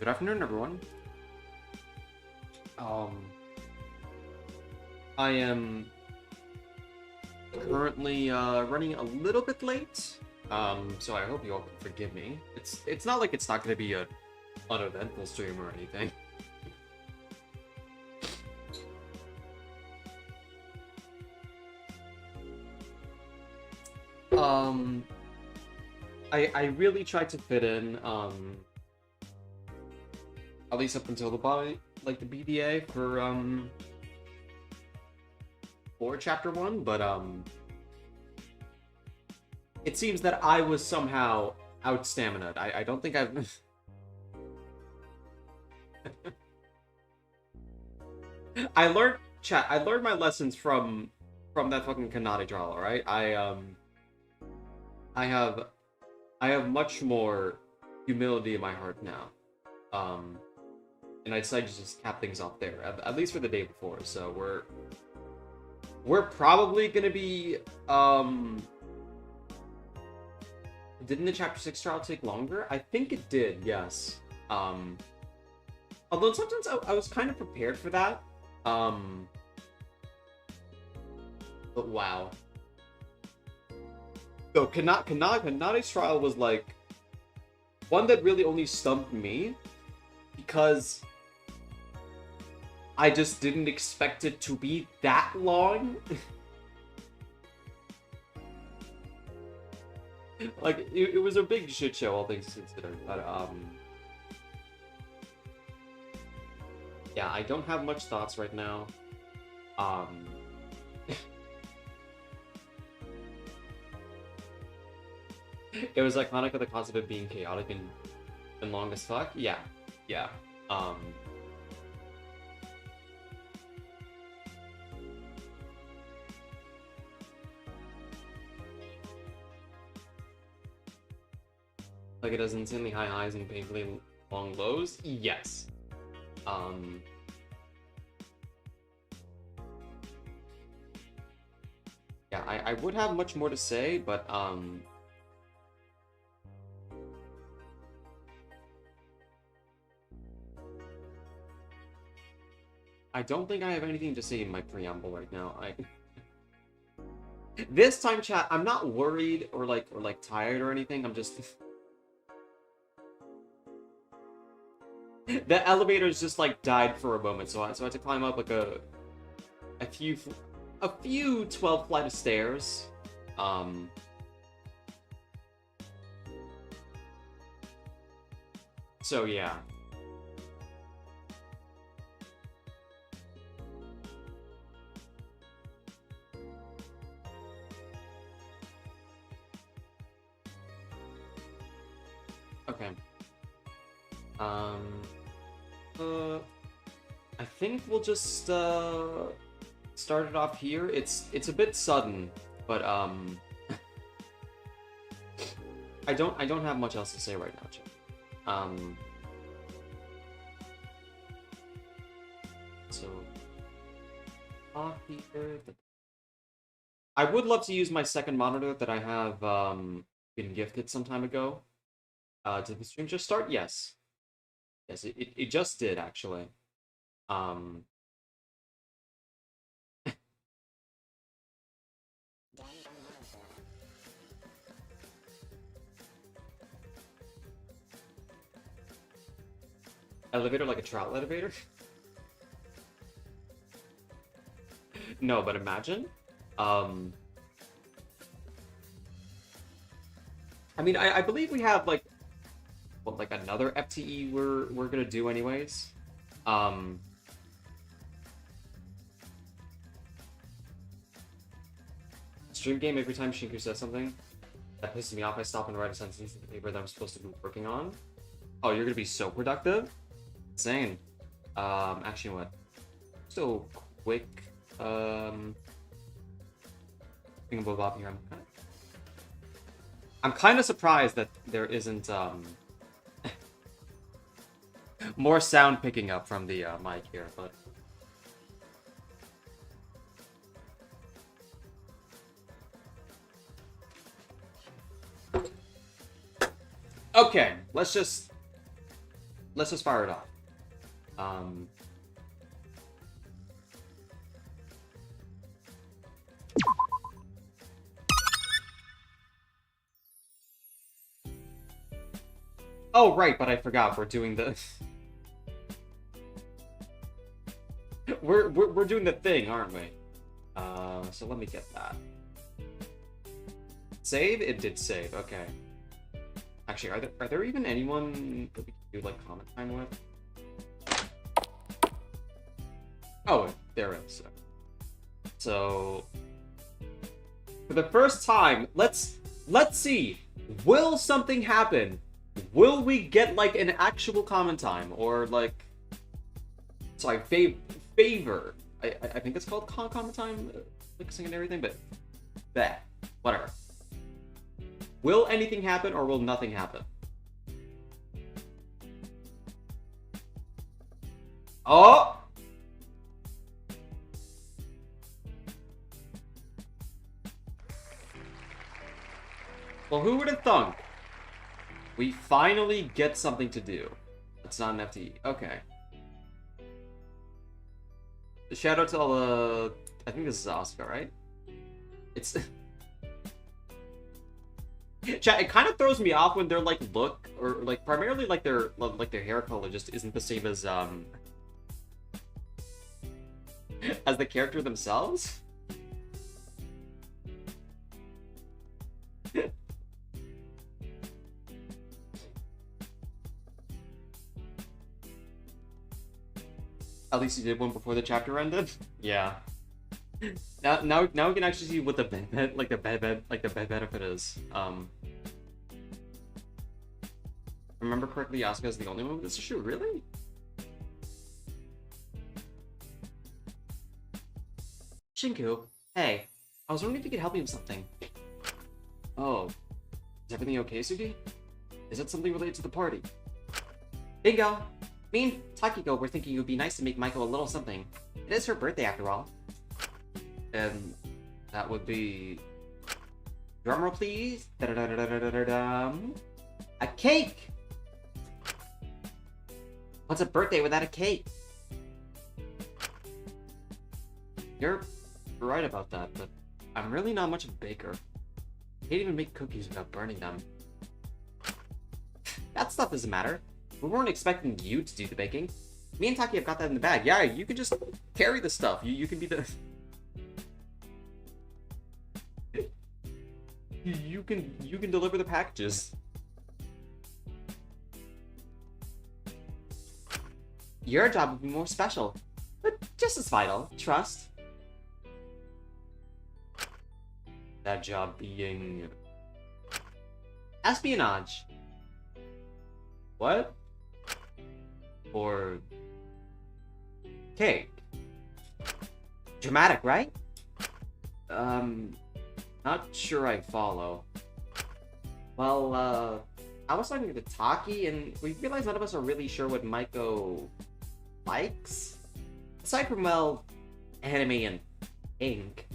Good afternoon, everyone. I am currently running a little bit late. So I hope you all can forgive me. It's not like it's not going to be an uneventful stream or anything. I really tried to fit in at least up until the BDA for chapter 1, but it seems that I was somehow out stamina'd. I don't think I've I learned my lessons from that fucking Kanade trial, alright? I have much more humility in my heart now. And I decided to just cap things off there, at least for the day before. So we're probably gonna be didn't the chapter 6 trial take longer? I think it did, yes. Although sometimes I was kind of prepared for that. But wow. So Kanade's trial was like one that really only stumped me because I just didn't expect it to be that long. Like, it was a big shit show, all things considered, but, yeah, I don't have much thoughts right now. It was iconic of the concept of being chaotic and long as fuck. Yeah. Like it has insanely high highs and painfully long lows? Yes. Yeah, I would have much more to say, but, I don't think I have anything to say in my preamble right now. This time, chat, I'm not worried or tired or anything. I'm just the elevators just died for a moment, so I had to climb up a few 12 flight of stairs. So yeah. Okay. I think we'll just start it off here. It's a bit sudden, but I don't have much else to say right now, Chip. So off here. I would love to use my second monitor that I have been gifted some time ago. Did the stream just start? Yes. Yes, it just did, actually. Elevator like a trout elevator? No, but imagine. I mean, I believe we have like, what, like another FTE we're gonna do anyways. Stream game every time Shinku says something that pisses me off, I stop and write a sentence in the paper that I'm supposed to be working on. Oh, you're gonna be so productive? Insane. Actually, you know what? So quick. Thingamabob here. I'm kind of surprised that there isn't more sound picking up from the mic here, but. Okay, let's just fire it off. Oh right, but I forgot we're doing the we're doing the thing, aren't we? So let me get that. Save? It did save. Okay. Actually, are there even anyone that we can do like comment time with? Oh, there is. So for the first time, let's see. Will something happen? Will we get like an actual comment time or like sorry, favor? I think it's called comment time, fixing and everything, but that whatever. Will anything happen or will nothing happen? Oh! Well, who would have thunk? We finally get something to do. It's not an FTE. Okay. Shout out to all the... I think this is Asuka, right? It's... Chat, it kind of throws me off when they're like look or like primarily like their hair color just isn't the same as the character themselves. At least you did one before the chapter ended. Yeah. Now we can actually see what the bed benefit is. Remember correctly, Asuka is the only one with this issue. Really? Shinku, hey, I was wondering if you could help me with something. Oh, is everything okay, Sugi? Is it something related to the party? Bingo! Me and Takiko were thinking it would be nice to make Maiko a little something. It is her birthday after all. And that would be... Drumroll, please. Da-da-da-da-da-da-da-dum. A cake! What's a birthday without a cake? You're right about that, but I'm really not much of a baker. I can't even make cookies without burning them. That stuff doesn't matter. We weren't expecting you to do the baking. Me and Taki have got that in the bag. Yeah, you can just carry the stuff. You can be the... You can deliver the packages. Your job would be more special, but just as vital. Trust. That job being... espionage. What? Or... cake. Dramatic, right? Not sure I follow. Well, I was talking to Taki, and we realized none of us are really sure what Maiko likes. Aside from, well, anime and ink.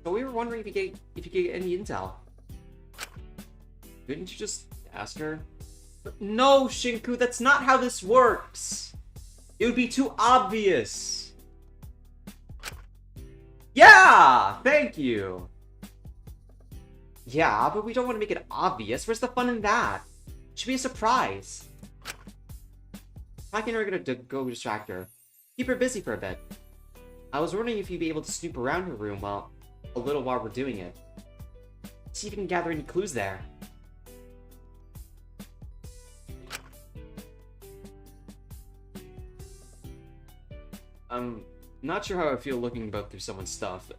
So we were wondering if you get any intel. Couldn't you just ask her? No, Shinku, that's not how this works. It would be too obvious. Yeah, thank you. Yeah, but we don't want to make it obvious. Where's the fun in that? It should be a surprise. Talking to her gonna go distract her. Keep her busy for a bit. I was wondering if you'd be able to snoop around her room while we're doing it. See if you can gather any clues there. I'm not sure how I feel looking about through someone's stuff.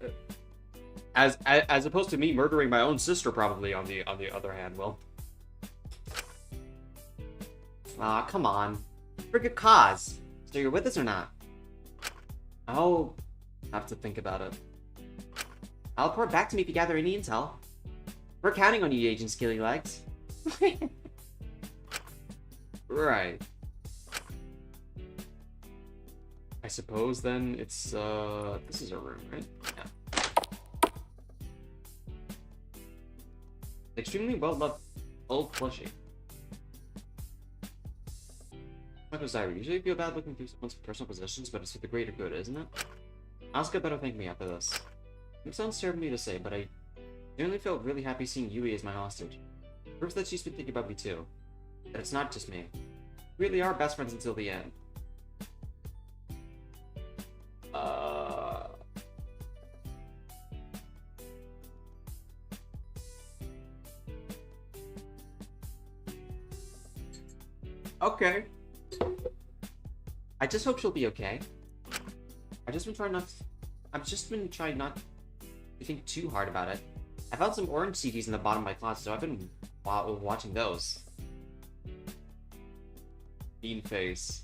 As opposed to me murdering my own sister, probably on the other hand. Well, come on, for good cause. So you're with us or not? I'll have to think about it. I'll report back to me if you gather any intel. We're counting on you, Agent Skilly Legs. Right. I suppose then it's this is a room, right? Yeah. Extremely well-loved old plushie. Michael's diary. Usually feel bad looking through someone's personal possessions, but it's for the greater good, isn't it? Asuka better thank me after this. It sounds terrible to say, but I generally felt really happy seeing Yui as my hostage. Proves that she's been thinking about me too. That it's not just me. We really are best friends until the end. Okay. I just hope she'll be okay. I've just been trying not to think too hard about it. I found some orange CDs in the bottom of my closet, so I've been watching those. Mean face.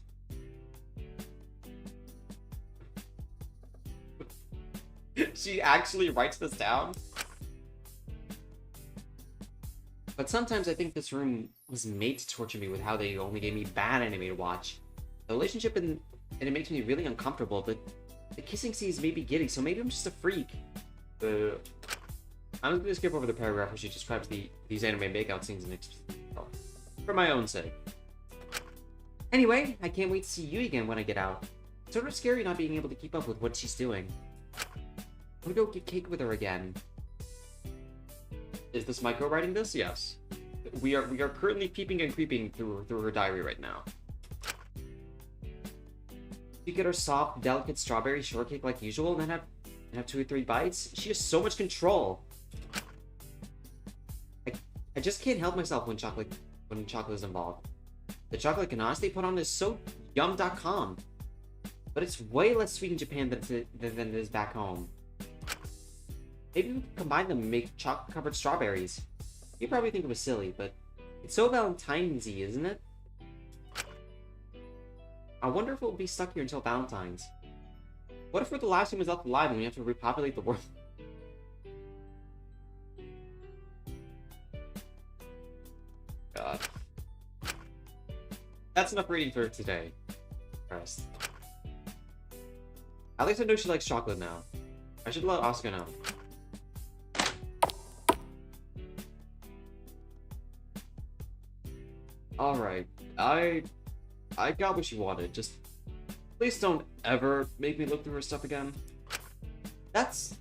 She actually writes this down? But sometimes I think this room was made to torture me with how they only gave me bad anime to watch. The relationship and it makes me really uncomfortable. The kissing scenes made me giddy, so maybe I'm just a freak. I'm just gonna skip over the paragraph where she describes these anime makeout scenes for my own sake. Anyway, I can't wait to see you again when I get out. It's sort of scary not being able to keep up with what she's doing. I'm gonna go get cake with her again. Is this Maiko writing this? Yes. We are currently peeping and creeping through her diary right now. You get her soft, delicate strawberry shortcake like usual, and then have 2 or 3 bites. She has so much control. I just can't help myself when chocolate is involved. The chocolate ganache they put on is so yum.com, but it's way less sweet in Japan than it is back home. Maybe we could combine them and make chocolate-covered strawberries. You probably think it was silly, but it's so Valentine's-y, isn't it? I wonder if we'll be stuck here until Valentine's. What if we're the last humans left alive and we have to repopulate the world? God. That's enough reading for today. Rest. At least I know she likes chocolate now. I should let Asuka know. Alright, I got what she wanted. Just please don't ever make me look through her stuff again. That's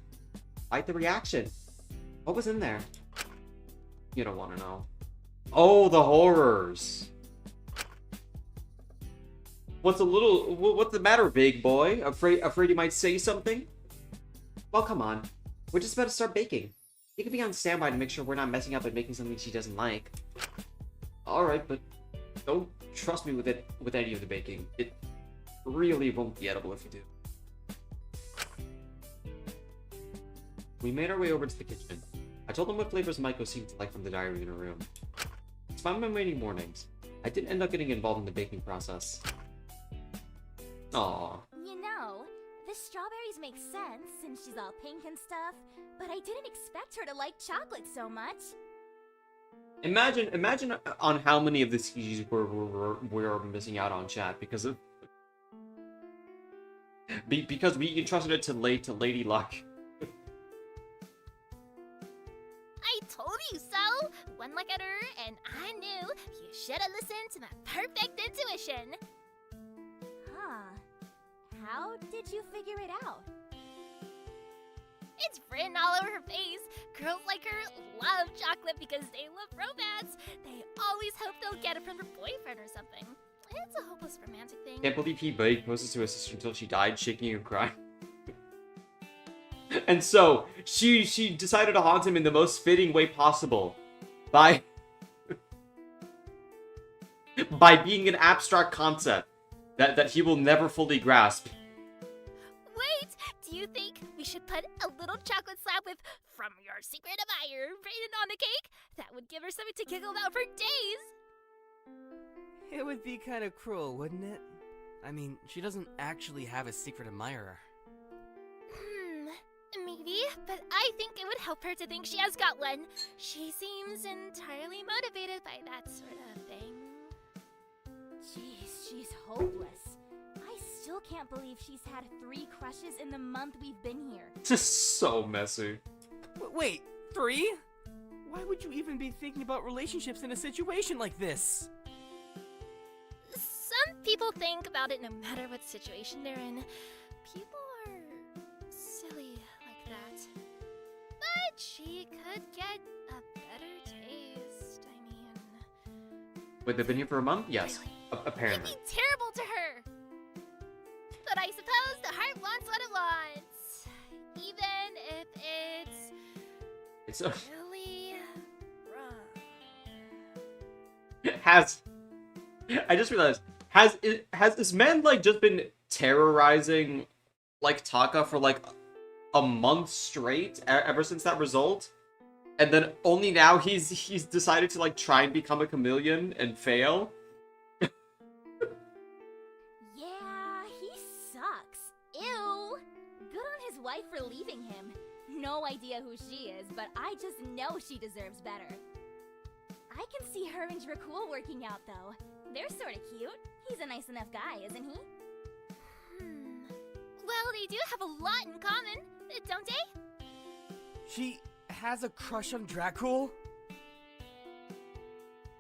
quite the reaction. What was in there? You don't want to know. Oh, the horrors. What's the matter, big boy? Afraid you might say something? Well, come on. We're just about to start baking. You can be on standby to make sure we're not messing up and making something she doesn't like. Alright, but don't trust me with any of the baking. It really won't be edible if you do. We made our way over to the kitchen. I told them what flavors Maiko seemed to like from the diary in her room. It's fun my waiting mornings. I didn't end up getting involved in the baking process. Aww. You know, the strawberries make sense since she's all pink and stuff, but I didn't expect her to like chocolate so much. Imagine on how many of the CGs we're missing out on, chat because of because we entrusted it to Lady Luck. I told you so! One look at her, and I knew you should have listened to my perfect intuition. Huh. How did you figure it out? It's written all over her face. Girls like her love chocolate because they love romance. They always hope they'll get it from their boyfriend or something. It's a hopeless romantic thing. Can't believe he begged poses to his sister until she died, shaking and crying. And so, she decided to haunt him in the most fitting way possible. By being an abstract concept that he will never fully grasp. Wait, do you think we should put a little chocolate slab with "From your secret admirer" written on the cake? That would give her something to giggle about for days. It would be kind of cruel, wouldn't it? I mean, she doesn't actually have a secret admirer. Maybe, but I think it would help her to think she has got one. She seems entirely motivated by that sort of thing. Jeez, she's hopeless. I still can't believe she's had 3 crushes in the month we've been here. Just so messy. Wait, 3? Why would you even be thinking about relationships in a situation like this? Some people think about it no matter what situation they're in. People are silly like that. But she could get a better taste, I mean... Wait, they've been here for a month? Yes. Really? Apparently. It'd be terrible to her! But I suppose the heart wants what it wants. Even if it's really wrong. I just realized, has this man, like, just been terrorizing, like, Taka for, like, a month straight ever since that result? And then only now he's decided to, like, try and become a chameleon and fail? Yeah, he sucks. Ew. Good on his wife for leaving him. No idea who she is, but I just know she deserves better. I can see her and Dracul working out, though. They're sorta cute. He's a nice enough guy, isn't he? Well, they do have a lot in common, don't they? She has a crush on Dracul?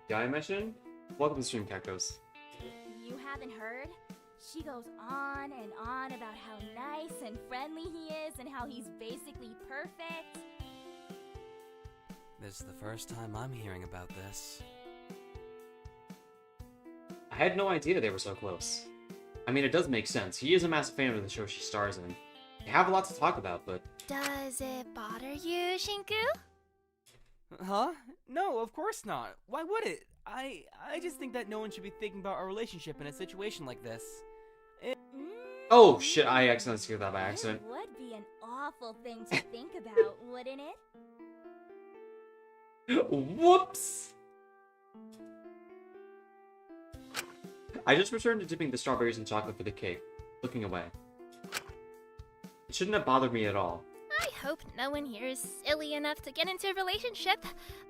Did I mention? Welcome to Stream Cacos. You haven't heard? She goes on and on about how nice and friendly he is and how he's basically perfect. This is the first time I'm hearing about this. I had no idea they were so close. I mean, it does make sense. He is a massive fan of the show she stars in. They have a lot to talk about, but... Does it bother you, Shinku? Huh? No, of course not. Why would it? I just think that no one should be thinking about our relationship in a situation like this. Oh, shit, I accidentally skipped that by accident. It would be an awful thing to think about, wouldn't it? Whoops! I just returned to dipping the strawberries in chocolate for the cake, looking away. It shouldn't have bothered me at all. I hope no one here is silly enough to get into a relationship,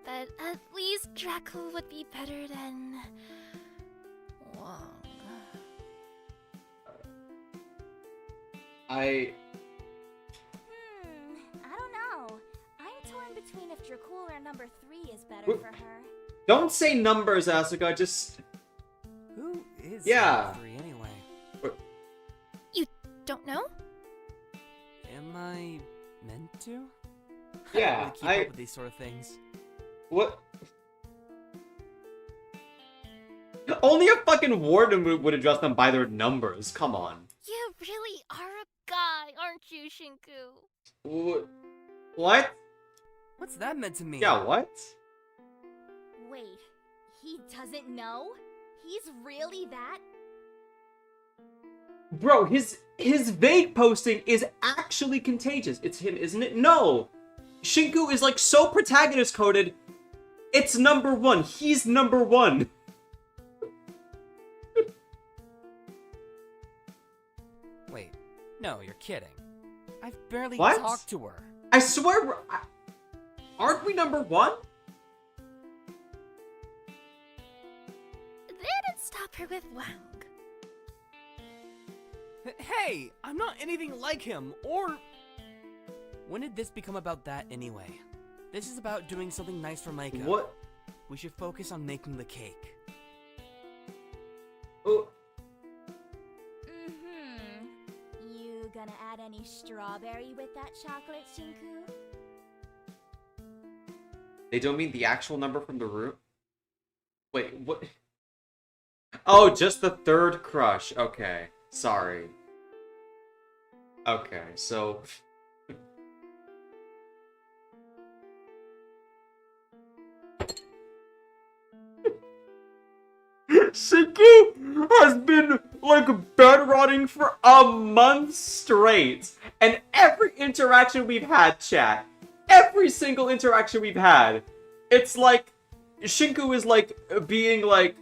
but at least Dracul would be better than... Wong. I don't know. I'm torn between if Dracul or number 3 is better Wh- for her. Don't say numbers, Asuka, just... Who is Yeah. number 3 anyway? You don't know? Am I meant to? Yeah, I don't really keep up with these sort of things. What? Only a fucking warden would address them by their numbers, come on. You really are a guy, aren't you, Shinku? What? What's that meant to mean? Yeah, what? Wait, he doesn't know? He's really that? Bro, his vague posting is actually contagious. It's him, isn't it? No! Shinku is like so protagonist coded. It's number 1. He's number 1. Wait, no, you're kidding. I've barely What? talked to her. I swear, aren't we number 1? They didn't stop her with Wang. Hey, I'm not anything like him, or... When did this become about that anyway? This is about doing something nice for Micah. What? We should focus on making the cake. Oh, You gonna add any strawberry with that chocolate, Shinku? they don't mean the actual number from the room? Wait, what? Oh, just the third crush. Okay. Sorry. Okay, so... Shiki has been, like, bed rotting for a month straight. And every interaction we've had, chat, every single interaction we've had, it's like, Shinku is, like, being, like...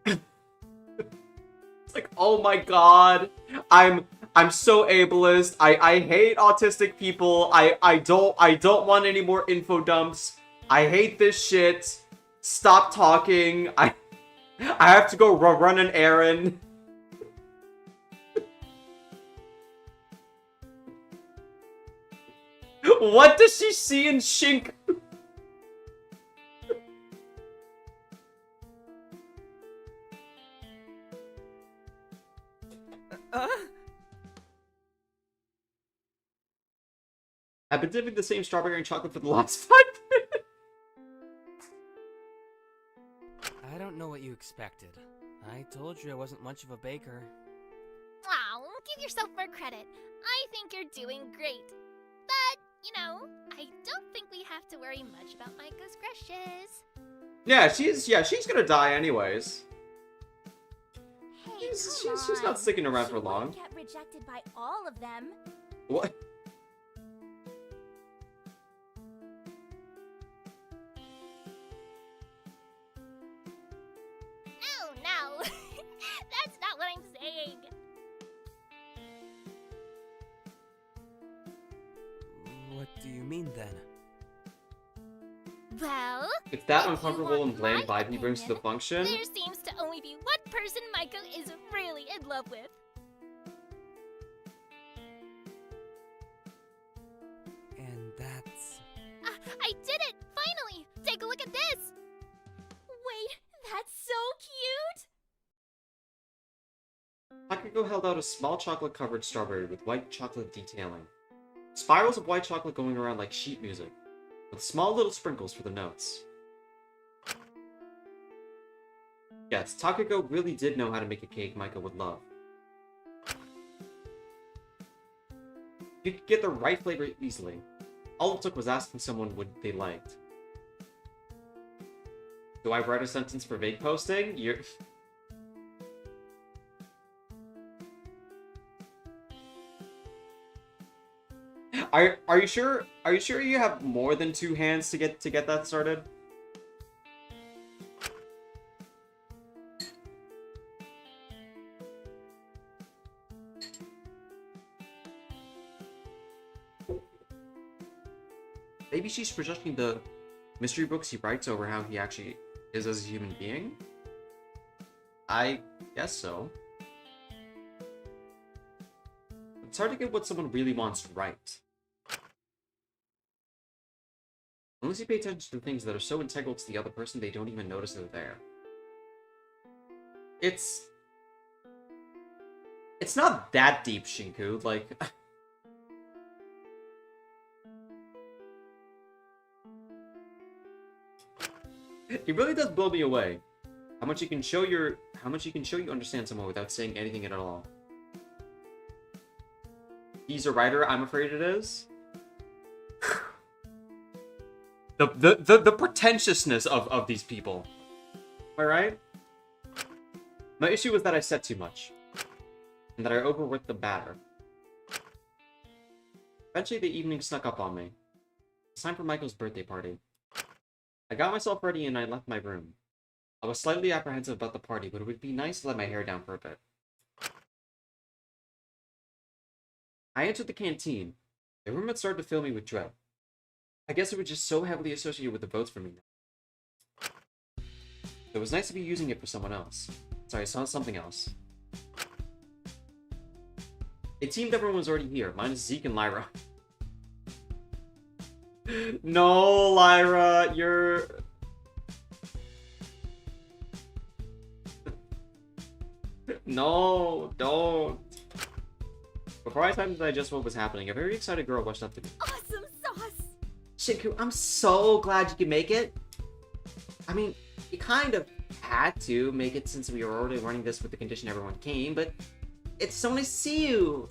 it's like, oh my god, I'm so ableist, I hate autistic people, I don't want any more info dumps, I hate this shit, stop talking, I have to go run an errand. What does she see in Shink? I've been dipping the same strawberry and chocolate for the last 5 minutes. I don't know what you expected. I told you I wasn't much of a baker. Wow, give yourself more credit. I think you're doing great. But, you know, I don't think we have to worry much about Maiko's crushes. Yeah, she's gonna die anyways. Hey, She's not sticking around for long. She won't get rejected by all of them. What? No. That's not what I'm saying. What do you mean then? Well, It's that if you uncomfortable want and bland my vibe he brings to the opinion, function. there seems to only be one person Maiko is really in love with. And that's... I did it! Finally! Take a look at this! Wait, that's so cute! Takako held out a small chocolate-covered strawberry with white chocolate detailing. Spirals of white chocolate going around like sheet music, with small little sprinkles for the notes. Yes, Takako really did know how to make a cake Maiko would love. You could get the right flavor easily. All it took was asking someone what they liked. Do I write a sentence for vague posting? You're... Are you sure? Are you sure you have more than 2 hands to get that started? Maybe she's projecting the mystery books he writes over how he actually is as a human being? I guess so. It's hard to get what someone really wants right. Unless you pay attention to things that are so integral to the other person they don't even notice they're there. It's not that deep, Shinku, like... It really does blow me away. How much you can show you understand someone without saying anything at all. He's a writer, I'm afraid it is. The pretentiousness of these people. Am I right? My issue was that I said too much. And that I overworked the batter. Eventually the evening snuck up on me. It's time for Michael's birthday party. I got myself ready and I left my room. I was slightly apprehensive about the party, but it would be nice to let my hair down for a bit. I entered the canteen. The room had started to fill me with dread. I guess it was just so heavily associated with the votes for me now. It was nice to be using it for someone else. Sorry, something else. It seemed everyone was already here, minus Zeke and Lyra. No, Lyra, you're... No, don't. Before I had time to digest what was happening, a very excited girl rushed up to me. Awesome sauce! Shinku, I'm so glad you could make it. I mean, you kind of had to make it since we were already running this with the condition everyone came, but it's so nice to see you!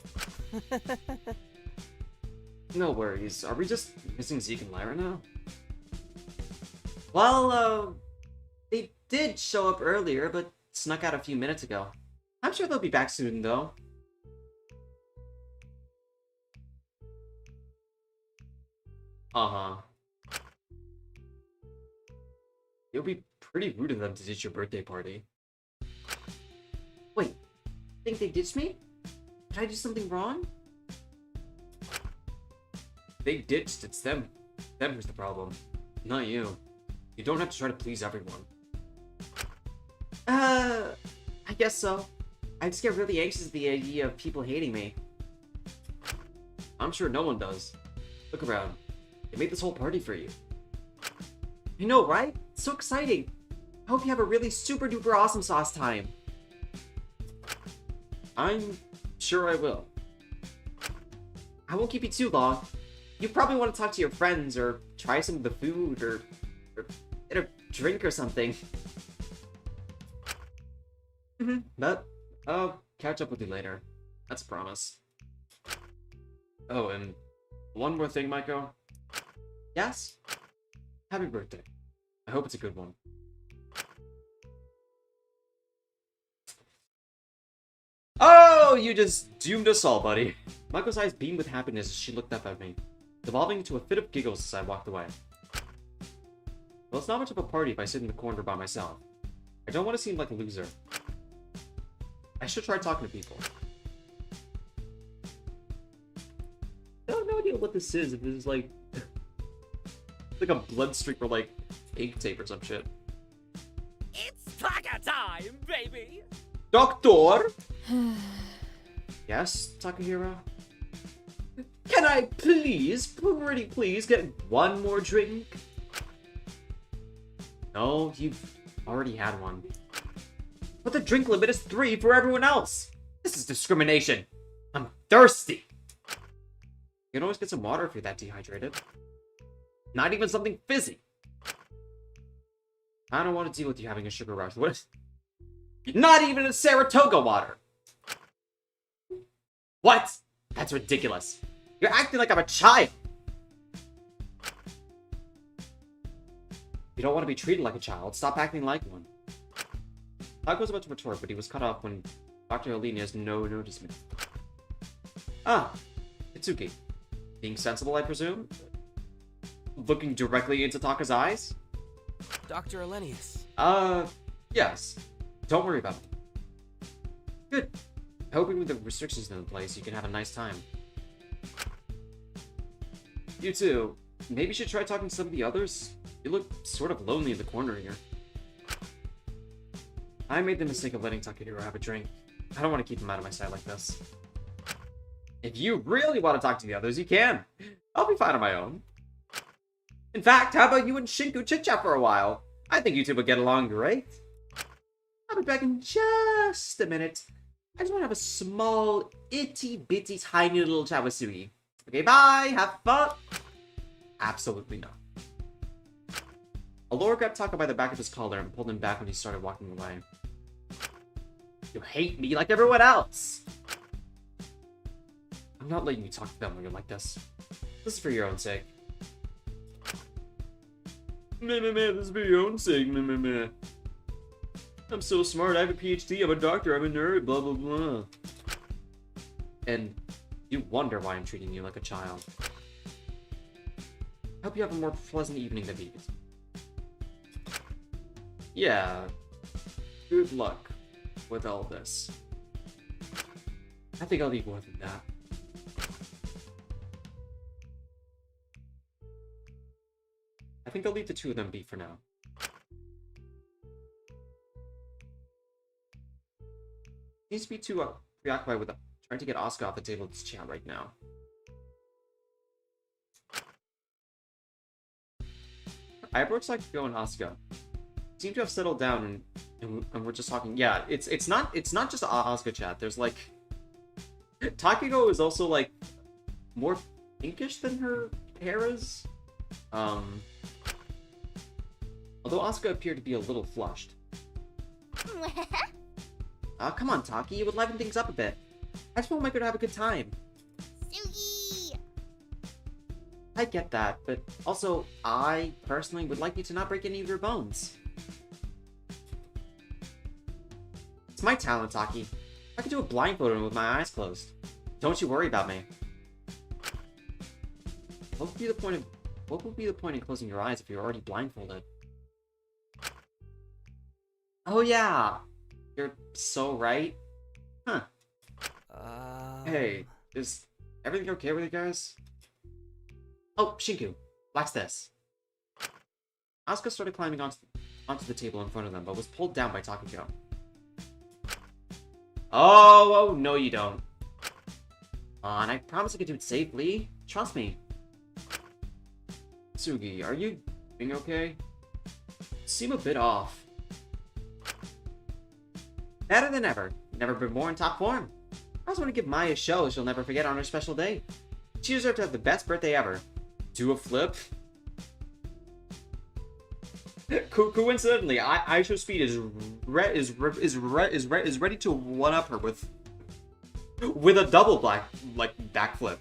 No worries. Are we just missing Zeke and Lyra now? Well, they did show up earlier, but snuck out a few minutes ago. I'm sure they'll be back soon, though. Uh-huh. It would be pretty rude of them to ditch your birthday party. Wait, think they ditched me? Did I do something wrong? They ditched, it's them. Them who's the problem. Not you. You don't have to try to please everyone. I guess so. I just get really anxious at the idea of people hating me. I'm sure no one does. Look around. They made this whole party for you. You know, right? It's so exciting. I hope you have a really super duper awesome sauce time. I'm sure I will. I won't keep you too long. You probably want to talk to your friends or try some of the food or get a drink or something. But I'll catch up with you later. That's a promise. Oh, and one more thing, Maiko. Yes? Happy birthday. I hope it's a good one. Oh, you just doomed us all, buddy. Maiko's eyes beamed with happiness as she looked up at me, devolving into a fit of giggles as I walked away. Well, it's not much of a party if I sit in the corner by myself. I don't want to seem like a loser. I should try talking to people. I have no idea what this is. If this is like... like a blood streak or like ink tape or some shit. It's Taka time, baby! Doctor! Yes, Takahiro? Can I please, pretty please, get one more drink? No, you've already had one. But the drink limit is 3 for everyone else! This is discrimination! I'm thirsty! You can always get some water if you're that dehydrated. Not even something fizzy! I don't want to deal with you having a sugar rush. What is... Not even a Saratoga water! What? That's ridiculous. You're acting like I'm a child! You don't want to be treated like a child. Stop acting like one. Taco was about to retort, but he was cut off when Dr. Alinia's no noticed me. Ah, Itsuki. Being sensible, I presume? Looking directly into Taka's eyes? Dr. Elenius. Yes. Don't worry about it. Good. Hoping with the restrictions in place, you can have a nice time. You too. Maybe you should try talking to some of the others? You look sort of lonely in the corner here. I made the mistake of letting Takahiro have a drink. I don't want to keep him out of my sight like this. If you really want to talk to the others, you can. I'll be fine on my own. In fact, how about you and Shinku chit-chat for a while? I think you two would get along great. I'll be back in just a minute. I just want to have a small, itty-bitty, tiny little chawasui. Okay, bye! Have fun! Absolutely not. Allura grabbed Taka by the back of his collar and pulled him back when he started walking away. You hate me like everyone else! I'm not letting you talk to them when you're like this. This is for your own sake. Meh, this is for your own sake, meh. I'm so smart, I have a PhD, I'm a doctor, I'm a nerd, blah blah blah. And you wonder why I'm treating you like a child. Hope you have a more pleasant evening than these. Yeah, good luck with all this. I think I'll leave more than that. I think I'll leave the two of them be for now. Seems to be too preoccupied with trying to get Asuka off the table to chat right now. I approached Sakiko and Asuka. Seem to have settled down and we're just talking. Yeah, it's not just Asuka chat. There's like Takiko is also like more pinkish than her hair is. Although Asuka appeared to be a little flushed. Come on, Taki, you would liven things up a bit. I just want Micro to have a good time. Sugi! I get that, but also, I personally would like you to not break any of your bones. It's my talent, Taki. I can do a blindfolded with my eyes closed. Don't you worry about me. What would be the point in closing your eyes if you're already blindfolded? Oh yeah! You're so right. Huh. Hey, is everything okay with you guys? Oh, Shinku, watch this. Asuka started climbing onto the table in front of them, but was pulled down by Takako. Oh, no you don't. And I promise I can do it safely. Trust me. Sugi, are you being okay? Seem a bit off. Better than ever. Never been more in top form. I also want to give Maya a show she'll never forget on her special day. She deserved to have the best birthday ever. Do a flip. Coincidentally, Aisho Speed is ready to one up her with a double backflip.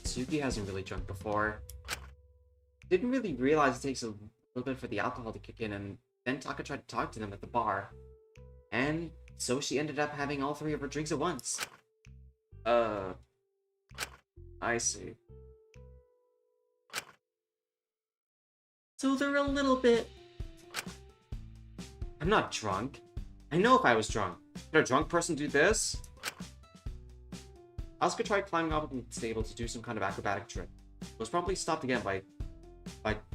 Suki hasn't really drunk before. Didn't really realize it takes a little bit for the alcohol to kick in, and then Taka tried to talk to them at the bar. And so she ended up having all 3 of her drinks at once. I see. So they're a little bit... I'm not drunk. I know if I was drunk. Could a drunk person do this? Asuka tried climbing up on the table to do some kind of acrobatic trick. Was promptly stopped again by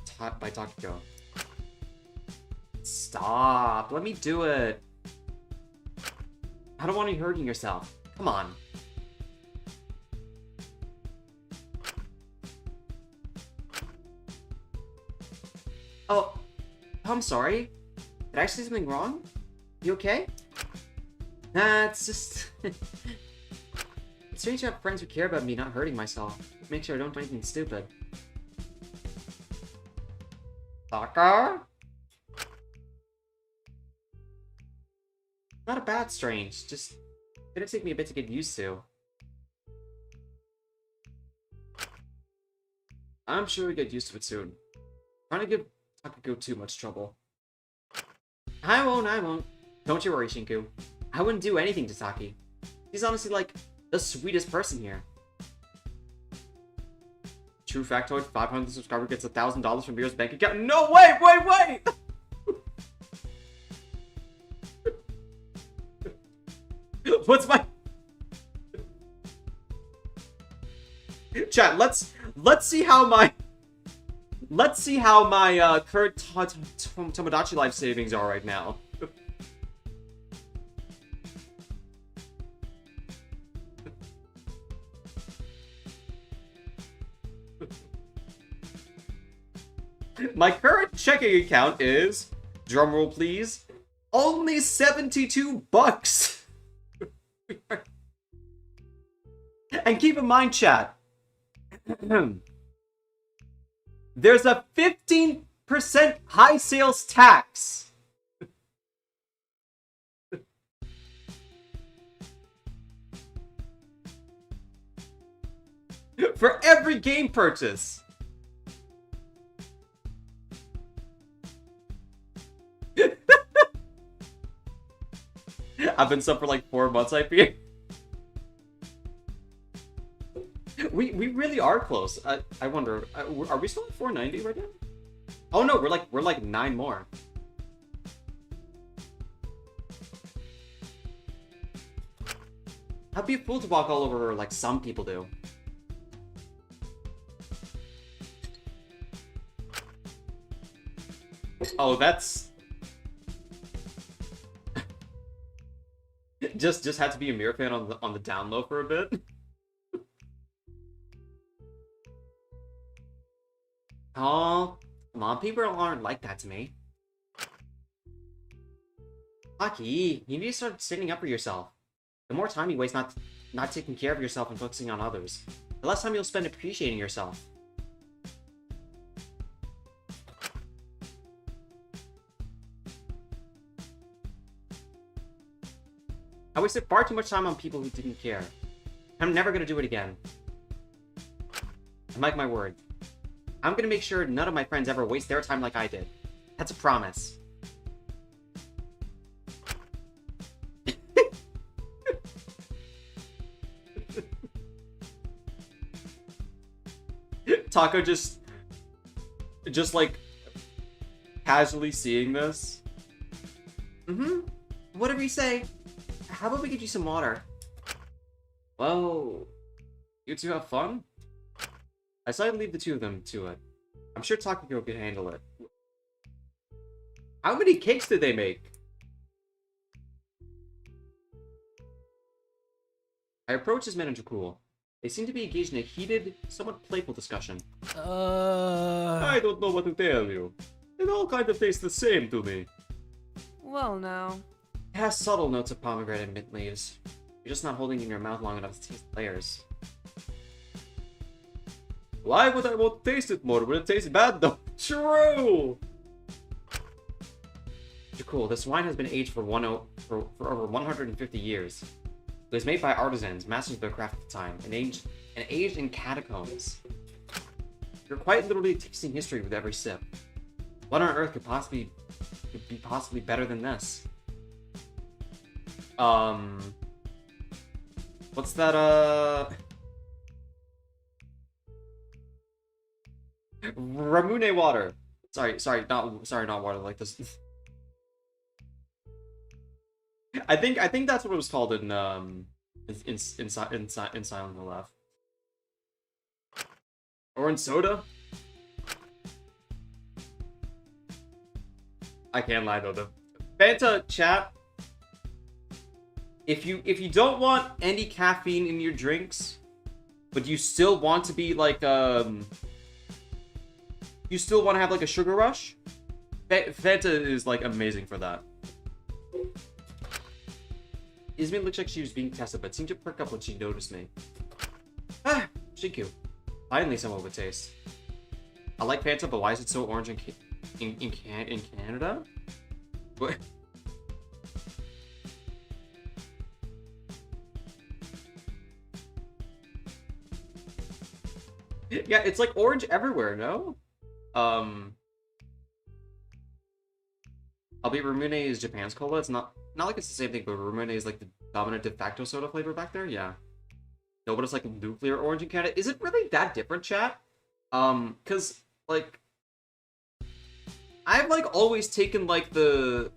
Takako. Stop! Let me do it! I don't want you hurting yourself. Come on. Oh, I'm sorry. Did I say something wrong? You okay? Nah, it's just... It's strange to have friends who care about me not hurting myself. Make sure I don't do anything stupid. Taka? Not a bad strange, just gonna take me a bit to get used to. I'm sure we get used to it soon. Trying to give Takako too much trouble. I won't. Don't you worry, Shinku. I wouldn't do anything to Taki. He's honestly like the sweetest person here. True factoid, 500 subscriber gets $1,000 from Mira's bank account. No, wait! What's my... Chat, let's see how my current Tomodachi life savings are right now. My current checking account is, drumroll please, only $72. And keep in mind, chat, there's a 15% high sales tax. For every game purchase. I've been sub for like 4 months, I fear. We really are close. I wonder, are we still at 490 right now? Oh no, we're like 9 more. I'd be a fool to walk all over her like some people do. Oh, that's... just had to be a Mira fan on the down low for a bit. Oh, come on, people aren't like that to me. Aki, you need to start standing up for yourself. The more time you waste not taking care of yourself and focusing on others, the less time you'll spend appreciating yourself. I wasted far too much time on people who didn't care. I'm never gonna do it again. I mark my word. I'm gonna make sure none of my friends ever waste their time like I did. That's a promise. Taco just like casually seeing this. Whatever you say. How about we get you some water? Well, you two have fun? I decided to leave the two of them to it. I'm sure Taco can handle it. How many cakes did they make? I approached his manager cool. They seem to be engaged in a heated, somewhat playful discussion. I don't know what to tell you. It all kind of tastes the same to me. Well, now. It has subtle notes of pomegranate and mint leaves. You're just not holding it in your mouth long enough to taste the layers. Why would I want to taste it more when it tastes bad though? True! Cool, this wine has been aged for over 150 years. It was made by artisans, masters of their craft at the time, and aged in catacombs. You're quite literally tasting history with every sip. What on earth could be possibly better than this? What's that, Ramune water. Sorry, not water like this. I think that's what it was called in Silent Hill F. Or in Soda. I can't lie though. The Fanta chat. If you don't want any caffeine in your drinks, but you still want to be like you still want to have like a sugar rush, Fanta is like amazing for that. Izumi looked like she was being tested, but seemed to perk up when she noticed me. Ah, Shinku. Finally someone with taste. I like Fanta, but why is it so orange in Canada? What? Yeah, it's like orange everywhere, no? Albeit Ramune is Japan's cola. It's not like it's the same thing, but Ramune is like the dominant de facto soda flavor back there. Yeah. No, but it's like nuclear orange in Canada. Is it really that different, chat? Cause like I've like always taken like the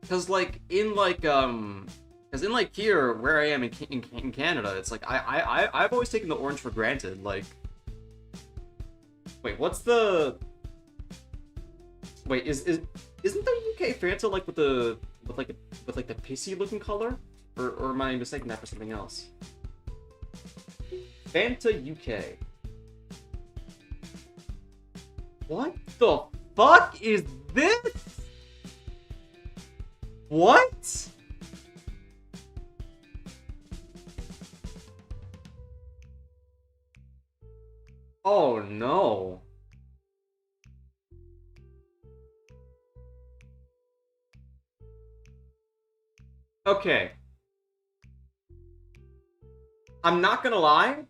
cause like in like here where I am in Canada, it's like I've always taken the orange for granted. Like, wait, what's the? Wait, isn't the UK Fanta like with the pissy looking color, or am I mistaking that for something else? Fanta UK. What the fuck is this? What? Oh no. Okay. I'm not gonna lie.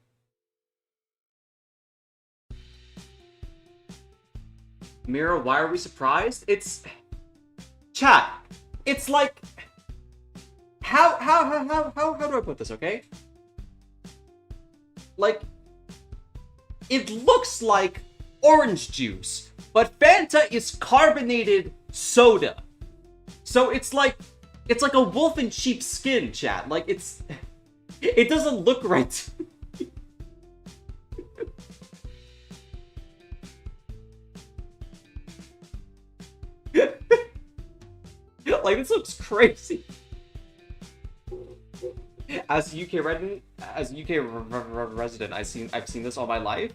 Mira, why are we surprised? It's chat. It's like how do I put this, okay? Like it looks like orange juice, but Fanta is carbonated soda. So it's like a wolf in sheep's skin, chat. Like it doesn't look right. Like this looks crazy. As a UK resident, I've seen this all my life.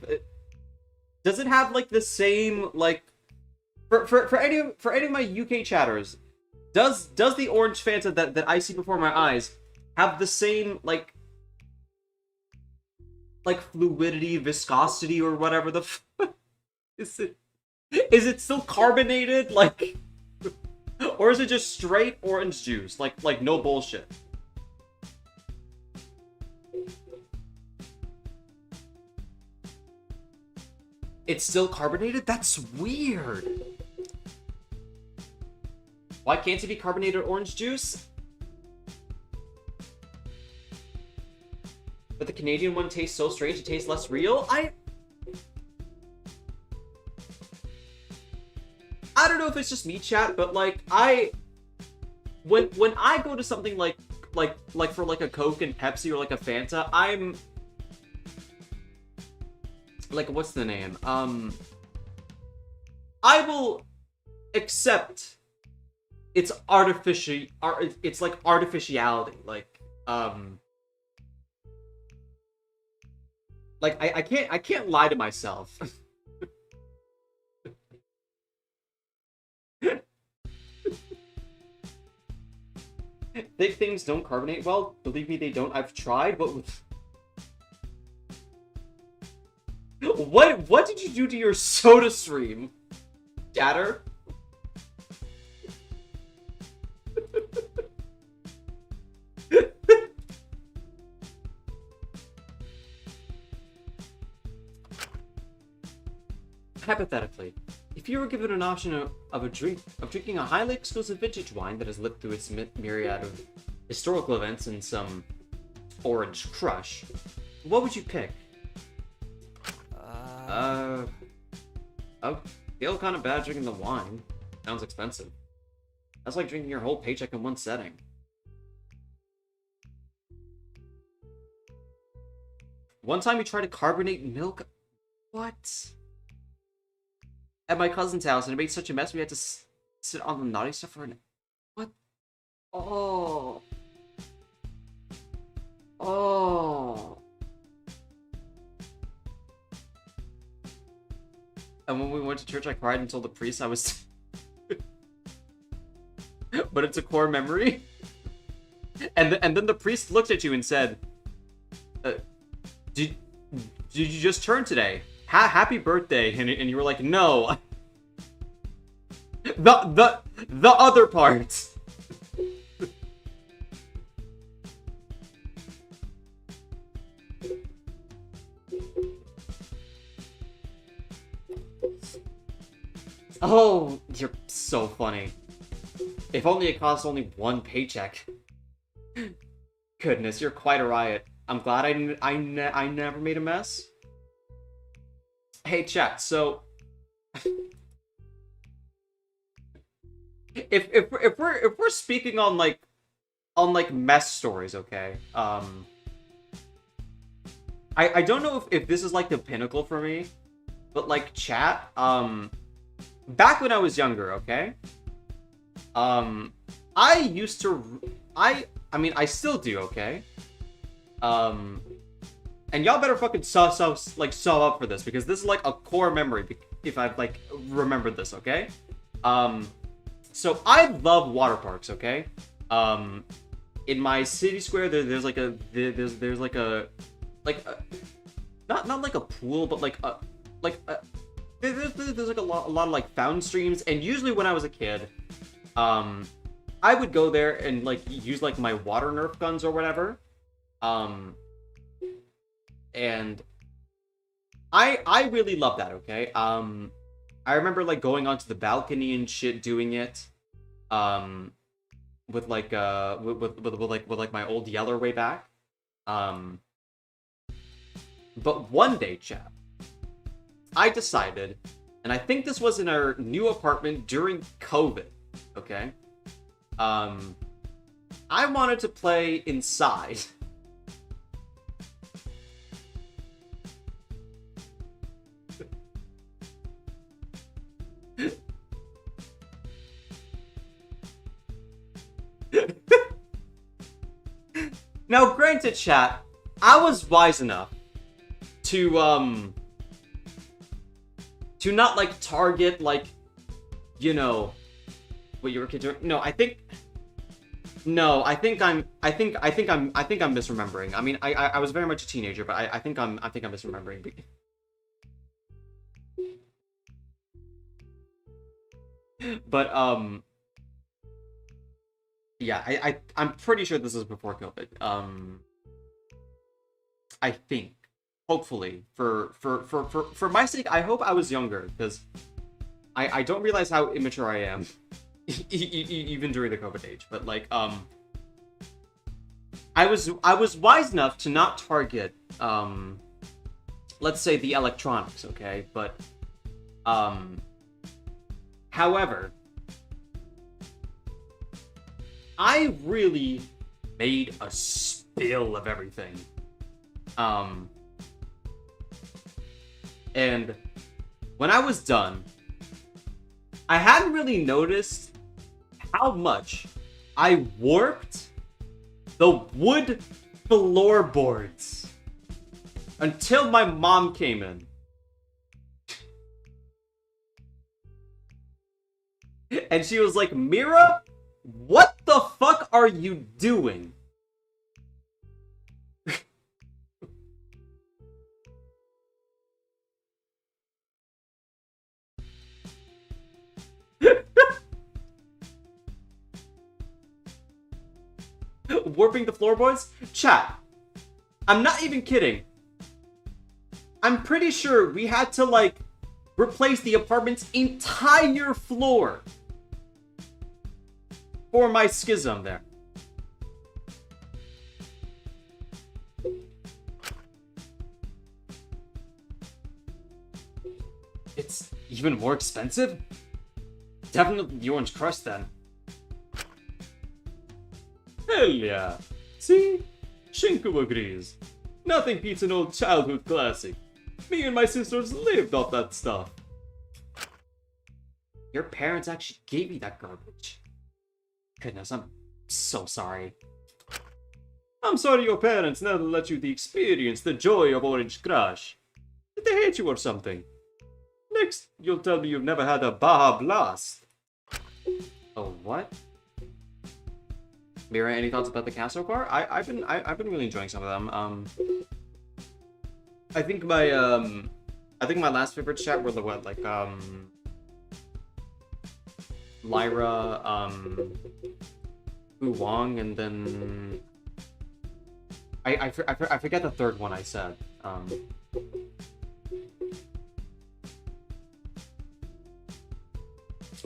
Does it have like the same like for any of my UK chatters? Does the orange Fanta that I see before my eyes have the same like fluidity, viscosity, or whatever the is it? Is it still carbonated? Like, or is it just straight orange juice? Like no bullshit. It's still carbonated? That's weird. Why can't it be carbonated orange juice? But the Canadian one tastes so strange, it tastes less real? I don't know if it's just me, chat, but like when I go to something like for like a Coke and Pepsi or like a Fanta, I'm like, what's the name? I will accept it's artificial. It's like artificiality. Like I can't lie to myself. Thick things don't carbonate well. Believe me, they don't. I've tried, but what did you do to your soda stream, Chatter? Hypothetically, if you were given an option of drinking a highly exclusive vintage wine that has lived through its myriad of historical events and some orange crush, what would you pick? I feel kind of bad drinking the wine. Sounds expensive. That's like drinking your whole paycheck in one setting. One time you tried to carbonate milk. What? At my cousin's house, and it made such a mess we had to sit on the naughty stuff for an... What? Oh. Oh. And when we went to church, I cried and told the priest I was... But it's a core memory. And then the priest looked at you and said, did you just turn today? Happy birthday. And you were like, no. The other part. Oh, you're so funny. If only it cost only one paycheck. Goodness, you're quite a riot. I'm glad I never made a mess. Hey, chat. So, if we're speaking on like mess stories, okay? I don't know if this is like the pinnacle for me, but like chat. Back when I was younger, okay? I used to... I mean, I still do, okay? And y'all better fucking sub up for this, because this is, like, a core memory, if I've, like, remembered this, okay? So, I love water parks, okay? In my city square, there's like a... There's like a... Not like a pool, but, like a... There's like a lot of like fountain streams, and usually when I was a kid, I would go there and like use like my water Nerf guns or whatever, and I really love that. Okay, I remember like going onto the balcony and shit, doing it, with like with my old Yeller way back, but one day, chat, I decided, and I think this was in our new apartment during COVID, okay? I wanted to play inside. Now, granted, chat, I was wise enough to not like target like, you know, what you were doing. No, I think I'm misremembering. I mean, I was very much a teenager, but I think I'm misremembering. But yeah, I'm pretty sure this is before COVID. I think, hopefully, for my sake, I hope I was younger, because I don't realize how immature I am, even during the COVID age. But like, I was wise enough to not target, let's say, the electronics, okay? But however, I really made a spill of everything. And when I was done, I hadn't really noticed how much I warped the wood floorboards until my mom came in. And she was like, Mira, what the fuck are you doing? Warping the floorboards? Chat, I'm not even kidding. I'm pretty sure we had to, like, replace the apartment's entire floor for my schism there. It's even more expensive? Definitely the orange crust then. Hell yeah. See? Shinku agrees. Nothing beats an old childhood classic. Me and my sisters lived off that stuff. Your parents actually gave me that garbage. Goodness, I'm so sorry. I'm sorry your parents never let you experience the joy of Orange Crush. Did they hate you or something? Next, you'll tell me you've never had a Baja Blast. Oh, what? Mira, any thoughts about the cast so far? I've been really enjoying some of them. I think my last favorite chat were the what, like Lyra, Wu Wong, and then I forget the third one I said.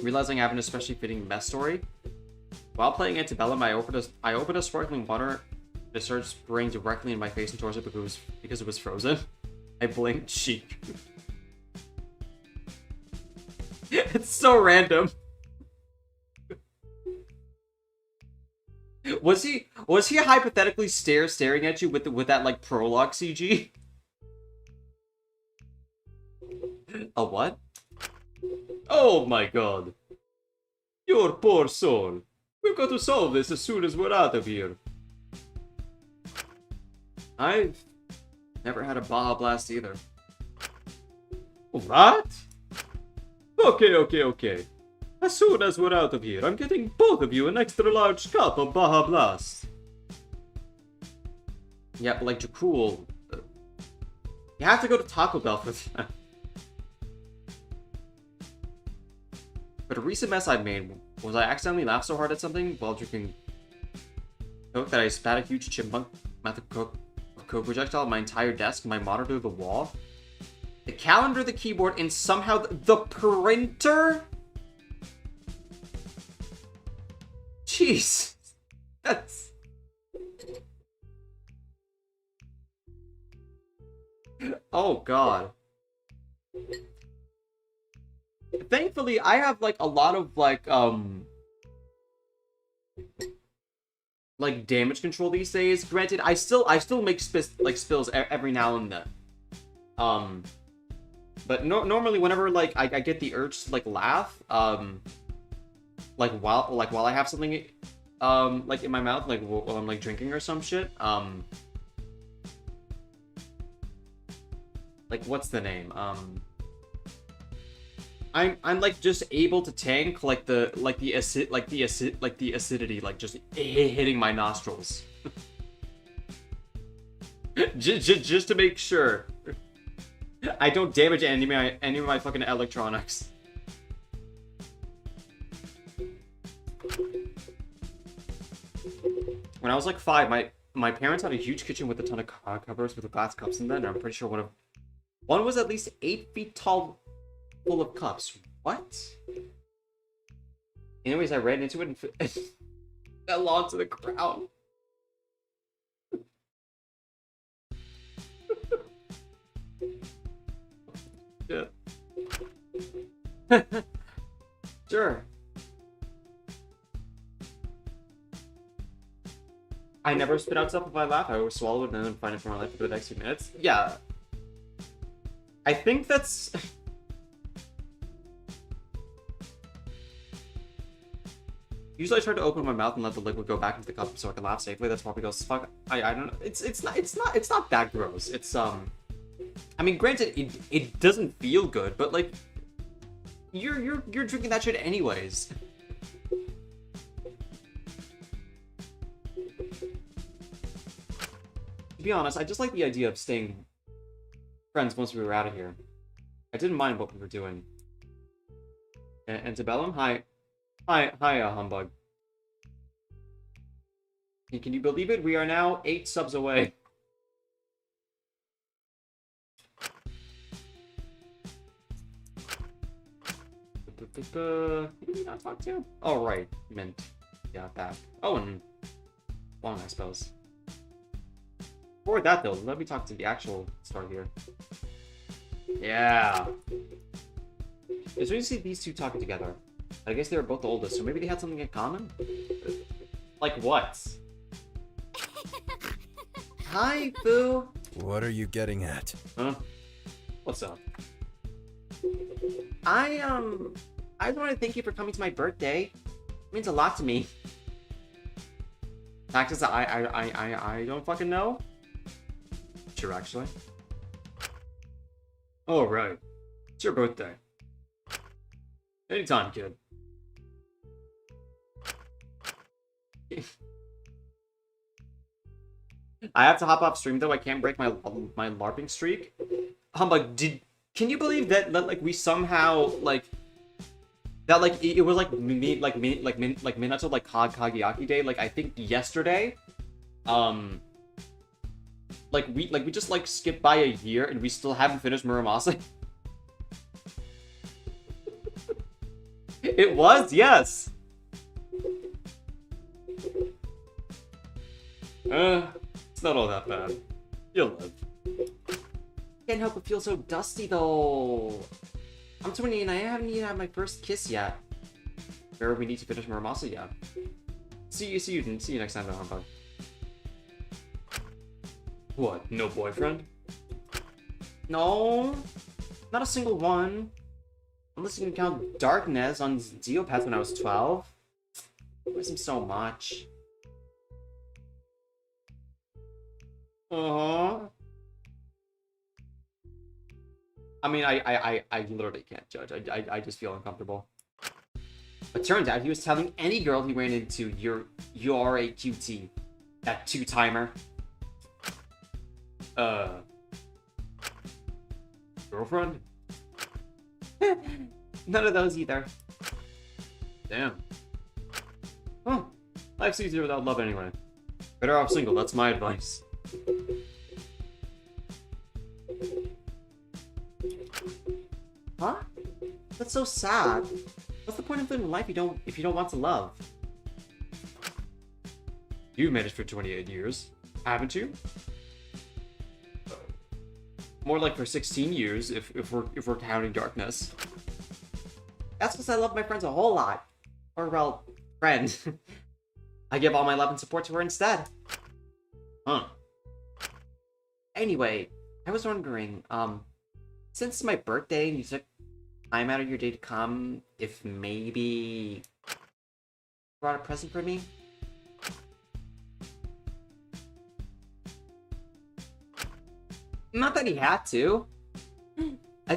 Realizing I have an especially fitting mess story. While playing Antebellum, I opened a sparkling water. It started spraying directly in my face and torso because it was frozen. I blinked, cheek. It's so random. Was he hypothetically staring at you with that like prologue CG? A what? Oh my god. Your poor soul. We've got to solve this as soon as we're out of here. I've never had a Baja Blast either. What? Okay. As soon as we're out of here, I'm getting both of you an extra large cup of Baja Blast. Yeah, but like Jakul, you have to go to Taco Bell for that. But a recent mess I made was I accidentally laughed so hard at something while drinking Coke that I spat a huge chipmunk amount of Coke projectile on my entire desk, my monitor, the wall, the calendar, the keyboard, and somehow the printer? Jeez. That's... Oh, God. Thankfully, I have, like, a lot of, like damage control these days. Granted, I still make spills every now and then. But normally whenever, like, I get the urge to, like, laugh, like, while I have something, like, in my mouth, like, while I'm, like, drinking or some shit, like, what's the name? I'm like just able to tank like the acidity like just hitting my nostrils. just to make sure I don't damage any of my fucking electronics. when I was like 5, my parents had a huge kitchen with a ton of cupboards with glass cups in them, and I'm pretty sure one was at least 8 feet tall, full of cups. What? Anyways, I ran into it and fell onto the ground. Yeah. Sure. I never spit out stuff if I laugh. I always swallow it and then find it for my life for the next few minutes. Yeah. I think that's... Usually I try to open my mouth and let the liquid go back into the cup so I can laugh safely. That's probably goes fuck. I don't know. It's not that gross. It's I mean, granted, it doesn't feel good, but like you're drinking that shit anyways. To be honest, I just like the idea of staying friends once we were out of here. I didn't mind what we were doing. Antebellum, hi, humbug. Can you believe it? We are now 8 subs away. Who did we not talk to? Oh, right. Mint. Yeah, that. Oh, and Long, I suppose. Before that, though, let me talk to the actual star here. Yeah. It's when you see these two talking together. I guess they were both the oldest, so maybe they had something in common? Like what? Hi, Boo! What are you getting at? Huh? What's up? I just want to thank you for coming to my birthday. It means a lot to me. Taxes, I don't fucking know. Sure, actually. Oh, right. It's your birthday. Anytime, kid. I have to hop off stream though. I can't break my LARPing streak. Humbug, can you believe that like we somehow like that like it was like Minato like Kageyaki Day, like I think yesterday. Like we just like skipped by a year and we still haven't finished Muramasa. It was, yes. It's not all that bad. You'll live. Can't help but feel so dusty though. I'm 20 and I haven't even had my first kiss yet. Where we need to finish Muramasa yet. See you next time, though, Humbug. What? No boyfriend? No, not a single one. Unless you can count Darkness on Geopath when I was 12. I miss him so much. I mean, I literally can't judge. I just feel uncomfortable. But turns out he was telling any girl he ran into, you're a cutie. That 2-timer. Girlfriend? None of those either. Damn. Huh. Life's easier without love anyway. Better off single, that's my advice. Huh? That's so sad. What's the point of living life if you don't want to love? You've managed for 28 years, haven't you? More like for 16 years, if we're counting Darkness. That's because I love my friends a whole lot. Or, well, friend. I give all my love and support to her instead. Huh. Anyway, I was wondering, since it's my birthday and you took time out of your day to come, if maybe you brought a present for me? Not that he had to. I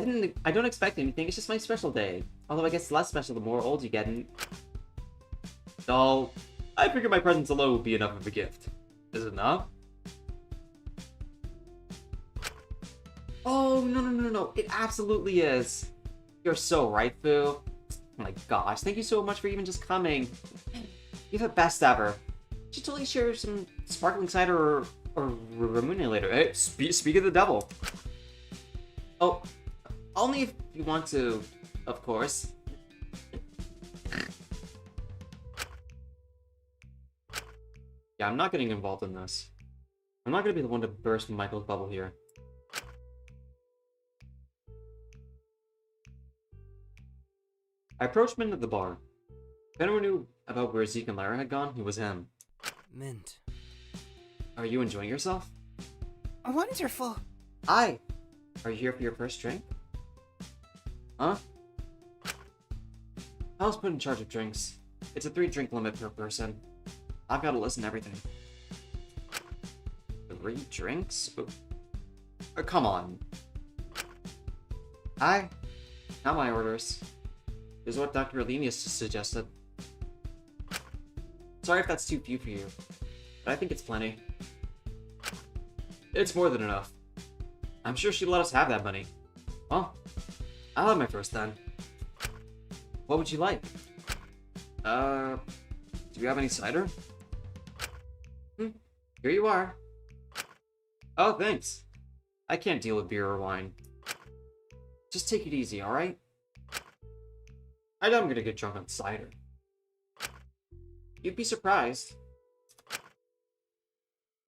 don't expect anything, it's just my special day. Although I guess less special the more old you get, and... So, I figured my presence alone would be enough of a gift. Is it enough? Oh, no. It absolutely is. You're so right, Foo. Oh my gosh, thank you so much for even just coming. You're the best ever. Should totally share some sparkling cider or Ramune later. Hey, speak of the devil. Oh, only if you want to, of course. Yeah, I'm not getting involved in this. I'm not gonna be the one to burst Michael's bubble here. I approached Mint at the bar. If anyone knew about where Zeke and Lara had gone, it was him. Mint. Are you enjoying yourself? Wonderful. Are you here for your first drink? Huh? I was put in charge of drinks. It's a 3-drink limit per person. I've got to listen to everything. 3 drinks? Come on. Not my orders. This is what Dr. Alenius suggested. Sorry if that's too few for you, but I think it's plenty. It's more than enough. I'm sure she'd let us have that money. Well, I'll have my first then. What would you like? Do you have any cider? Here you are. Oh, thanks. I can't deal with beer or wine. Just take it easy, alright? I know I'm gonna get drunk on cider. You'd be surprised.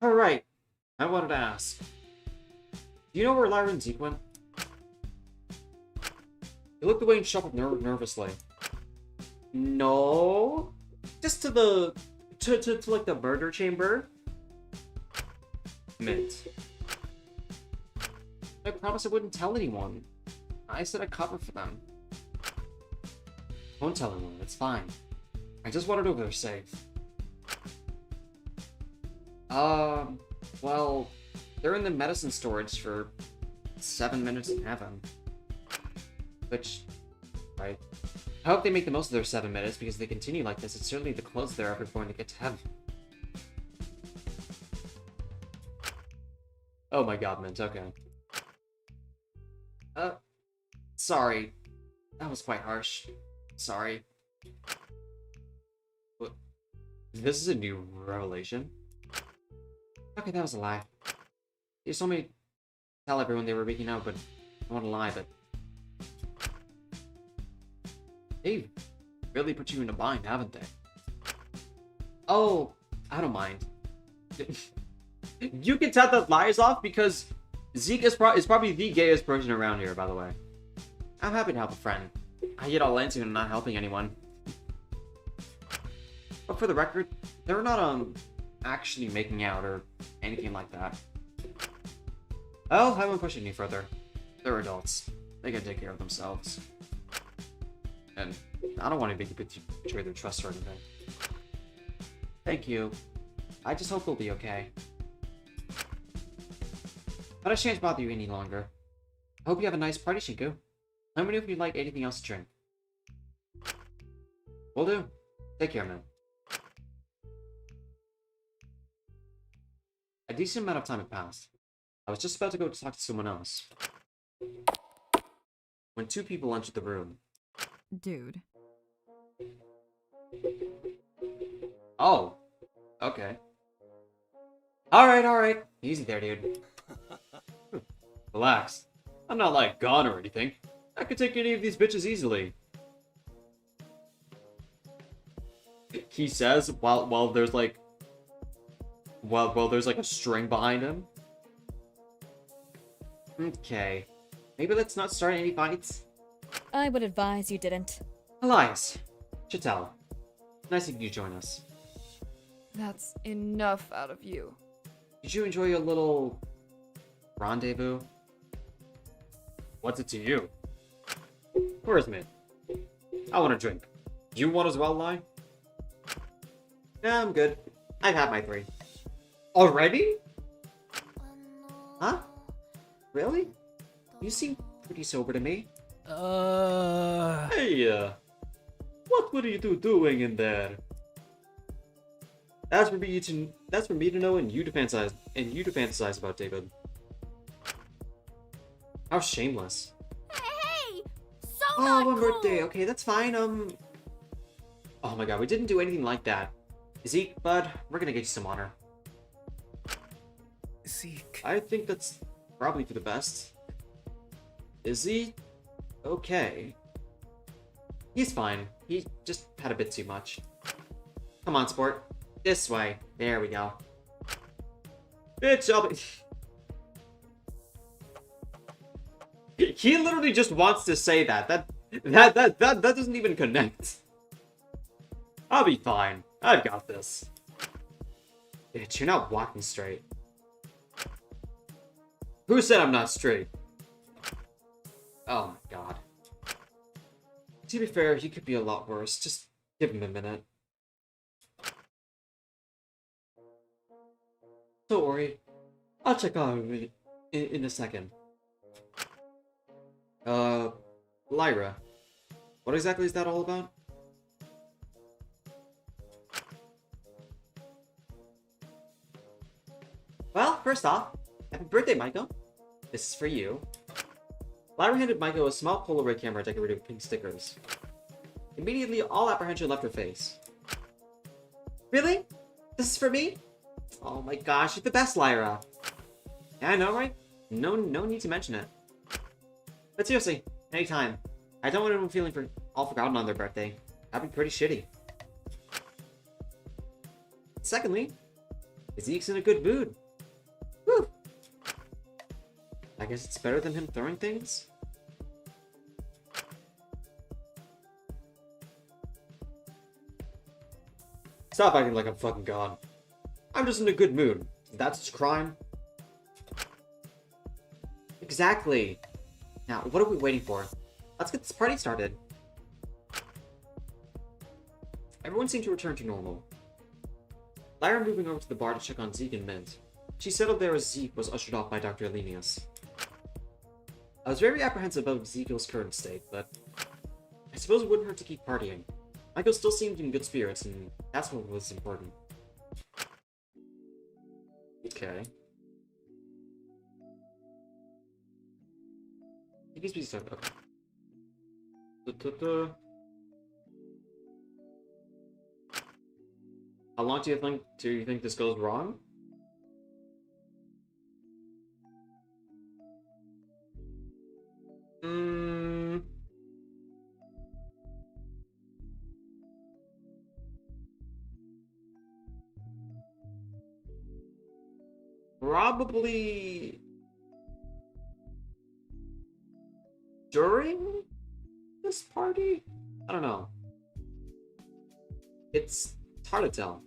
Alright, I wanted to ask. Do you know where Lyra and Zeke went? He looked away and shuffled nervously. No. Just to the... To like the murder chamber? Mint. I promised I wouldn't tell anyone. I said I'd cover for them. Won't tell anyone, it's fine. I just wanted over there safe. Well, they're in the medicine storage for 7 minutes in heaven. Which, right. I hope they make the most of their 7 minutes, because if they continue like this, it's certainly the closest they're ever going to get to heaven. Oh my god, Mint, okay. Sorry. That was quite harsh. Sorry. What? This is a new revelation? Okay, that was a lie. They told me to tell everyone they were making out, but I don't want to lie, but... They've really put you in a bind, haven't they? Oh, I don't mind. You can tell that lie is off because Zeke is probably the gayest person around here, by the way. I'm happy to help a friend. I get all into not helping anyone. But for the record, they're not, actually making out or anything like that. Well, I won't push it any further. They're adults. They can take care of themselves. And I don't want to betray their trust or anything. Thank you. I just hope they'll be okay. But I shan't bother you any longer. I hope you have a nice party, Shinku. Let me know if you'd like anything else to drink. Will do. Take care, man. A decent amount of time had passed. I was just about to go talk to someone else, when 2 people entered the room. Dude. Oh. Okay. Alright. Easy there, dude. Relax. I'm not, like, gone or anything. I could take any of these bitches easily. He says, while there's, like... While there's, like, a string behind him. Okay. Maybe let's not start any fights? I would advise you didn't. Elias. Chattel. Nice of you to join us. That's enough out of you. Did you enjoy your little... rendezvous? What's it to you? Where's Mint? I want a drink. You want as well, Lai? Nah, I'm good. I've had my 3. Already? Huh? Really? You seem pretty sober to me. Hey, what were you 2 doing in there? That's for me to know and you to fantasize about, David. How shameless. Hey! So Oh, not one cool! birthday. Okay, that's fine. Oh my god, we didn't do anything like that. Zeke, bud, we're gonna get you some honor. Zeke. I think that's probably for the best. Is he? Okay. He's fine. He just had a bit too much. Come on, sport. This way. There we go. Bitch, I'll be... He literally just wants to say that. That doesn't even connect. I'll be fine. I've got this. Bitch, you're not walking straight. Who said I'm not straight? Oh my god. To be fair, he could be a lot worse. Just give him a minute. Don't worry. I'll check on him in a second. Lyra. What exactly is that all about? Well, first off, happy birthday, Michael. This is for you. Lyra handed Michael a small Polaroid camera decorated with pink stickers. Immediately, all apprehension left her face. Really? This is for me? Oh my gosh, you're the best, Lyra. Yeah, I know, right? No need to mention it. But seriously, anytime. I don't want anyone feeling all forgotten on their birthday. That'd be pretty shitty. Secondly, Zeke's in a good mood. Whew. I guess it's better than him throwing things? Stop acting like I'm fucking gone. I'm just in a good mood. That's his crime. Exactly. Now, what are we waiting for? Let's get this party started. Everyone seemed to return to normal. Lyra moving over to the bar to check on Zeke and Mint. She settled there as Zeke was ushered off by Dr. Elenius. I was very apprehensive about Ezekiel's current state, but I suppose it wouldn't hurt to keep partying. Michael still seemed in good spirits, and that's what was important. Okay. Please be started. Okay. How long do you think this goes wrong? Probably during this party? I don't know. It's hard to tell.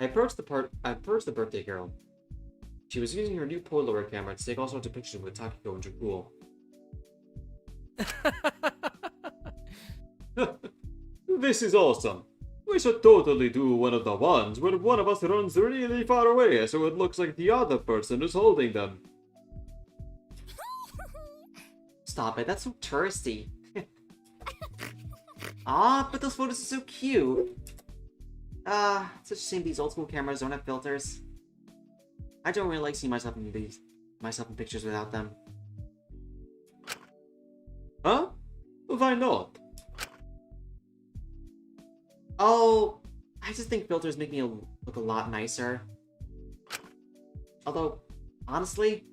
I approached the birthday girl. She was using her new Polaroid camera to take all sorts of pictures with Takiko and Jakul. This is awesome. We should totally do one of the ones where one of us runs really far away so it looks like the other person is holding them. Stop it, that's so touristy. Ah, but those photos are so cute. It's such a shame these old school cameras don't have filters. I don't really like seeing myself in pictures without them. Huh? Why not? Oh, I just think filters make me look a lot nicer. Although, honestly,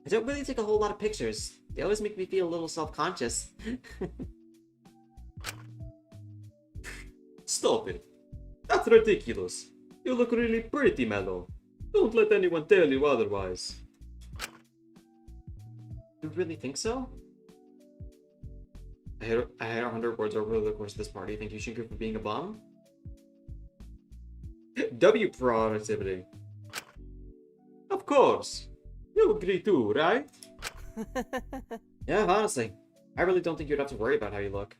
I don't really take a whole lot of pictures. They always make me feel a little self-conscious. Stop it. That's ridiculous. You look really pretty, Mellow. Don't let anyone tell you otherwise. You really think so? I had 100 words over the course of this party. Think you should go for being a bum? W productivity. Of course. You agree too, right? Yeah, honestly. I really don't think you'd have to worry about how you look.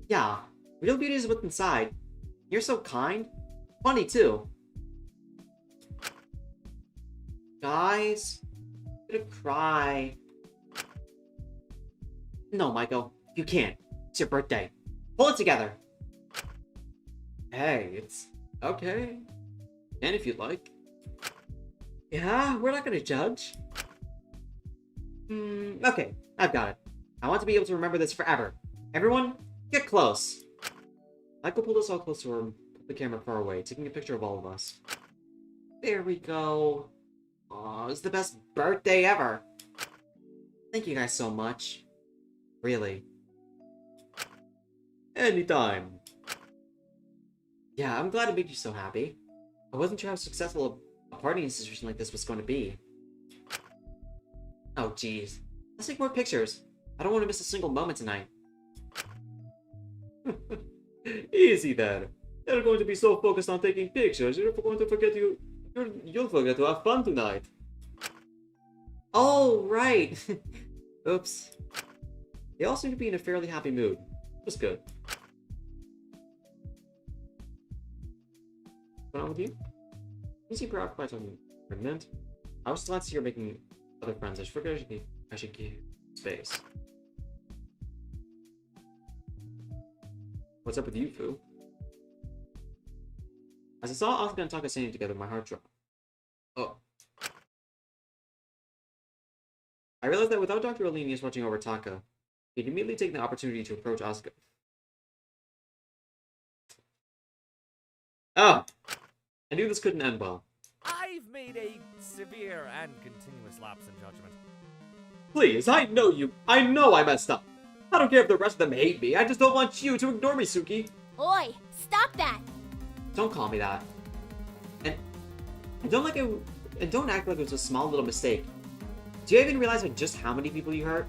Yeah, real beauty is what's inside. You're so kind. Funny too. Guys, I'm gonna cry. No, Michael, you can't. It's your birthday. Pull it together. Hey, it's okay. And if you'd like. Yeah, we're not gonna judge. Okay, I've got it. I want to be able to remember this forever. Everyone, get close. Michael pulled us all close to her and put the camera far away, taking a picture of all of us. There we go. Aw, it's the best birthday ever. Thank you guys so much. Really. Anytime. Yeah, I'm glad it made you so happy. I wasn't sure how successful a party institution like this was going to be. Oh, jeez. Let's take more pictures. I don't want to miss a single moment tonight. Easy then. You're going to be so focused on taking pictures, you're going to forget you'll forget to have fun tonight. Oh, right. Oops. They all seem to be in a fairly happy mood. That's good. What's wrong with you? You seem preoccupied talking for a minute. I was glad to see you're making other friends. I figured I should give space. What's up with you, Fu? As I saw Asuka and Taka standing together, my heart dropped. Oh. I realized that without Dr. Olenius watching over Taka, he'd immediately taken the opportunity to approach Asuka. Oh! I knew this couldn't end well. I've made a severe and continuous lapse in judgment. Please, I know I messed up. I don't care if the rest of them hate me, I just don't want you to ignore me, Suki. Oi, stop that! Don't call me that. And don't act like it was a small little mistake. Do you even realize just how many people you hurt?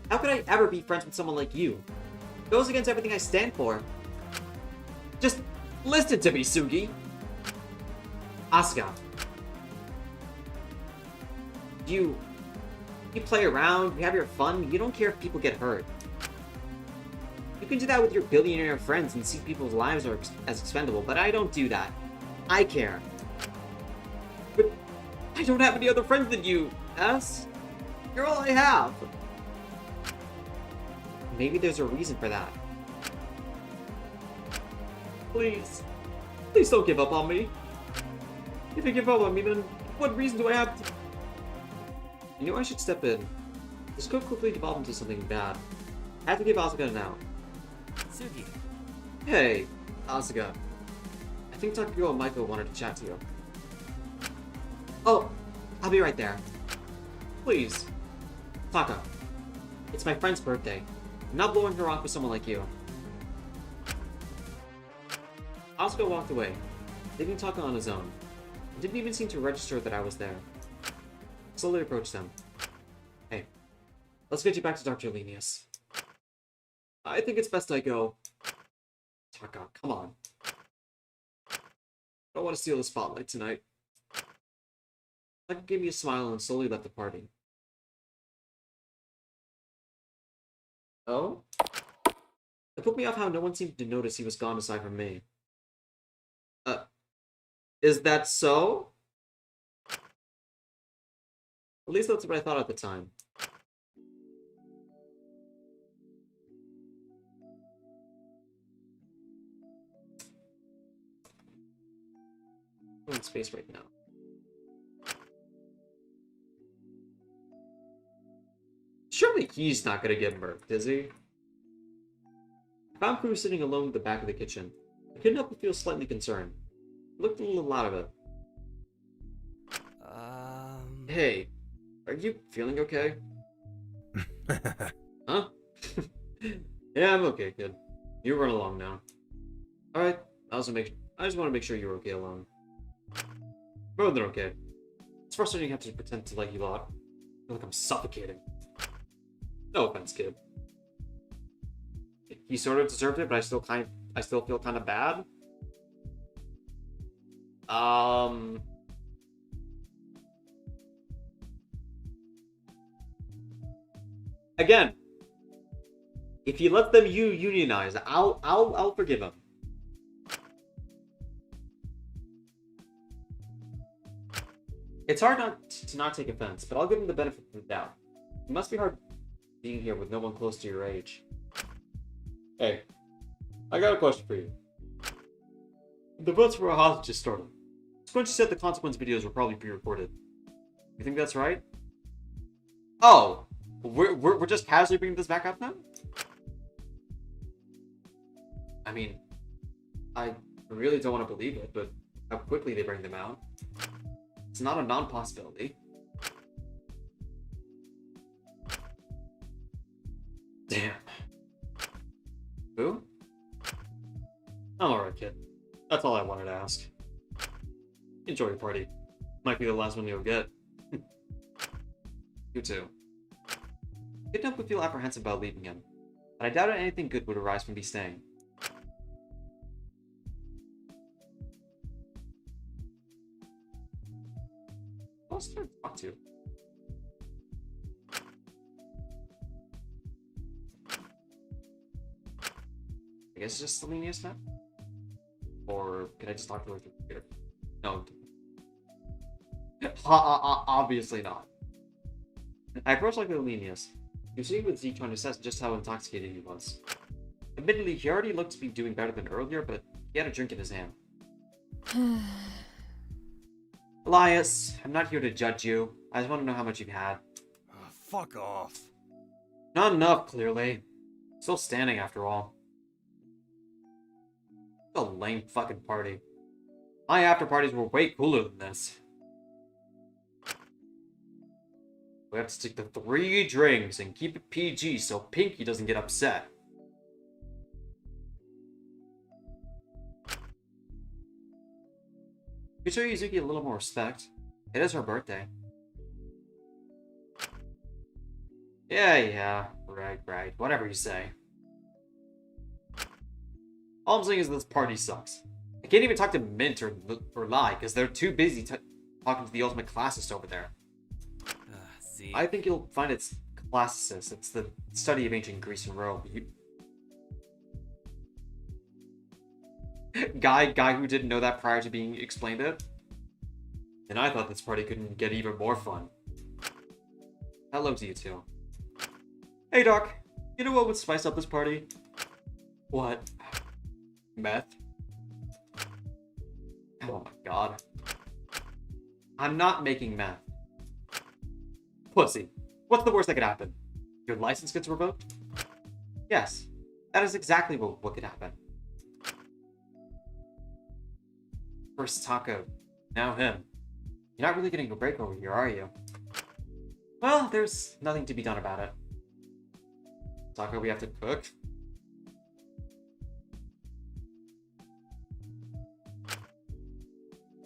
How could I ever be friends with someone like you? It goes against everything I stand for. Just listen to me, Sugi. Asuka. You play around, you have your fun, you don't care if people get hurt. You can do that with your billionaire friends and see people's lives as expendable, but I don't do that. I care. But I don't have any other friends than you, S. You're all I have. Maybe there's a reason for that. Please. Please don't give up on me. If you give up on me, then what reason do I have to... I knew I should step in. This could quickly devolve into something bad. I have to give Asuka an out. Sugi. Hey, Asuka. I think Takako and Michael wanted to chat to you. Oh, I'll be right there. Please. Taka. It's my friend's birthday. I'm not blowing her off with someone like you. Asuka walked away, leaving Taka on his own. He didn't even seem to register that I was there. I slowly approached them. Hey, let's get you back to Dr. Lenius. I think it's best I go. Taka, come on. I don't want to steal the spotlight tonight. Taka gave me a smile and slowly left the party. Oh? It put me off how no one seemed to notice he was gone aside from me. Is that so? At least that's what I thought at the time. I'm in space right now. Surely he's not gonna get murked, is he? I found Prue sitting alone at the back of the kitchen. I couldn't help but feel slightly concerned. I looked a little out of it. Hey, are you feeling okay? Huh? Yeah, I'm okay, kid. You run along now. Alright, I just want to make sure you're okay alone. More than okay. It's frustrating to have to pretend to like you a lot. I feel like I'm suffocating. No offense, kid. He sort of deserved it, but I still feel kind of bad. Again, if he lets them unionize, I'll forgive him. It's hard to not take offense, but I'll give him the benefit of the doubt. It must be hard being here with no one close to your age. Hey, I got a question for you. The votes for a hostage just started. Squinch said the consequence videos will probably be recorded. You think that's right? Oh, we're just casually bringing this back up now? I mean, I really don't want to believe it, but how quickly they bring them out. It's not a non-possibility. Damn. Who? I'm alright, kid. That's all I wanted to ask. Enjoy your party. Might be the last one you'll get. You too. Couldn't help but feel apprehensive about leaving him, but I doubted anything good would arise from me staying. Who else to talk to? I guess it's just Selenius now? Or could I just talk to her through the computer? No. Obviously not. I approached like Selenius. He was sitting with Zeke trying to assess just how intoxicated he was. Admittedly, he already looked to be doing better than earlier, but he had a drink in his hand. Elias, I'm not here to judge you. I just want to know how much you've had. Fuck off. Not enough, clearly. Still standing after all. A lame fucking party. My after parties were way cooler than this. We have to stick to 3 drinks and keep it PG so Pinky doesn't get upset. You show Yuzuki a little more respect. It is her birthday. Yeah, right, whatever you say. All I'm saying is this party sucks. I can't even talk to Mint or Lai because they're too busy talking to the ultimate classist over there. See? I think you'll find it's classicist. It's the study of ancient Greece and Rome. Guy who didn't know that prior to being explained it. And I thought this party couldn't get even more fun. Hello to you two. Hey Doc, you know what would spice up this party? What? Meth? Oh my god. I'm not making meth. Pussy. What's the worst that could happen? Your license gets revoked? Yes. That is exactly what could happen. First Taco, now him. You're not really getting a break over here, are you? Well, there's nothing to be done about it. Taco, we have to cook?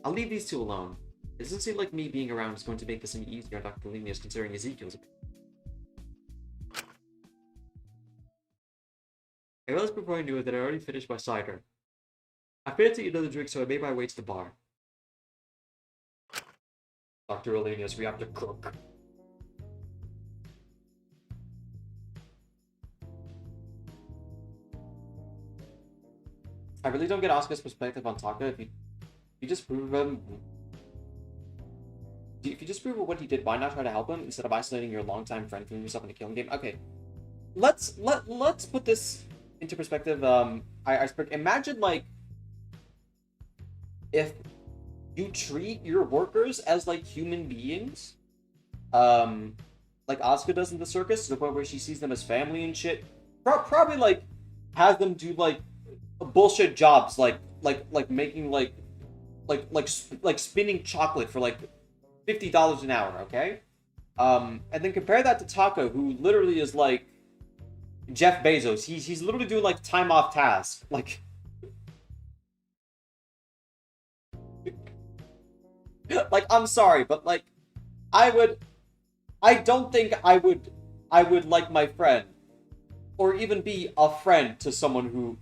I'll leave these two alone. It doesn't seem like me being around is going to make this any easier on Dr. Lemius considering Ezekiel's opinion. I realized before I knew it that I already finished my cider. I failed to eat another drink, so I made my way to the bar. Dr. Lemius, we have to cook. I really don't get Asuka's perspective on Taka if you just prove him. If you just prove what he did, why not try to help him instead of isolating your longtime friend from yourself in a killing game? Okay, let's put this into perspective. Imagine like if you treat your workers as like human beings, like Asuka does in the circus, to the point where she sees them as family and shit. Probably like has them do like bullshit jobs, like making like spinning chocolate for like $50 an hour, okay? And then compare that to Taco, who literally is like Jeff Bezos. He's literally doing like time off tasks. Like I'm sorry, but like I don't think I would like my friend or even be a friend to someone who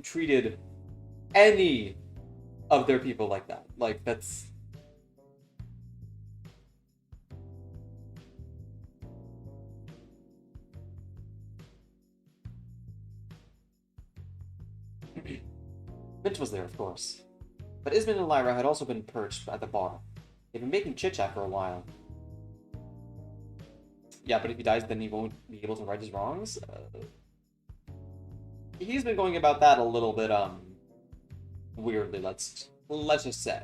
treated any of their people like that. Like that's Mint was there, of course. But Ismond and Lyra had also been perched at the bar. They'd been making chit-chat for a while. Yeah, but if he dies, then he won't be able to right his wrongs? He's been going about that a little bit, weirdly, let's just say.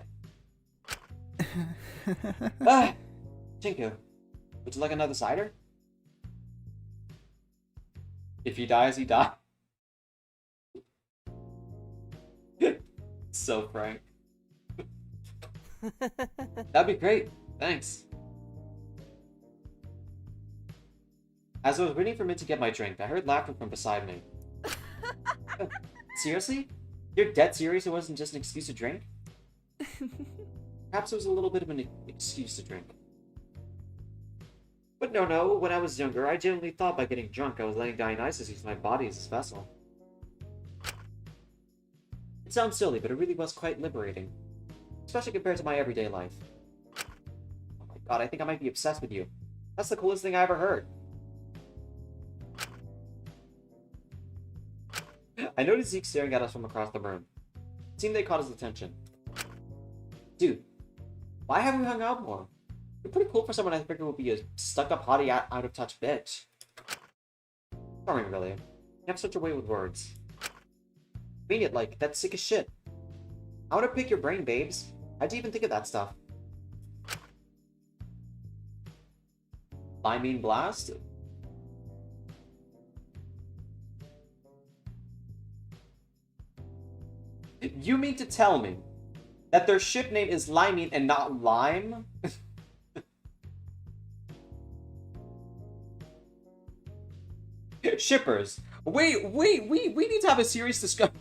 Tinku, would you like another cider? If he dies, he dies. so frank. That'd be great. Thanks. As I was waiting for Mint to get my drink, I heard laughter from beside me. Seriously? You're dead serious it wasn't just an excuse to drink? Perhaps it was a little bit of an excuse to drink. But no, when I was younger, I genuinely thought by getting drunk I was letting Dionysus use my body as his vessel. It sounds silly, but it really was quite liberating. Especially compared to my everyday life. Oh my god, I think I might be obsessed with you. That's the coolest thing I ever heard. I noticed Zeke staring at us from across the room. It seemed they caught his attention. Dude, why haven't we hung out more? You're pretty cool for someone I figured would be a stuck-up, haughty, out-of-touch bitch. Charming, really. You have such a way with words. I mean it, like, that's sick as shit. I want to pick your brain, babes. How'd you even think of that stuff? I mean blast? You mean to tell me that their ship name is Limine and not Lime? Shippers. Wait, we need to have a serious discussion.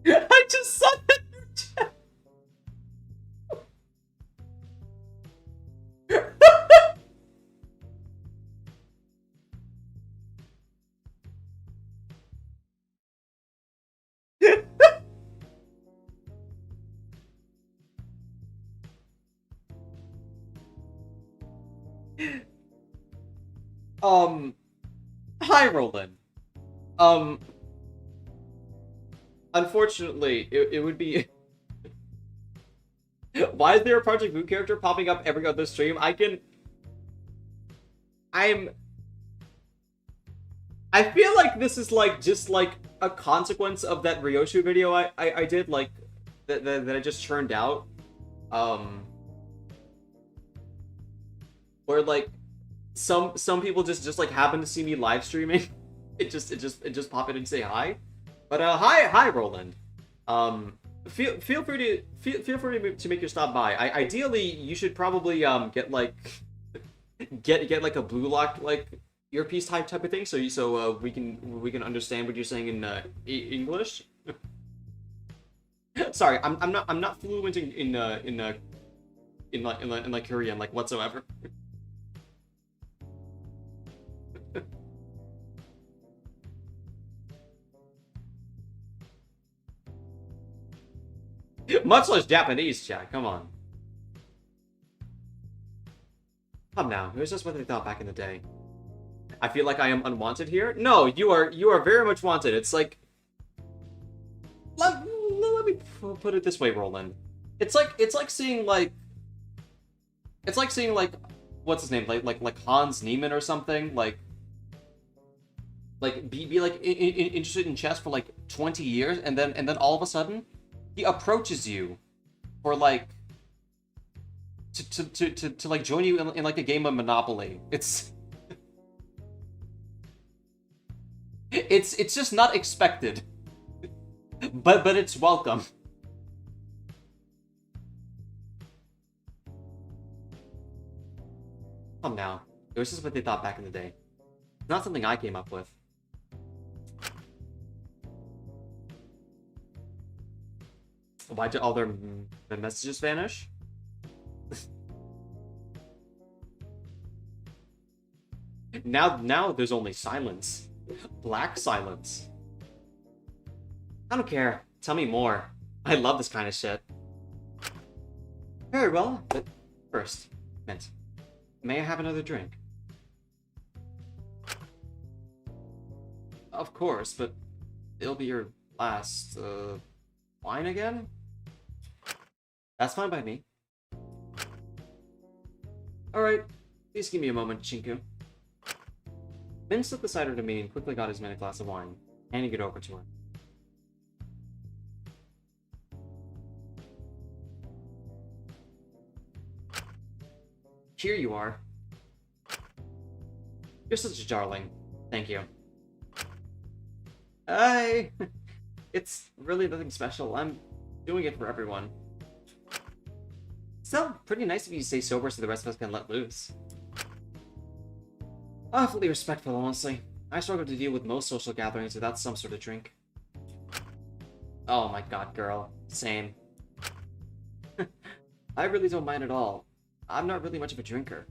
I just saw that in your chat. Hi, Roland. Unfortunately, it would be... Why is there a Project Boo character popping up every other stream? I feel like this is like just like a consequence of that Ryoshu video I did, like that I just churned out. Where like some people just like happen to see me live streaming. It just pop in and say hi. But hi Roland. Feel free to make your stop by. Ideally you should probably get like get like a blue lock like earpiece type of thing, so we can understand what you're saying in English. Sorry, I'm not fluent in Korean like whatsoever. Much less Japanese, chat. Come on. Come now. It was just what they thought back in the day. I feel like I am unwanted here. No, you are very much wanted. It's like, let me put it this way, Roland. It's like seeing like what's his name, like Hans Niemann or something, like be like interested in chess for like 20 years, and then all of a sudden he approaches you for like to like join you in like a game of Monopoly. It's just not expected, but it's welcome. Come now, it was just what they thought back in the day. It's not something I came up with. Why did all their messages vanish? Now there's only silence. Black silence. I don't care. Tell me more. I love this kind of shit. Very well, but first, Mint, may I have another drink? Of course, but it'll be your last, wine again? That's fine by me. Alright, please give me a moment, Chinku. Min slipped the cider to me and quickly got his man a glass of wine, handing it over to her. Here you are. You're such a darling. Thank you. Hi! It's really nothing special. I'm doing it for everyone. Still, pretty nice of you to stay sober so the rest of us can let loose. Awfully respectful, honestly. I struggle to deal with most social gatherings without some sort of drink. Oh my god, girl. Same. I really don't mind at all. I'm not really much of a drinker.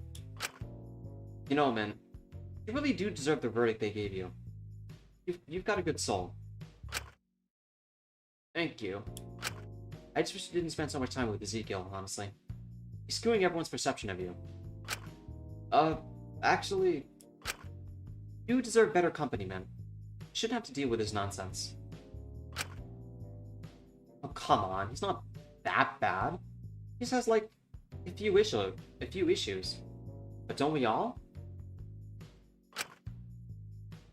You know, man, you really do deserve the verdict they gave you. You've got a good soul. Thank you. I just wish you didn't spend so much time with Ezekiel, honestly. He's skewing everyone's perception of you. Actually, you deserve better company, man. You shouldn't have to deal with his nonsense. Oh, come on. He's not that bad. He just has, like, a few issues. But don't we all?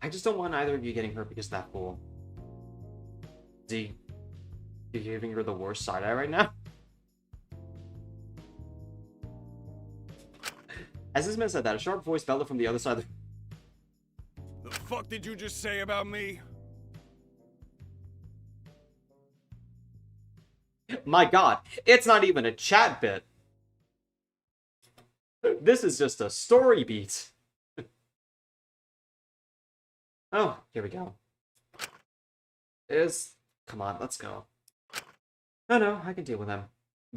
I just don't want either of you getting hurt because of that fool. Z, you're giving her the worst side-eye right now? As this man said that, a sharp voice fell from the other side of The fuck did you just say about me? My god, it's not even a chat bit. This is just a story beat. Oh, here we go. Come on, let's go. No, I can deal with him.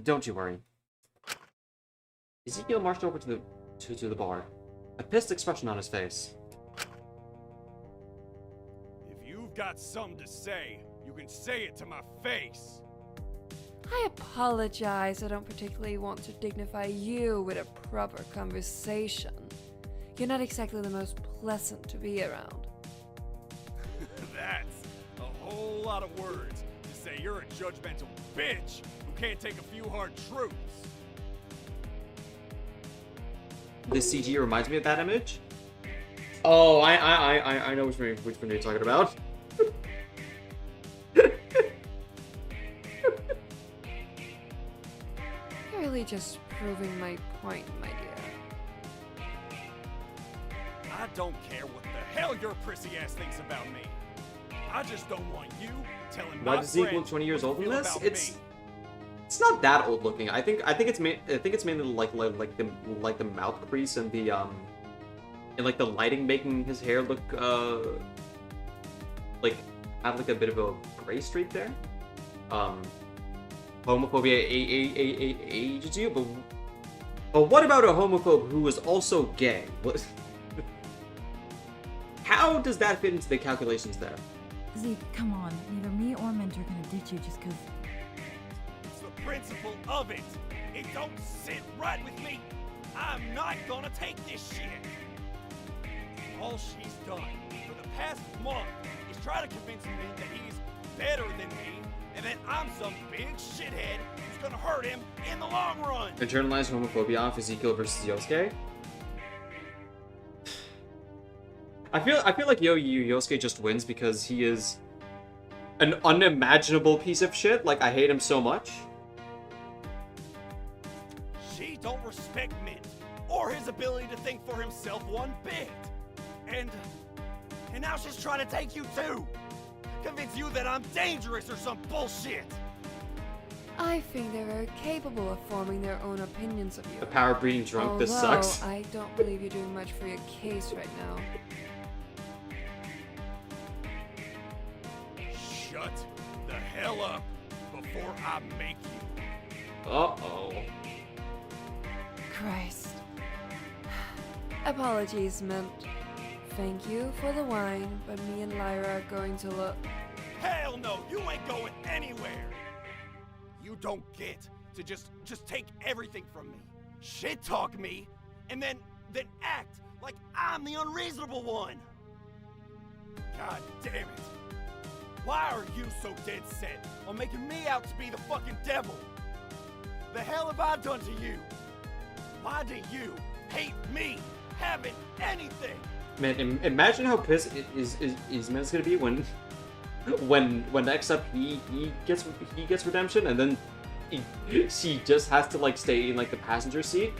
Don't you worry. Ezekiel marched over to the bar, a pissed expression on his face. If you've got something to say, you can say it to my face. I apologize. I don't particularly want to dignify you with a proper conversation. You're not exactly the most pleasant to be around. That's a whole lot of words to say you're a judgmental bitch who can't take a few hard truths. This CG reminds me of that image. Oh, I know which one you're talking about. You're really just proving my point, my dear. I don't care what the hell your prissy ass thinks about me. I just don't want you telling my Why does Ezekiel friends 20 years what old in you feel this? about me. It's not that old looking. I think it's mainly like the mouth crease and the and like the lighting making his hair look like have like a bit of a gray streak there. Homophobia ages you, but what about a homophobe who is also gay? What? How does that fit into the calculations there? Zeke, come on. Neither me or Mint are gonna ditch you just because. It's the principle of it. It don't sit right with me. I'm not gonna take this shit. All she's done for the past month is try to convince me that he's better than me, and that I'm some big shithead who's gonna hurt him in the long run. Internalized homophobia off Ezekiel versus Yosuke. I feel like Yosuke just wins because he is an unimaginable piece of shit. Like, I hate him so much. She don't respect Mint or his ability to think for himself one bit. And now she's trying to take you too. Convince you that I'm dangerous or some bullshit. I think they're very capable of forming their own opinions of you. The power of being drunk, Although, this sucks. I don't believe you're doing much for your case right now. Shut the hell up before I make you. Uh-oh. Christ. Apologies, Mint. Thank you for the wine, but me and Lyra are going to look. Hell no, you ain't going anywhere. You don't get to just take everything from me, shit talk me, and then act like I'm the unreasonable one. God damn it. Why are you so dead set on making me out to be the fucking devil? The hell have I done to you? Why do you hate me having anything? Man, imagine how pissed Man's gonna be when next up he gets redemption, and then she just has to like stay in like the passenger seat.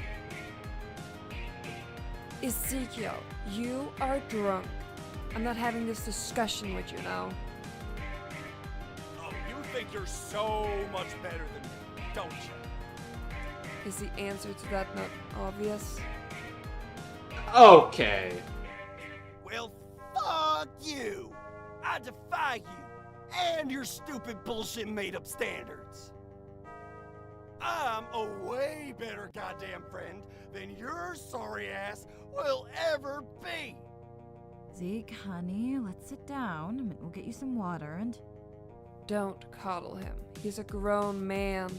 Ezekiel, you are drunk. I'm not having this discussion with you now. Oh, you think you're so much better than me, don't you? Is the answer to that not obvious? Okay. Well, fuck you! I defy you and your stupid bullshit made-up standards. I'm a way better goddamn friend than your sorry ass will ever be. Zeke, honey, let's sit down and we'll get you some water and... Don't coddle him. He's a grown man.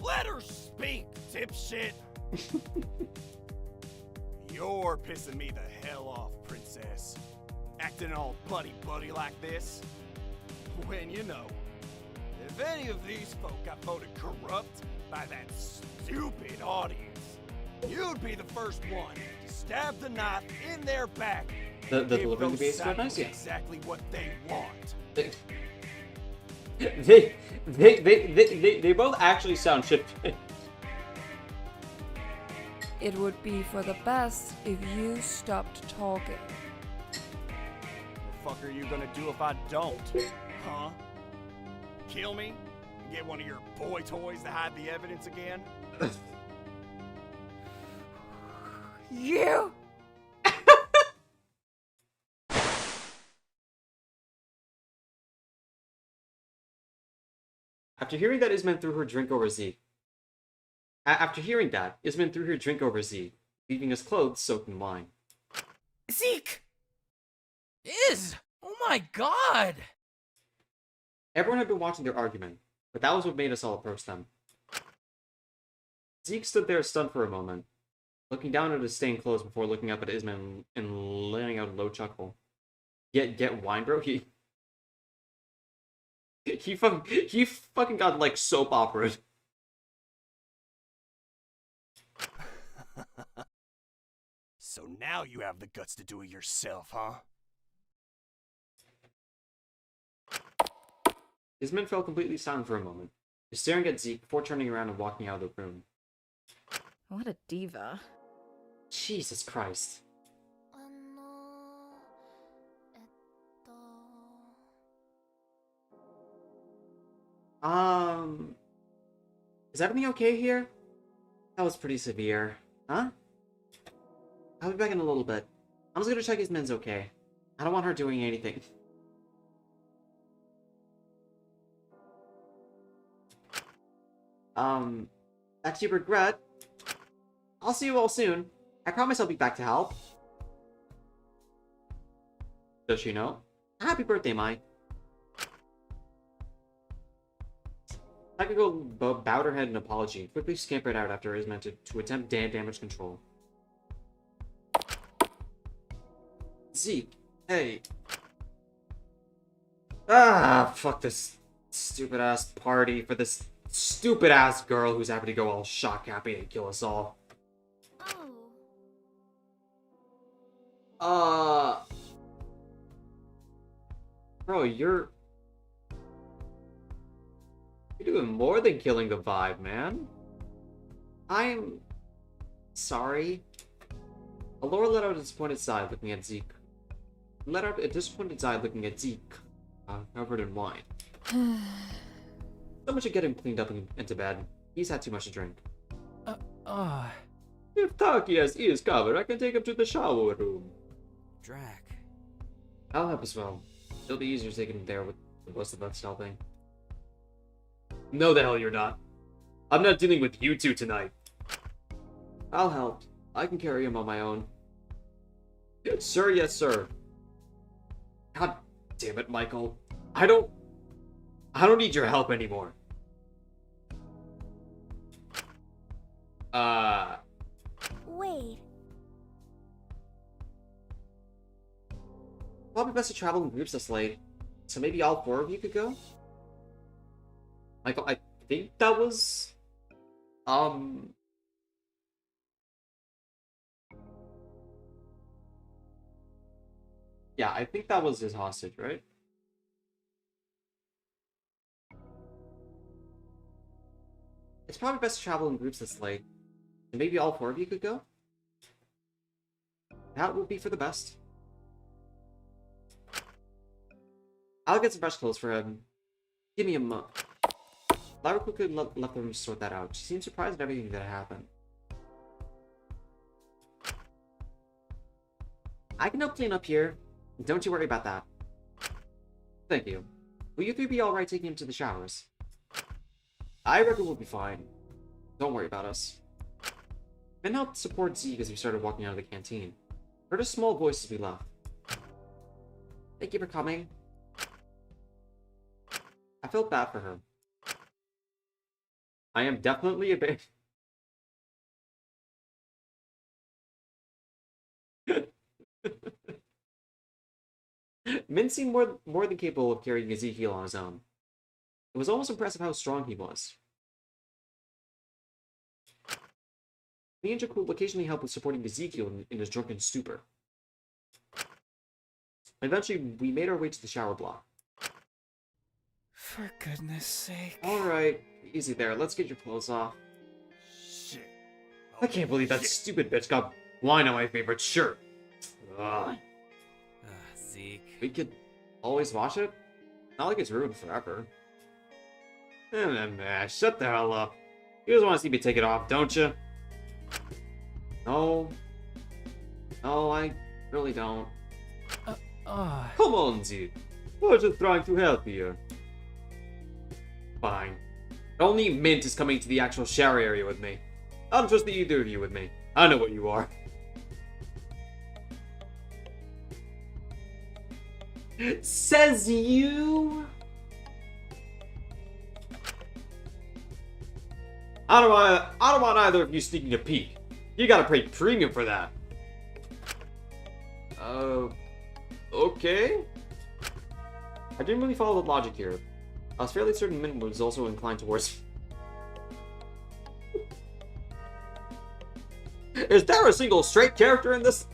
Let her speak, dipshit! You're pissing me the hell off, princess. Acting all buddy-buddy like this. When you know, if any of these folk got voted corrupt by that stupid audience, you'd be the first one to stab the knife in their back. The Give delivery those base is nice, yeah. exactly what they want. They both actually sound shit. It would be for the best if you stopped talking. The fuck are you gonna do if I don't? Huh? Kill me? And get one of your boy toys to hide the evidence again? You! After hearing that, Isman threw her drink over Zeke. Leaving his clothes soaked in wine. Zeke! Oh my god! Everyone had been watching their argument, but that was what made us all approach them. Zeke stood there stunned for a moment, looking down at his stained clothes before looking up at Isman and letting out a low chuckle. Get wine, bro? He fucking got, like, soap opera. So now you have the guts to do it yourself, huh? Isman fell completely silent for a moment, just staring at Zeke before turning around and walking out of the room. What a diva. Jesus Christ. Is everything okay here? That was pretty severe. Huh? I'll be back in a little bit. I'm just gonna check Isman's okay. I don't want her doing anything. Back to your regret. I'll see you all soon. I promise I'll be back to help. Does she know? Happy birthday, Mai. Takako bowed her head in apology and quickly scampered out after Isman to attempt damage control. Zeke, hey. Fuck this stupid-ass party for this stupid-ass girl who's happy to go all shock happy and kill us all. Bro, you're doing more than killing the vibe, man. I'm sorry. Alora let out a disappointed sigh, looking at Zeke. Covered in wine. Someone should get him cleaned up and into bed. He's had too much to drink. If Takiya's is covered, I can take him to the shower room. Drac. I'll help as well. It'll be easier taking him there with the most of us helping. No, the hell you're not. I'm not dealing with you two tonight. I'll help. I can carry him on my own. Yes, sir. Yes, sir. God damn it, Michael. I don't need your help anymore. Wait. Probably best to travel in groups this late. So maybe all four of you could go? Michael, I think that was... Yeah, I think that was his hostage, right? It's probably best to travel in groups this late. And maybe all four of you could go? that will be for the best. I'll get some fresh clothes for him. Give me a month. Lyra quickly let them sort that out. She seemed surprised at everything that happened. I can help clean up here. Don't you worry about that. Thank you. Will you three be alright taking him to the showers? I reckon we'll be fine. Don't worry about us. Ben helped support Zeke as we started walking out of the canteen. Heard a small voice as we left. Thank you for coming. I felt bad for her. I am definitely a bit... Min seemed more than capable of carrying Ezekiel on his own. It was almost impressive how strong he was. The angel could occasionally help with supporting Ezekiel in his drunken stupor. Eventually, we made our way to the shower block. For goodness sake. Alright, easy there. Let's get your clothes off. Shit. I can't believe that stupid bitch got wine on my favorite shirt. Ugh. Zeke. We could always wash it? Not like it's ruined forever. Shut the hell up. You just want to see me take it off, don't you? No. No, I really don't. Come on, Zeke. We're just trying to help here. Fine. Only Mint is coming to the actual shower area with me. I don't trust either of you with me. I know what you are. Says you. I don't want either of you sneaking a peek. You gotta pay premium for that. Okay. I didn't really follow the logic here. I was fairly certain Mint was also inclined towards... Is there a single straight character in this?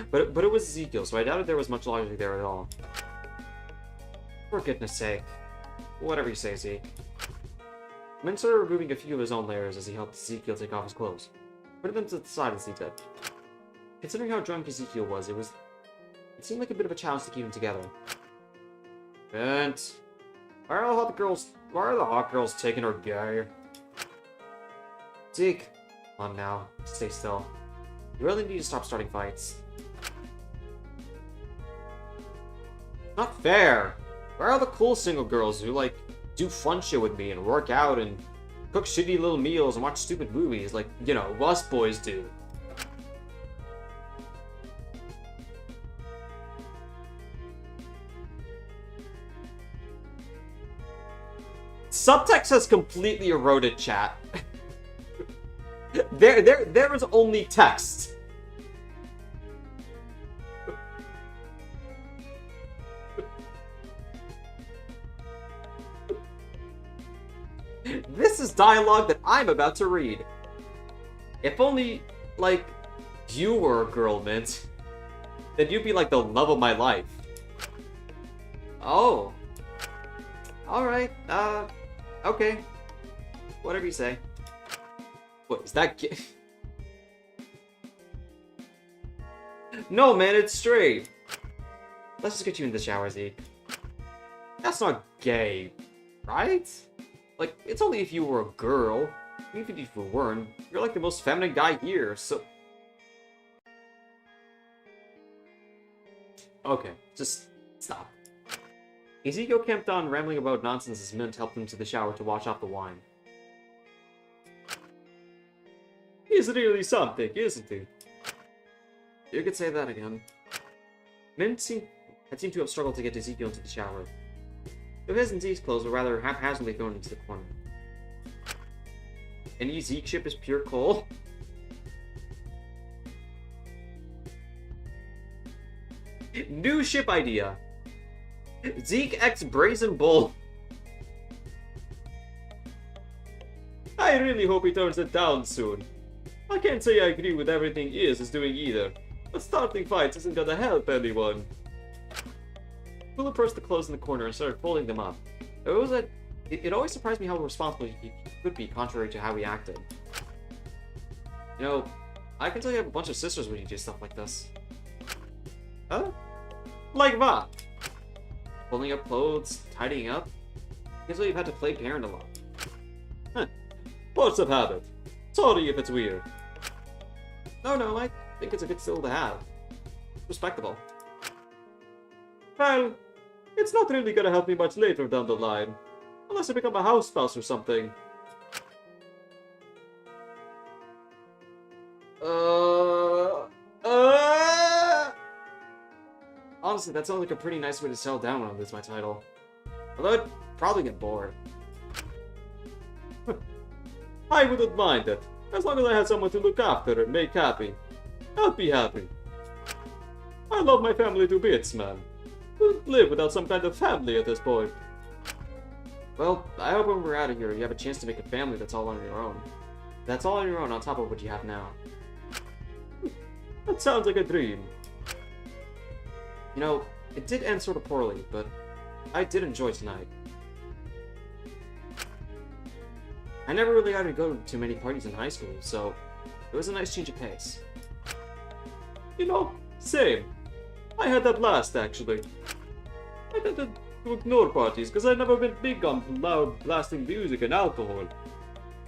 But it was Ezekiel, so I doubted there was much logic there at all. For goodness sake. Whatever you say, Zeke. Mint started removing a few of his own layers as he helped Ezekiel take off his clothes. Putting them to the side as he did. Considering how drunk Ezekiel was, it seemed like a bit of a challenge to keep him together. Mint, why are the hot girls taking her gay? Zeke, come on now, stay still. You really need to stop starting fights. Not fair! Where are the cool single girls who, like, do fun shit with me and work out and cook shitty little meals and watch stupid movies like, you know, us boys do? Subtext has completely eroded, chat. There is only text. This is dialogue that I'm about to read. If only, like, you were a girl, Mint, then you'd be like the love of my life. Oh. Alright, okay. Whatever you say. What, is that gay? No, man, it's straight. Let's just get you in the shower, Zeke. That's not gay, right? Like, it's only if you were a girl. Even if you weren't, you're like the most feminine guy here, so... Okay, just stop. Ezekiel kept on rambling about nonsense as Mint helped him to the shower to wash off the wine. He's really something, isn't he? You could say that again. Mint had seemed to have struggled to get Ezekiel into the shower. Though his and Zeke's clothes were rather haphazardly thrown into the corner. Any Zeke ship is pure coal? New ship idea. Zeke X Brazen Bull. I really hope he turns it down soon. I can't say I agree with everything Iz is doing either, but starting fights isn't gonna help anyone. Will approached the clothes in the corner and started folding them up. It always surprised me how responsible he could be, contrary to how he acted. You know, I can tell you have a bunch of sisters when you do stuff like this. Huh? Like what? Pulling up clothes, tidying up? I can tell you've had to play parent a lot. Huh. Force of habit. Sorry if it's weird. No, I think it's a good skill to have. Respectable. Well, it's not really gonna help me much later down the line. Unless I become a house spouse or something. Honestly, that sounds like a pretty nice way to settle down when I lose my title. Although I'd probably get bored. I wouldn't mind it. As long as I had someone to look after and make happy. I'd be happy. I love my family to bits, man. Couldn't live without some kind of family at this point. Well, I hope when we're out of here, you have a chance to make a family that's all on your own. That's all on your own on top of what you have now. That sounds like a dream. You know, it did end sort of poorly, but I did enjoy tonight. I never really got to go to too many parties in high school, so it was a nice change of pace. You know, same. I had that last, actually. I tended to ignore parties because I'd never been big on loud, blasting music and alcohol.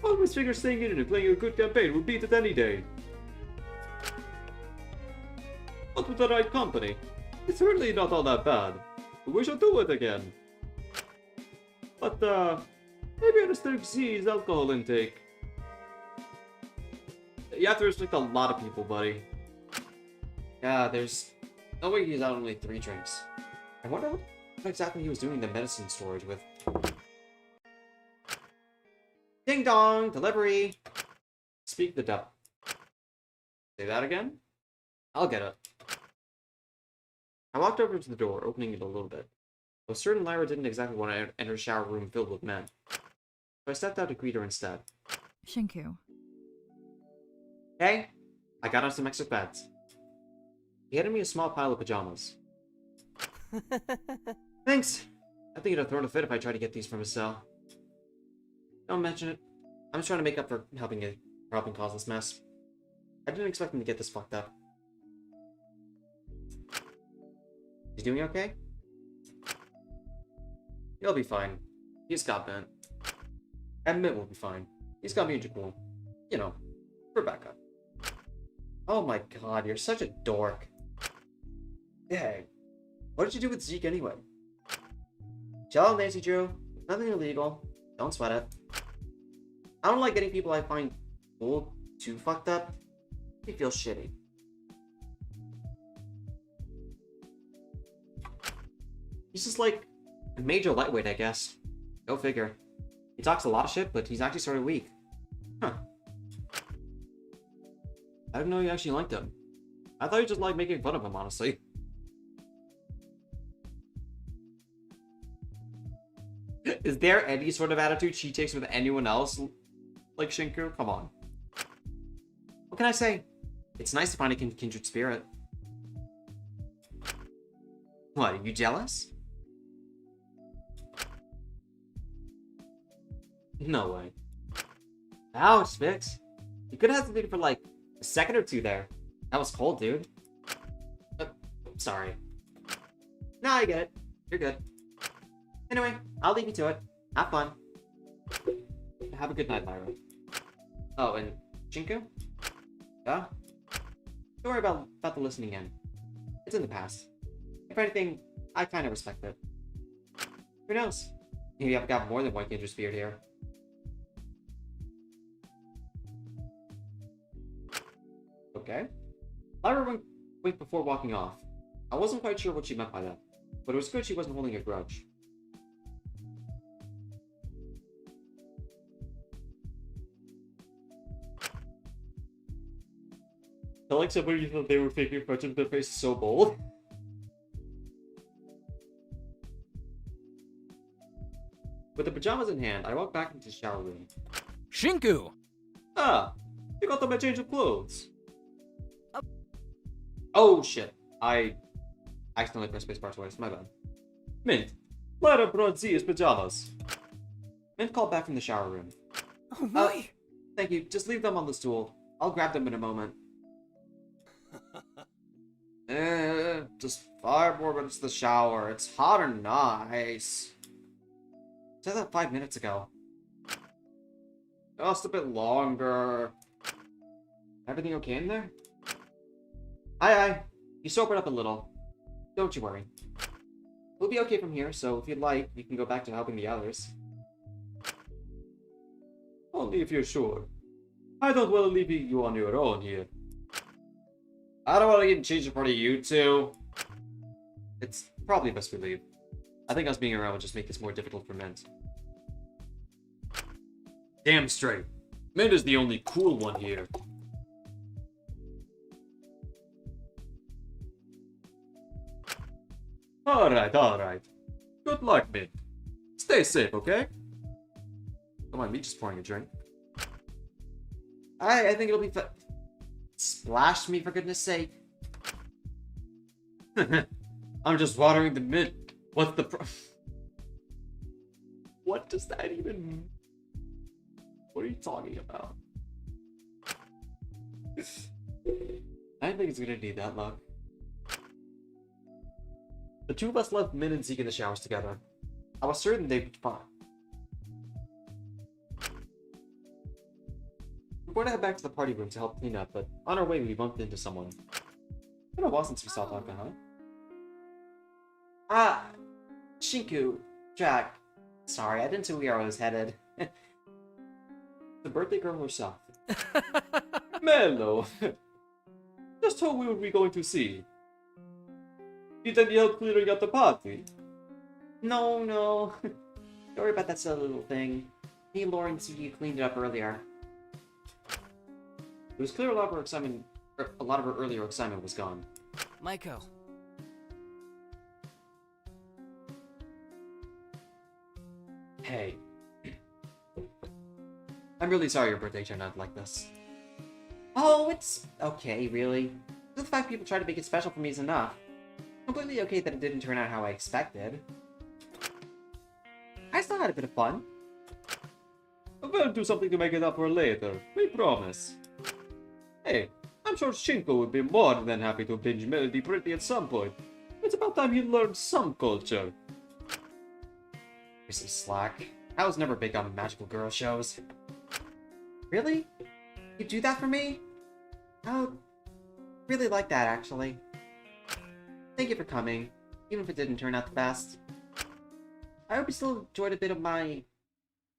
Always figured staying in and playing a good campaign would beat it any day. But with the right company, it's really not all that bad. We should do it again. But, maybe I just exceeds alcohol intake. You have to restrict a lot of people, buddy. Yeah, there's no way he's out only 3 drinks. I wonder what exactly he was doing the medicine storage with. Ding dong! Delivery! Speak the devil. Say that again? I'll get it. I walked over to the door, opening it a little bit. I was certain Lyra didn't exactly want to enter a shower room filled with men. So I stepped out to greet her instead. Shinku. Hey, I got us some extra beds. He handed me a small pile of pajamas. Thanks! I think he'd have thrown a fit if I tried to get these from his cell. Don't mention it. I'm just trying to make up for helping cause this mess. I didn't expect him to get this fucked up. He's doing okay? He'll be fine. He's got bent. And Mitt will be fine. He's got music cool. You know, Rebecca. Oh my god, you're such a dork. Dang. What did you do with Zeke anyway? Chill, Nancy Drew. Nothing illegal. Don't sweat it. I don't like getting people I find cool too fucked up. They feel shitty. He's just like a major lightweight, I guess. Go figure. He talks a lot of shit, but he's actually sort of weak. Huh. I didn't know you actually liked him. I thought you just liked making fun of him, honestly. Is there any sort of attitude she takes with anyone else? Like Shinku? Come on. What can I say? It's nice to find a kindred spirit. What, are you jealous? No way. Ouch, Vix. You could have hesitated for like a second or two there. That was cold, dude. Sorry. Nah, I get it. You're good. Anyway, I'll leave you to it. Have fun. Have a good night, Lyra. Oh, and Shinku? Yeah? Don't worry about the listening in. It's in the past. If anything, I kind of respect it. Who knows? Maybe I've got more than one kindred spirit here. Okay. Lyra went before walking off. I wasn't quite sure what she meant by that, but it was good she wasn't holding a grudge. I like somebody thought they were faking a punch in their face so bold. With the pajamas in hand, I walked back into the shower room. Shinku! Ah! You got them a change of clothes. Oh shit. I accidentally pressed spacebar twice, my bad. Mint, Lyra brought Zia's pajamas. Mint called back from the shower room. Oh, really? Thank you, just leave them on the stool. I'll grab them in a moment. Just 5 more minutes to the shower. It's hot or nice. Said that 5 minutes ago. Just a bit longer. Everything okay in there? Aye. You sobered up a little. Don't you worry. We'll be okay from here, so if you'd like, you can go back to helping the others. Only if you're sure. I don't want to leave you on your own here. I don't want to get in change in front of you two. It's probably best we leave. I think us being around will just make this more difficult for Mint. Damn straight. Mint is the only cool one here. Alright. Good luck, Mint. Stay safe, okay? Don't mind me just pouring a drink. I think it'll be fun. Splash me, for goodness sake. I'm just watering the Mint. What's the What does that even mean? What are you talking about? I don't think it's gonna need that long. The two of us left Min and Zeke in the showers together. I was certain they'd be fine. We were going to head back to the party room to help clean up, but on our way we bumped into someone. It's been a while since we saw Taka, huh? Shinku, Jack. Sorry, I didn't see where I was headed. The birthday girl herself. Mello! Just who we would be going to see? Did any help clearing out the party? No. Don't worry about that silly little thing. Me and Lauren see you cleaned it up earlier. It was clear a lot of her earlier excitement was gone. Maiko. Hey. I'm really sorry your birthday turned out like this. Oh, it's okay, really. The fact people try to make it special for me is enough. Completely okay that it didn't turn out how I expected. I still had a bit of fun. We'll do something to make it up for later, we promise. Hey, I'm sure Shinko would be more than happy to binge Melody Pretty at some point. It's about time he learned some culture. Here's some slack. I was never big on magical girl shows. Really? You do that for me? I would really like that, actually. Thank you for coming, even if it didn't turn out the best. I hope you still enjoyed a bit of my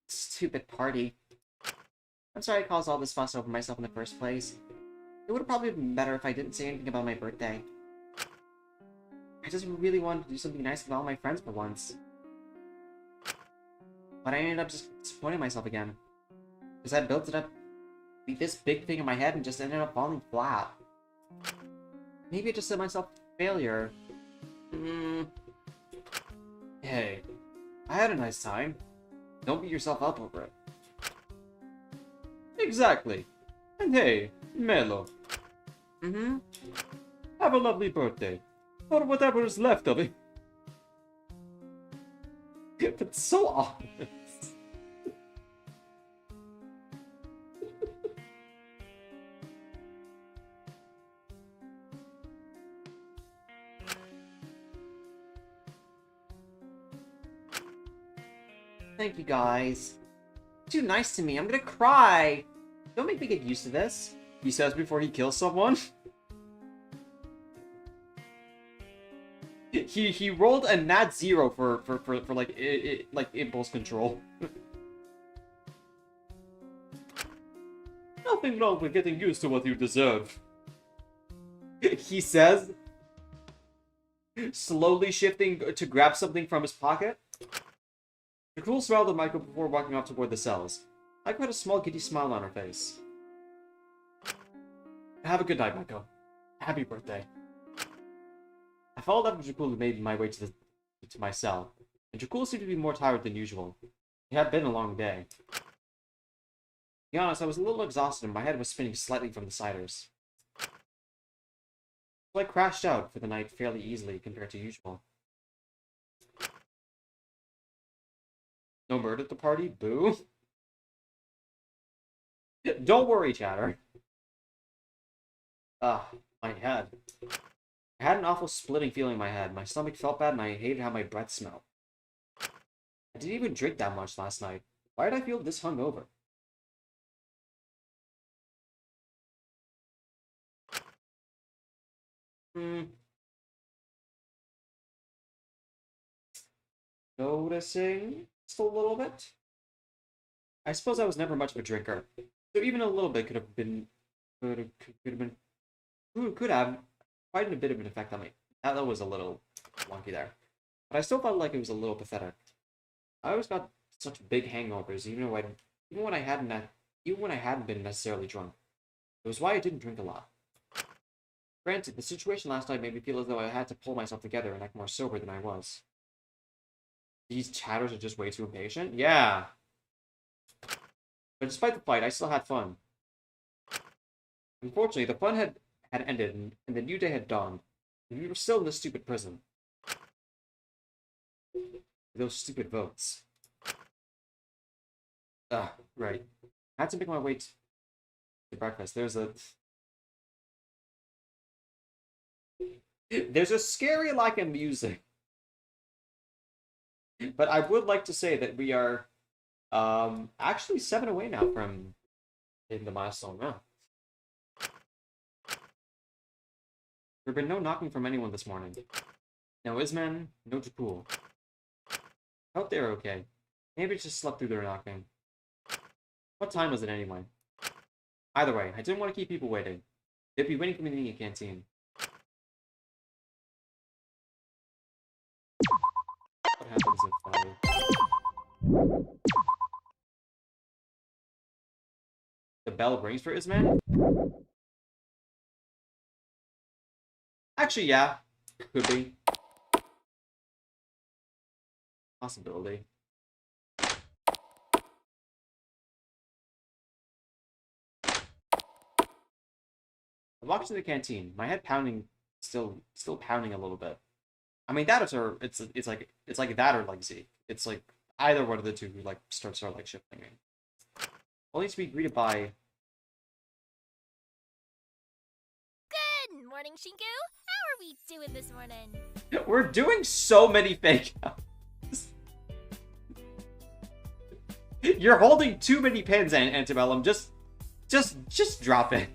stupid party. I'm sorry I caused all this fuss over myself in the first place. It would have probably been better if I didn't say anything about my birthday. I just really wanted to do something nice with all my friends for once. But I ended up just disappointing myself again. Because I built it up to be this big thing in my head and just ended up falling flat. Maybe I just set myself failure. Hey, I had a nice time. Don't beat yourself up over it. Exactly. And hey, Melo. Have a lovely birthday. Or whatever is left of it. It's so honest. Thank you, guys. Too nice to me. I'm gonna cry. Don't make me get used to this. He says before he kills someone. He rolled a nat 0 for like like impulse control. Nothing wrong with getting used to what you deserve. He says, slowly shifting to grab something from his pocket. Nicole smiled at Michael before walking off toward the cells. Michael had a small giddy smile on her face. Have a good night, Michael. Happy birthday. I followed after Jakul and made my way to my cell, and Jakul seemed to be more tired than usual. It had been a long day. To be honest, I was a little exhausted and my head was spinning slightly from the ciders. So I crashed out for the night fairly easily compared to usual. No murder at the party? Boo. Don't worry, chatter. my head. I had an awful splitting feeling in my head. My stomach felt bad and I hated how my breath smelled. I didn't even drink that much last night. Why did I feel this hungover? Noticing just a little bit. I suppose I was never much of a drinker, so even a little bit could have been could have quite a bit of an effect on me. That was a little wonky there, but I still felt like it was a little pathetic. I always got such big hangovers, even when I hadn't been necessarily drunk. It was why I didn't drink a lot. Granted, the situation last night made me feel as though I had to pull myself together and act more sober than I was. These chatters are just way too impatient? Yeah. But despite the fight, I still had fun. Unfortunately, the fun had ended, and the new day had dawned, and we were still in this stupid prison. Those stupid votes. Right. I had to make my way to breakfast. There's a scary lack of music. But I would like to say that we are actually 7 away now from in the milestone round. There have been no knocking from anyone this morning. No Isman, no Japul. I hope they're okay. Maybe just slept through their knocking. What time was it anyway? Either way, I didn't want to keep people waiting. They'd be waiting for me in the canteen. What happens if the bell rings for Isman? Actually, yeah. Could be. Possibility. I walked to the canteen, my head pounding, still pounding a little bit. I mean, that or it's like that or like Zeke. It's like either one of the two who like start like shifting me. Only to be greeted by. Good morning, Shinku. How are we doing this morning? We're doing so many fake outs. You're holding too many pins, Antebellum. Just drop it.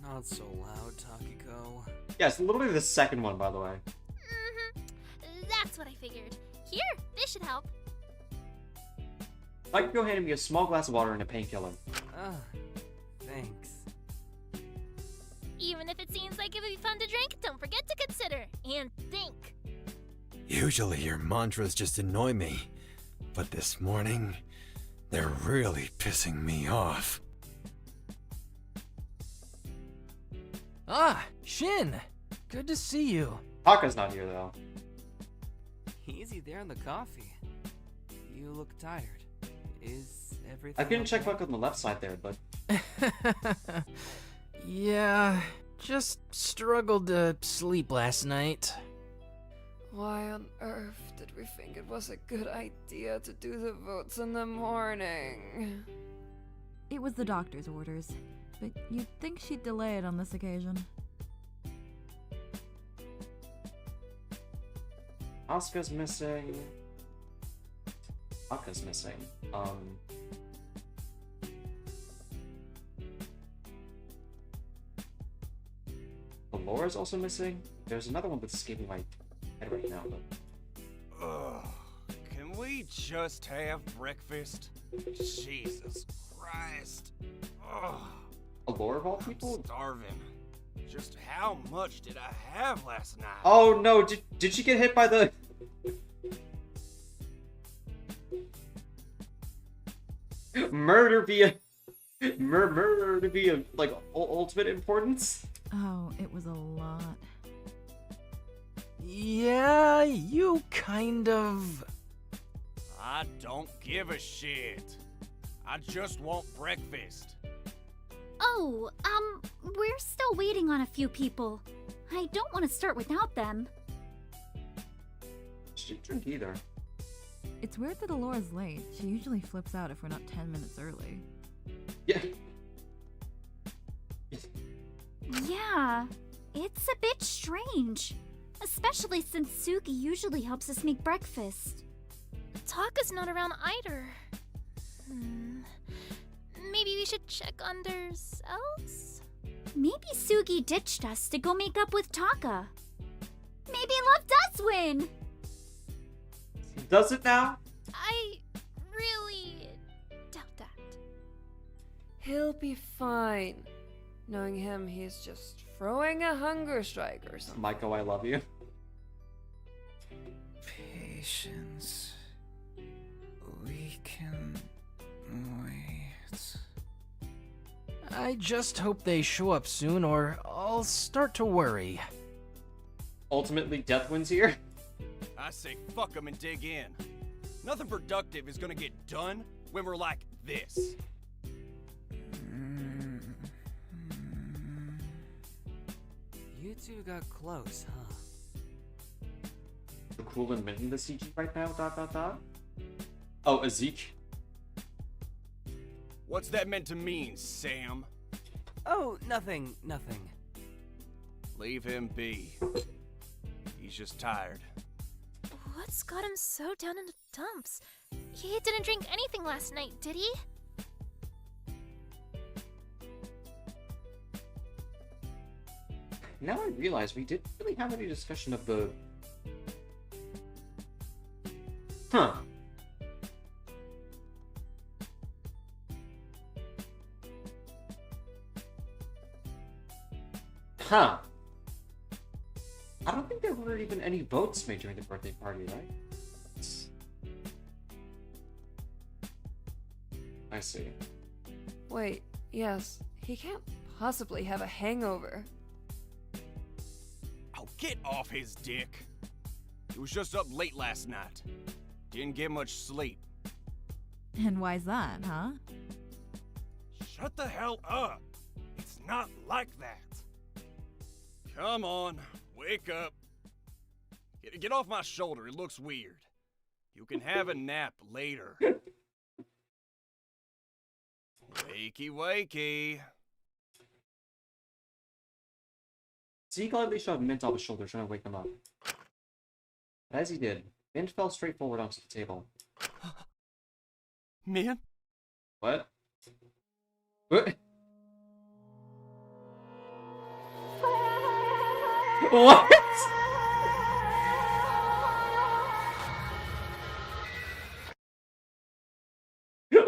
Not so loud, Takiko. Yes, literally the second one, by the way. That's what I figured. Here, this should help. Takiko handed me a small glass of water and a painkiller. Thanks. Even if it seems like it would be fun to drink, don't forget to consider and think. Usually your mantras just annoy me, but this morning, they're really pissing me off. Shin! Good to see you. Taka's not here, though. Easy there on the coffee. You look tired. Is everything I couldn't okay? check back on the left side there, but... Yeah, just struggled to sleep last night. Why on earth did we think it was a good idea to do the votes in the morning? It was the doctor's orders, but you'd think she'd delay it on this occasion. Asuka's missing. Aka's missing. Laura's also missing. There's another one that's escaping my head right now, but... Ugh. Can we just have breakfast? Jesus Christ. Ugh. A Laura of all people? I'm starving. Just how much did I have last night? Oh no, did she get hit by the... Murder via... Murder via, like, ultimate importance? Oh, it was a lot. Yeah, you kind of... I don't give a shit. I just want breakfast. Oh, we're still waiting on a few people. I don't want to start without them. She didn't drink either. It's weird that Alora's late. She usually flips out if we're not 10 minutes early. Yeah. That's a bit strange. Especially since Suki usually helps us make breakfast. Taka's not around either. Maybe we should check on themselves? Maybe Sugi ditched us to go make up with Taka. Maybe love does win! Does it now? I really doubt that. He'll be fine. Knowing him, he's just throwing a hunger strike or something. Michael, I love you. Patience. We can wait. I just hope they show up soon, or I'll start to worry. Ultimately, death wins here. I say fuck them and dig in. Nothing productive is gonna get done when we're like this. You two got close, huh? You're cool and minting the CG right now, ... Oh, a Zeke. What's that meant to mean, Sam? Oh, nothing. Leave him be. He's just tired. What's got him so down in the dumps? He didn't drink anything last night, did he? Now I realize we didn't really have any discussion of the... Huh. Huh. I don't think there were even any votes made during the birthday party, right? I see. Wait, yes, he can't possibly have a hangover. Oh, get off his dick. He was just up late last night. Didn't get much sleep. And why's that, huh? Shut the hell up. It's not like that. Come on, wake up. Get off my shoulder, it looks weird. You can have a nap later. Wakey, wakey. Zeke lightly shoved Mint off his shoulder, trying to wake him up. But as he did, Mint fell straight forward onto the table. Man? What? What? What?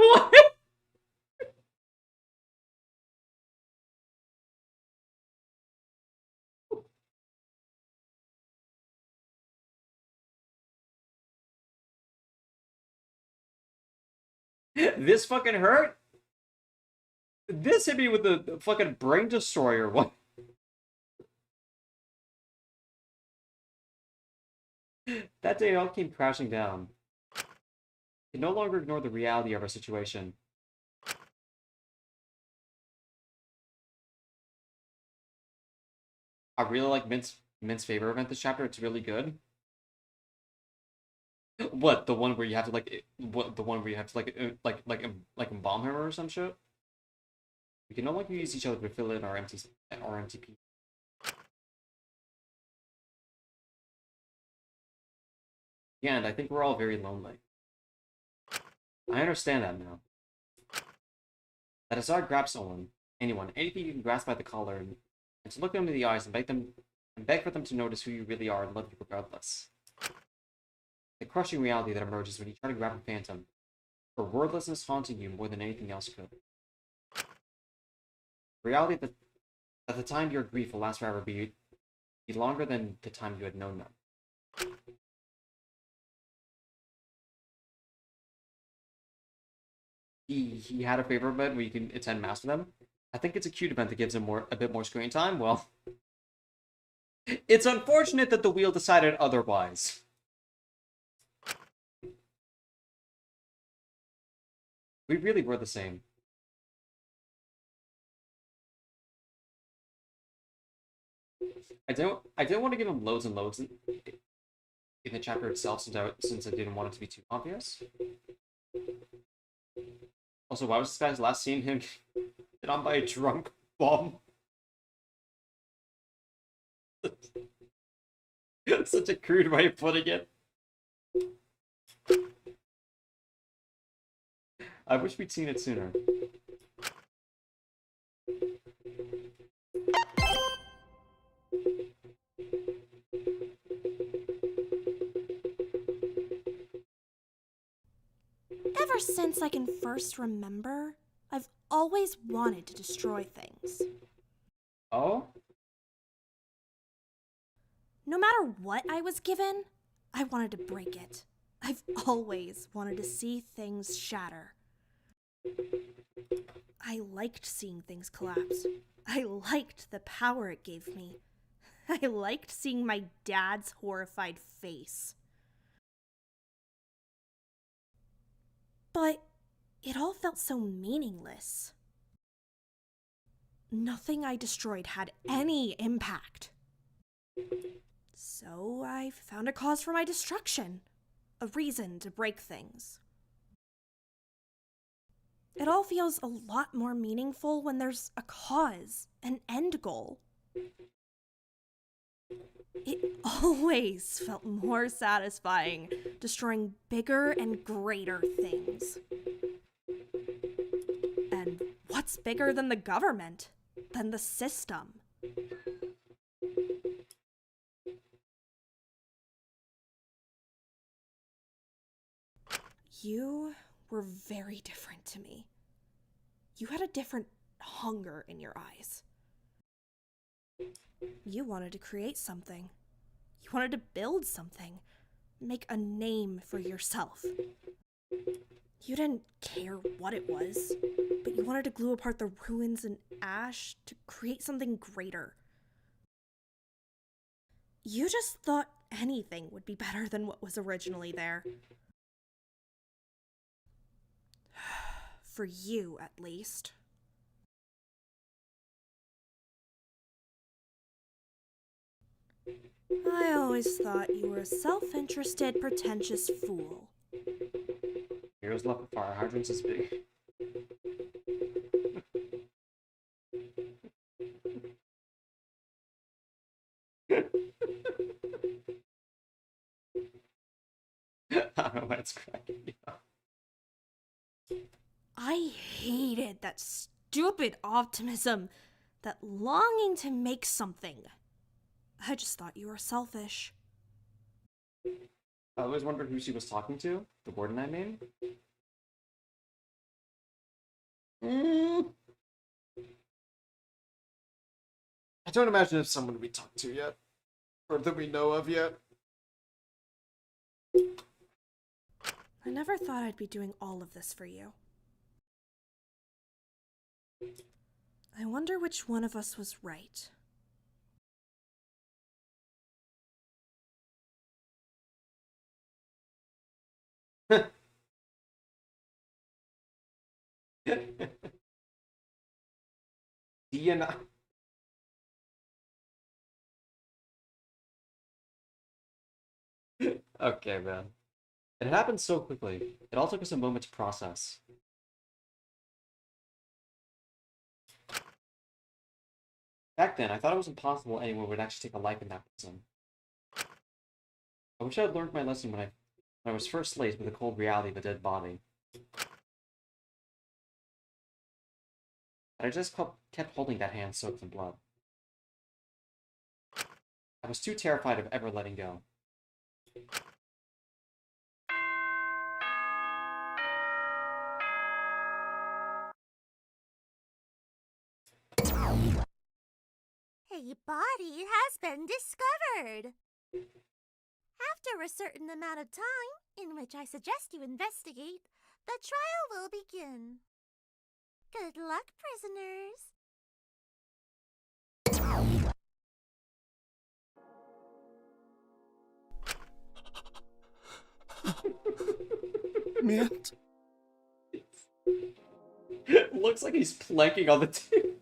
What? This fucking hurt? This hit me with the fucking brain destroyer. What? That day it all came crashing down. I could no longer ignore the reality of our situation. I really like Mint's favorite event this chapter. It's really good. What, the one where you have to the one where you have to like embalm her or some shit? We can no longer use each other to fill in our MTP. Yeah, and I think we're all very lonely. I understand that now. That is our grab anyone, anything you can grasp by the collar, and to look them in the eyes and beg for them to notice who you really are and love you regardless. The crushing reality that emerges when you try to grab a phantom, for wordlessness haunting you more than anything else could. Reality that at the time your grief will last forever be longer than the time you had known them. He had a favorite event where you can attend mass with them. I think it's a cute event that gives him a bit more screen time. Well, it's unfortunate that the wheel decided otherwise. We really were the same. I didn't want to give him loads and loads in the chapter itself since I didn't want it to be too obvious. Also, why was this guy's last seen him hit on by a drunk bomb? Such a crude way of putting it. I wish we'd seen it sooner. Ever since I can first remember, I've always wanted to destroy things. Oh? No matter what I was given, I wanted to break it. I've always wanted to see things shatter. I liked seeing things collapse. I liked the power it gave me. I liked seeing my dad's horrified face. But it all felt so meaningless. Nothing I destroyed had any impact. So I found a cause for my destruction, a reason to break things. It all feels a lot more meaningful when there's a cause, an end goal. It always felt more satisfying destroying bigger and greater things. And what's bigger than the government? Than the system? You were very different to me. You had a different hunger in your eyes. You wanted to create something. You wanted to build something. Make a name for yourself. You didn't care what it was, but you wanted to glue apart the ruins and ash to create something greater. You just thought anything would be better than what was originally there. For you, at least. I always thought you were a self-interested, pretentious fool. Heroes left with fire hydrants is big. I don't know why it's cracking me up. I hated that stupid optimism, that longing to make something. I just thought you were selfish. I always wondered who she was talking to. The warden, I mean. I don't imagine it's someone we talked to yet. Or that we know of yet. I never thought I'd be doing all of this for you. I wonder which one of us was right. DNA. Okay, man. It happened so quickly. It all took us a moment to process. Back then, I thought it was impossible anyone would actually take a life in that prison. I wish I had learned my lesson when I was first laced with the cold reality of a dead body. But I just kept holding that hand soaked in blood. I was too terrified of ever letting go. A body has been discovered. After a certain amount of time, in which I suggest you investigate, the trial will begin. Good luck, prisoners. Mint. Looks like he's planking on the table.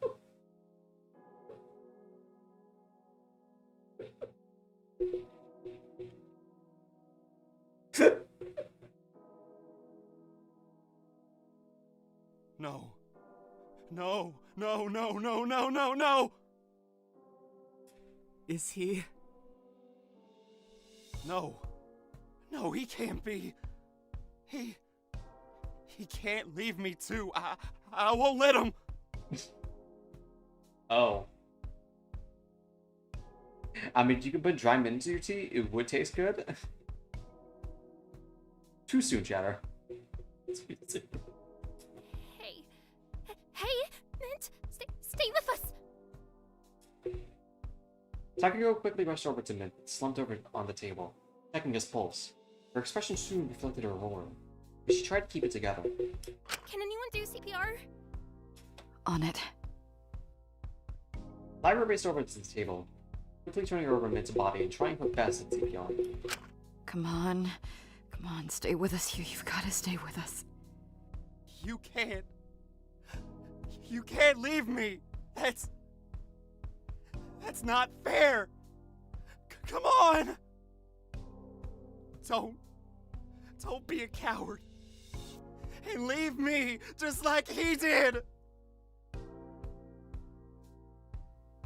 No. No, no, no, no, no, no, no! Is he? No. No, he can't be. He can't leave me too. I won't let him. Oh. I mean, you can put dry mint into your tea. It would taste good. Too soon, Chatter. Hey. Hey, Mint! Stay with us! Takako quickly rushed over to Mint, slumped over on the table, checking his pulse. Her expression soon reflected her alarm, but she tried to keep it together. Can anyone do CPR? On it. Lyra raced over to the table, quickly turning over Mint's body and trying her best at CPR. Come on. Come on, stay with us here. You've got to stay with us. You can't. You can't leave me. That's not fair. Come on. Don't be a coward. And leave me just like he did.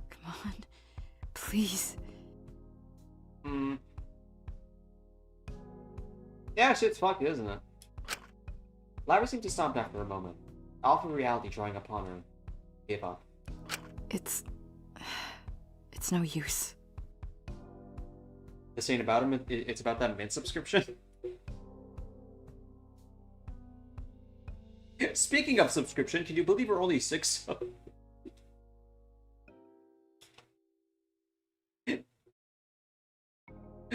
Come on. Please. Yeah, shit's fucked, isn't it? Lyra seemed to stop after a moment. Alpha reality drawing upon her. Gave up. It's no use. This ain't about him, it's about that Mint subscription. Speaking of subscription, can you believe we're only 6?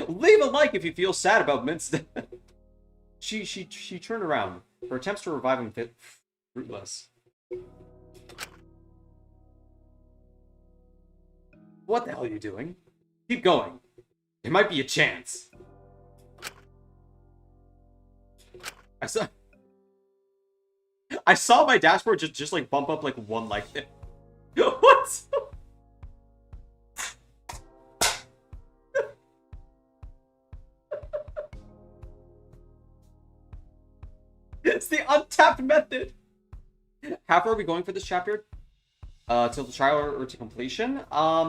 Leave a like if you feel sad about Mint's death. She turned around. Her attempts to revive him fruitless. What the hell are you doing? Keep going. There might be a chance. I saw my dashboard just like bump up like one like this. What? It's the untapped method. How far are we going for this chapter? Till the trial or to completion? I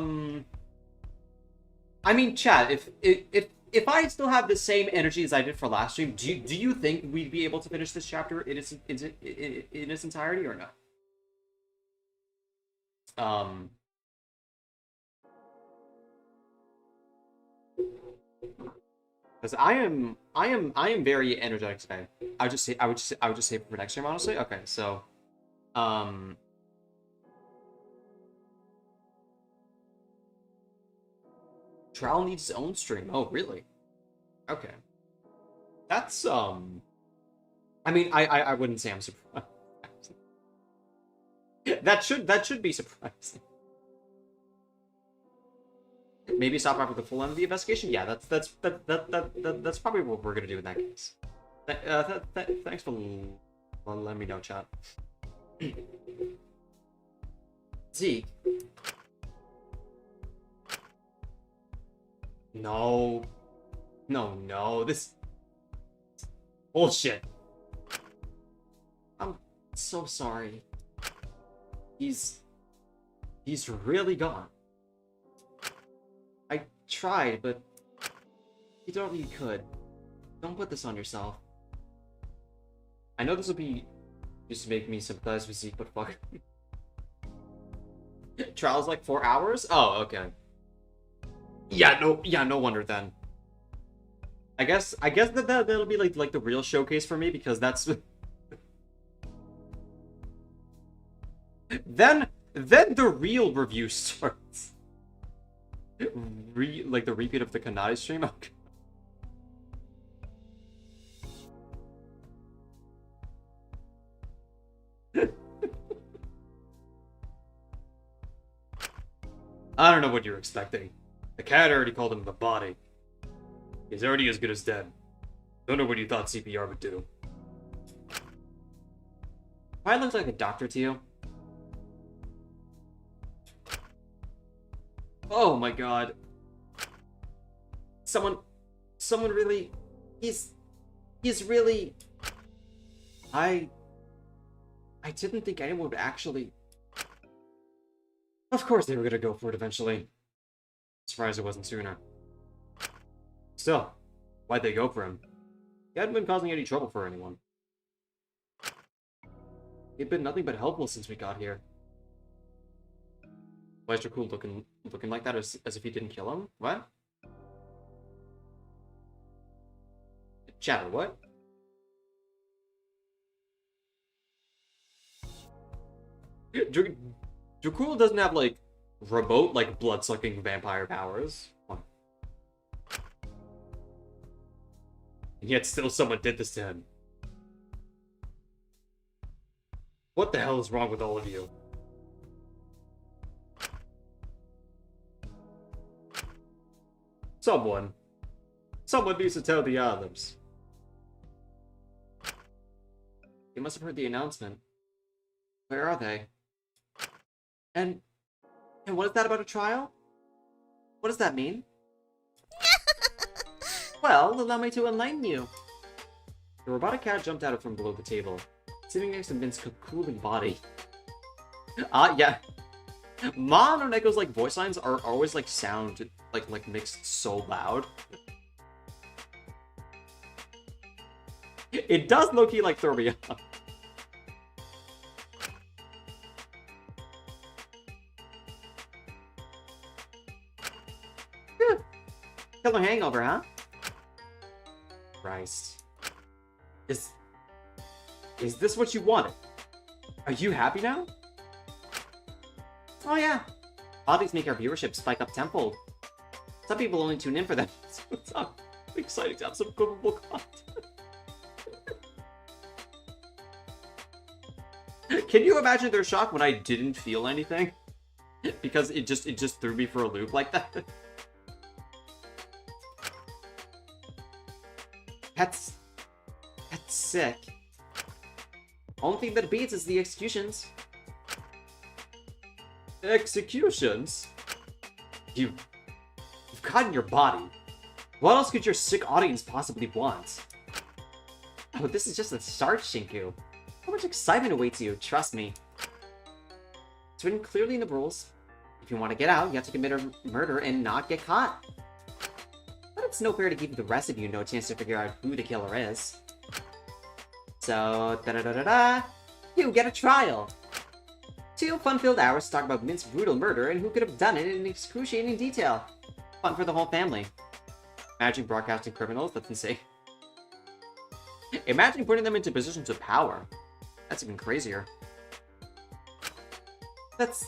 mean, chat. If I still have the same energy as I did for last stream, do you think we'd be able to finish this chapter in its entirety or no? Because I am very energetic today. I would just say for next stream, honestly. Okay, so Trial needs its own stream. Oh, really? Okay. That's I mean, I wouldn't say I'm surprised. that should be surprising. Maybe stop after the full end of the investigation. Yeah, that's probably what we're gonna do in that case. Thanks for letting me know, chat. Zeke. No, this bullshit. I'm so sorry. He's really gone. I tried, but you don't really could. Don't put this on yourself. I know this will be just to make me sympathize with Zeke, but fuck. Trial's like 4 hours? Oh, okay. Yeah, no wonder then. I guess that'll be like the real showcase for me, because that's then the real review starts. Like the repeat of the Kanai stream. Okay. I don't know what you're expecting. The cat already called him the body. He's already as good as dead. Don't know what you thought CPR would do. I look like a doctor to you. Oh my god. Someone really... He's really... I didn't think anyone would actually... Of course they were gonna go for it eventually. Surprised it wasn't sooner. Still, why'd they go for him? He hadn't been causing any trouble for anyone. He'd been nothing but helpful since we got here. Why is Dracul looking like that as if he didn't kill him? What? Chatter, what? Dracul doesn't have, like, remote, like, blood-sucking vampire powers. And yet still someone did this to him. What the hell is wrong with all of you? Someone needs to tell the others. They must have heard the announcement. Where are they? And what is that about a trial? What does that mean? Well, allow me to enlighten you. The robotic cat jumped out from below the table, sitting next to Min's cooling body. Yeah. Ma and Oneko's, like, voice lines are always, like, sound, like mixed so loud. It does low-key, like, throw me off. Killer hangover, huh? Christ. Is this what you wanted? Are you happy now? Oh yeah. Bodies make our viewership spike up tenfold. Some people only tune in for them, so it's not exciting to have some quotable content. Can you imagine their shock when I didn't feel anything? Because it just threw me for a loop like that. That's sick. Only thing that beats is the executions. Executions? You've gotten your body. What else could your sick audience possibly want? Oh, this is just the start, Shinku. How much excitement awaits you, trust me. It's written clearly in the rules. If you want to get out, you have to commit a murder and not get caught. But it's no fair to give the rest of you no chance to figure out who the killer is. So, da-da-da-da-da, you get a trial. 2 fun-filled hours to talk about Mint's brutal murder and who could have done it in excruciating detail. Fun for the whole family. Imagine broadcasting criminals, that's insane. Imagine putting them into positions of power. That's even crazier. That's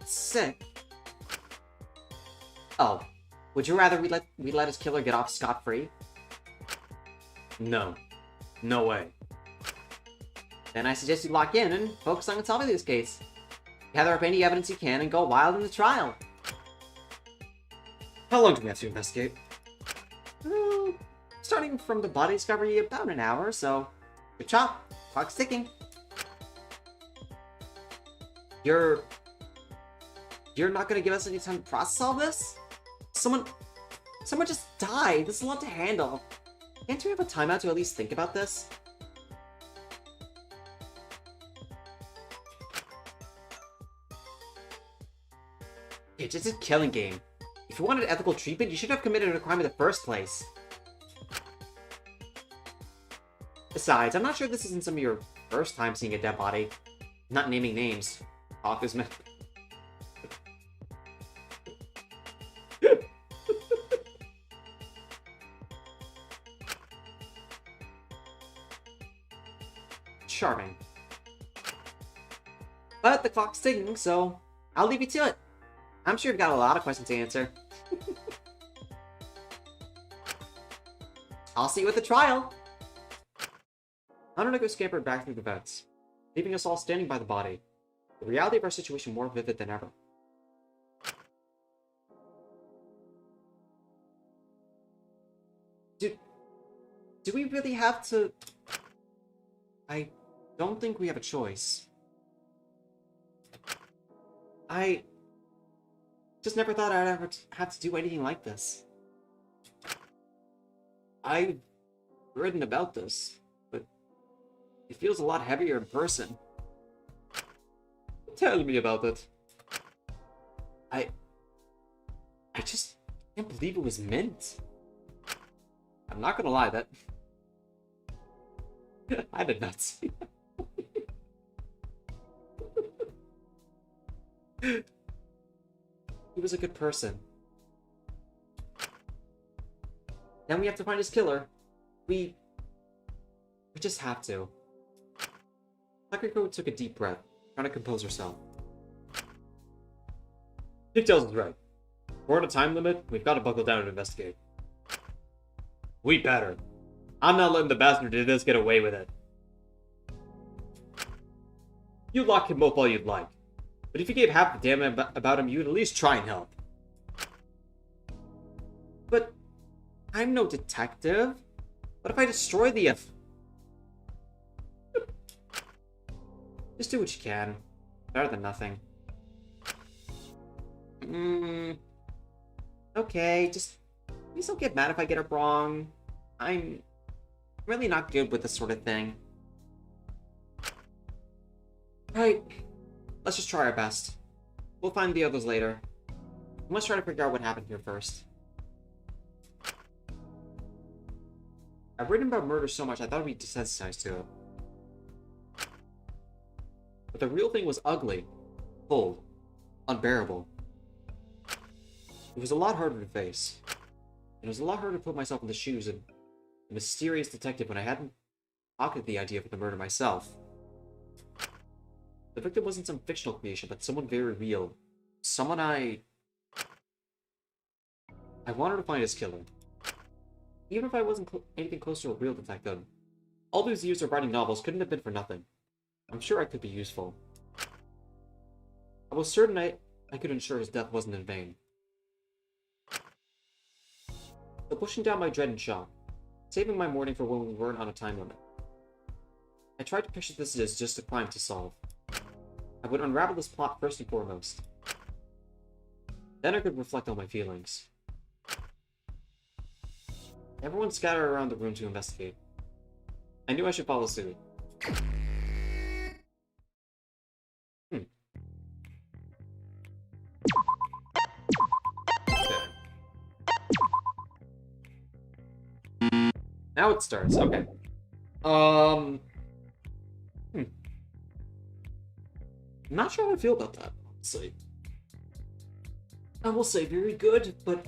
sick. Oh, would you rather we let his killer get off scot-free? No. No way. Then I suggest you lock in and focus on solving this case. Gather up any evidence you can and go wild in the trial. How long do we have to investigate? Starting from the body discovery, about an hour, so... Good job. Clock's ticking. You're not gonna give us any time to process all this? Someone just died. This is a lot to handle. Can't we have a timeout to at least think about this? It's just a killing game. If you wanted ethical treatment, you should have committed a crime in the first place. Besides, I'm not sure this isn't some of your first time seeing a dead body. Not naming names. Talk is meant. Charming. But the clock's ticking, so I'll leave you to it. I'm sure you've got a lot of questions to answer. I'll see you at the trial. Hanoneko scampered back through the vents, leaving us all standing by the body, the reality of our situation more vivid than ever. Do we really have to... I don't think we have a choice. I just never thought I'd ever have to do anything like this. I've written about this, but it feels a lot heavier in person. Tell me about it. I just can't believe it was mint. I'm not gonna lie, that... I did not see that. He was a good person. Then we have to find his killer. We just have to. Takako took a deep breath, trying to compose herself. Pigtails is right. We're on a time limit, we've got to buckle down and investigate. We better. I'm not letting the bastard do this get away with it. You lock him up all you'd like. But if you gave half the damn about him, you'd at least try and help. But I'm no detective. What if I destroy the Just do what you can. Better than nothing. Okay, just please don't get mad if I get it wrong. I'm really not good with this sort of thing. Right. Let's just try our best. We'll find the others later. Let's try to figure out what happened here first. I've written about murder so much I thought I'd be desensitized to it. But the real thing was ugly, cold, unbearable. It was a lot harder to face. And it was a lot harder to put myself in the shoes of a mysterious detective when I hadn't pocketed the idea for the murder myself. The victim wasn't some fictional creation, but someone very real. Someone I wanted to find his killer. Even if I wasn't anything close to a real detective. All those years of writing novels couldn't have been for nothing. I'm sure I could be useful. I was certain I could ensure his death wasn't in vain. So pushing down my dread and shock, saving my morning for when we weren't on a time limit. I tried to picture this as just a crime to solve. I would unravel this plot first and foremost. Then I could reflect on my feelings. Everyone scattered around the room to investigate. I knew I should follow suit. Okay. Now it starts. Okay. I'm not sure how I feel about that, honestly. I will say very good, but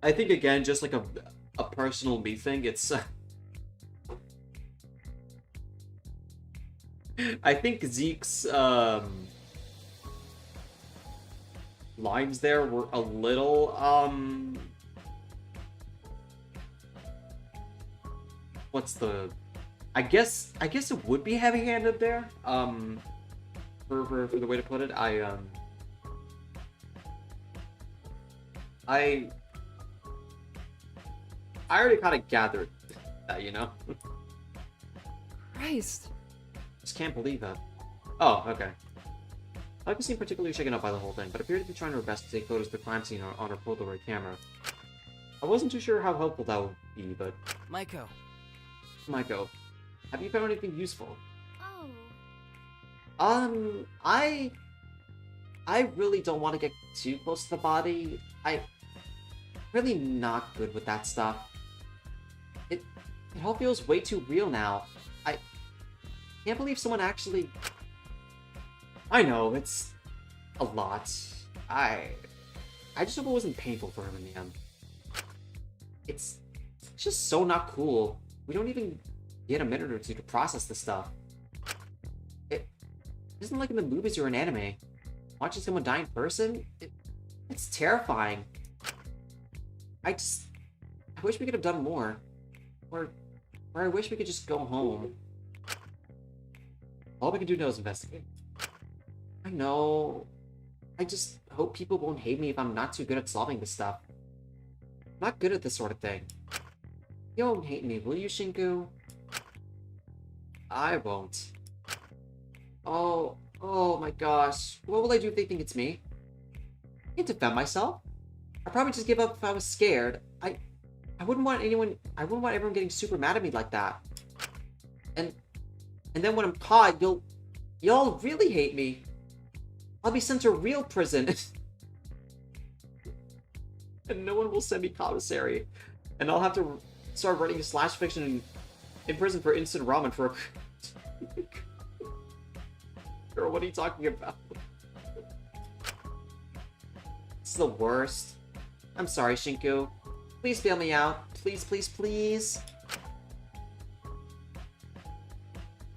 I think again, just like a personal me thing, it's I think Zeke's lines there were a little what's the I guess it would be heavy-handed there. For the way to put it, I already kind of gathered that, you know. Christ. Just can't believe that. Oh, okay. I didn't seem particularly shaken up by the whole thing, but appeared to be trying her best to take photos of the crime scene on her Polaroid camera. I wasn't too sure how helpful that would be, but... Maiko, have you found anything useful? Oh. I really don't want to get too close to the body. I'm really not good with that stuff. It all feels way too real now. I can't believe someone actually... I know, it's a lot. I just hope it wasn't painful for him in the end. It's just so not cool. We don't even get a minute or two to process this stuff. It isn't like in the movies or in anime. Watching someone die in person, it's terrifying. I wish we could have done more. Or I wish we could just go home. All we can do now is investigate. I know. I just hope people won't hate me if I'm not too good at solving this stuff. I'm not good at this sort of thing. You won't hate me, will you, Shinku? I won't. Oh my gosh. What will I do if they think it's me? I can't defend myself. I'd probably just give up if I was scared. I wouldn't want everyone getting super mad at me like that. And then when I'm caught, y'all really hate me. I'll be sent to real prison. and no one will send me commissary. And I'll have to start writing slash fiction in prison for instant ramen for a... Girl, what are you talking about? It's the worst. I'm sorry, Shinku. Please bail me out. Please, please, please.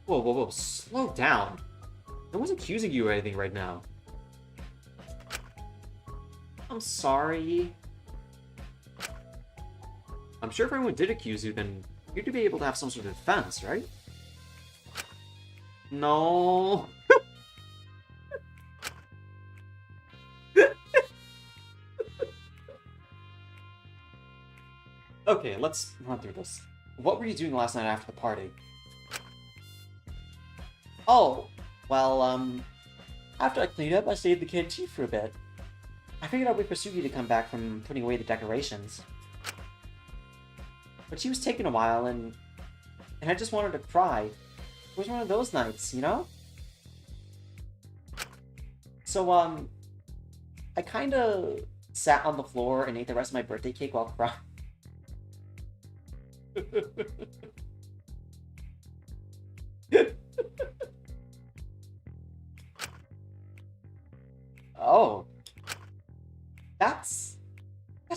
Whoa, whoa, whoa. Slow down. No one's accusing you or anything right now. I'm sorry. I'm sure if anyone did accuse you, then you'd be able to have some sort of defense, right? No. Okay, let's run through this. What were you doing last night after the party? Oh, well, after I cleaned up, I stayed in the canteen for a bit. I figured I'd wait for Sugi to come back from putting away the decorations. But she was taking a while, and I just wanted to cry. It was one of those nights, you know? So, I kinda sat on the floor and ate the rest of my birthday cake while crying. Oh. That's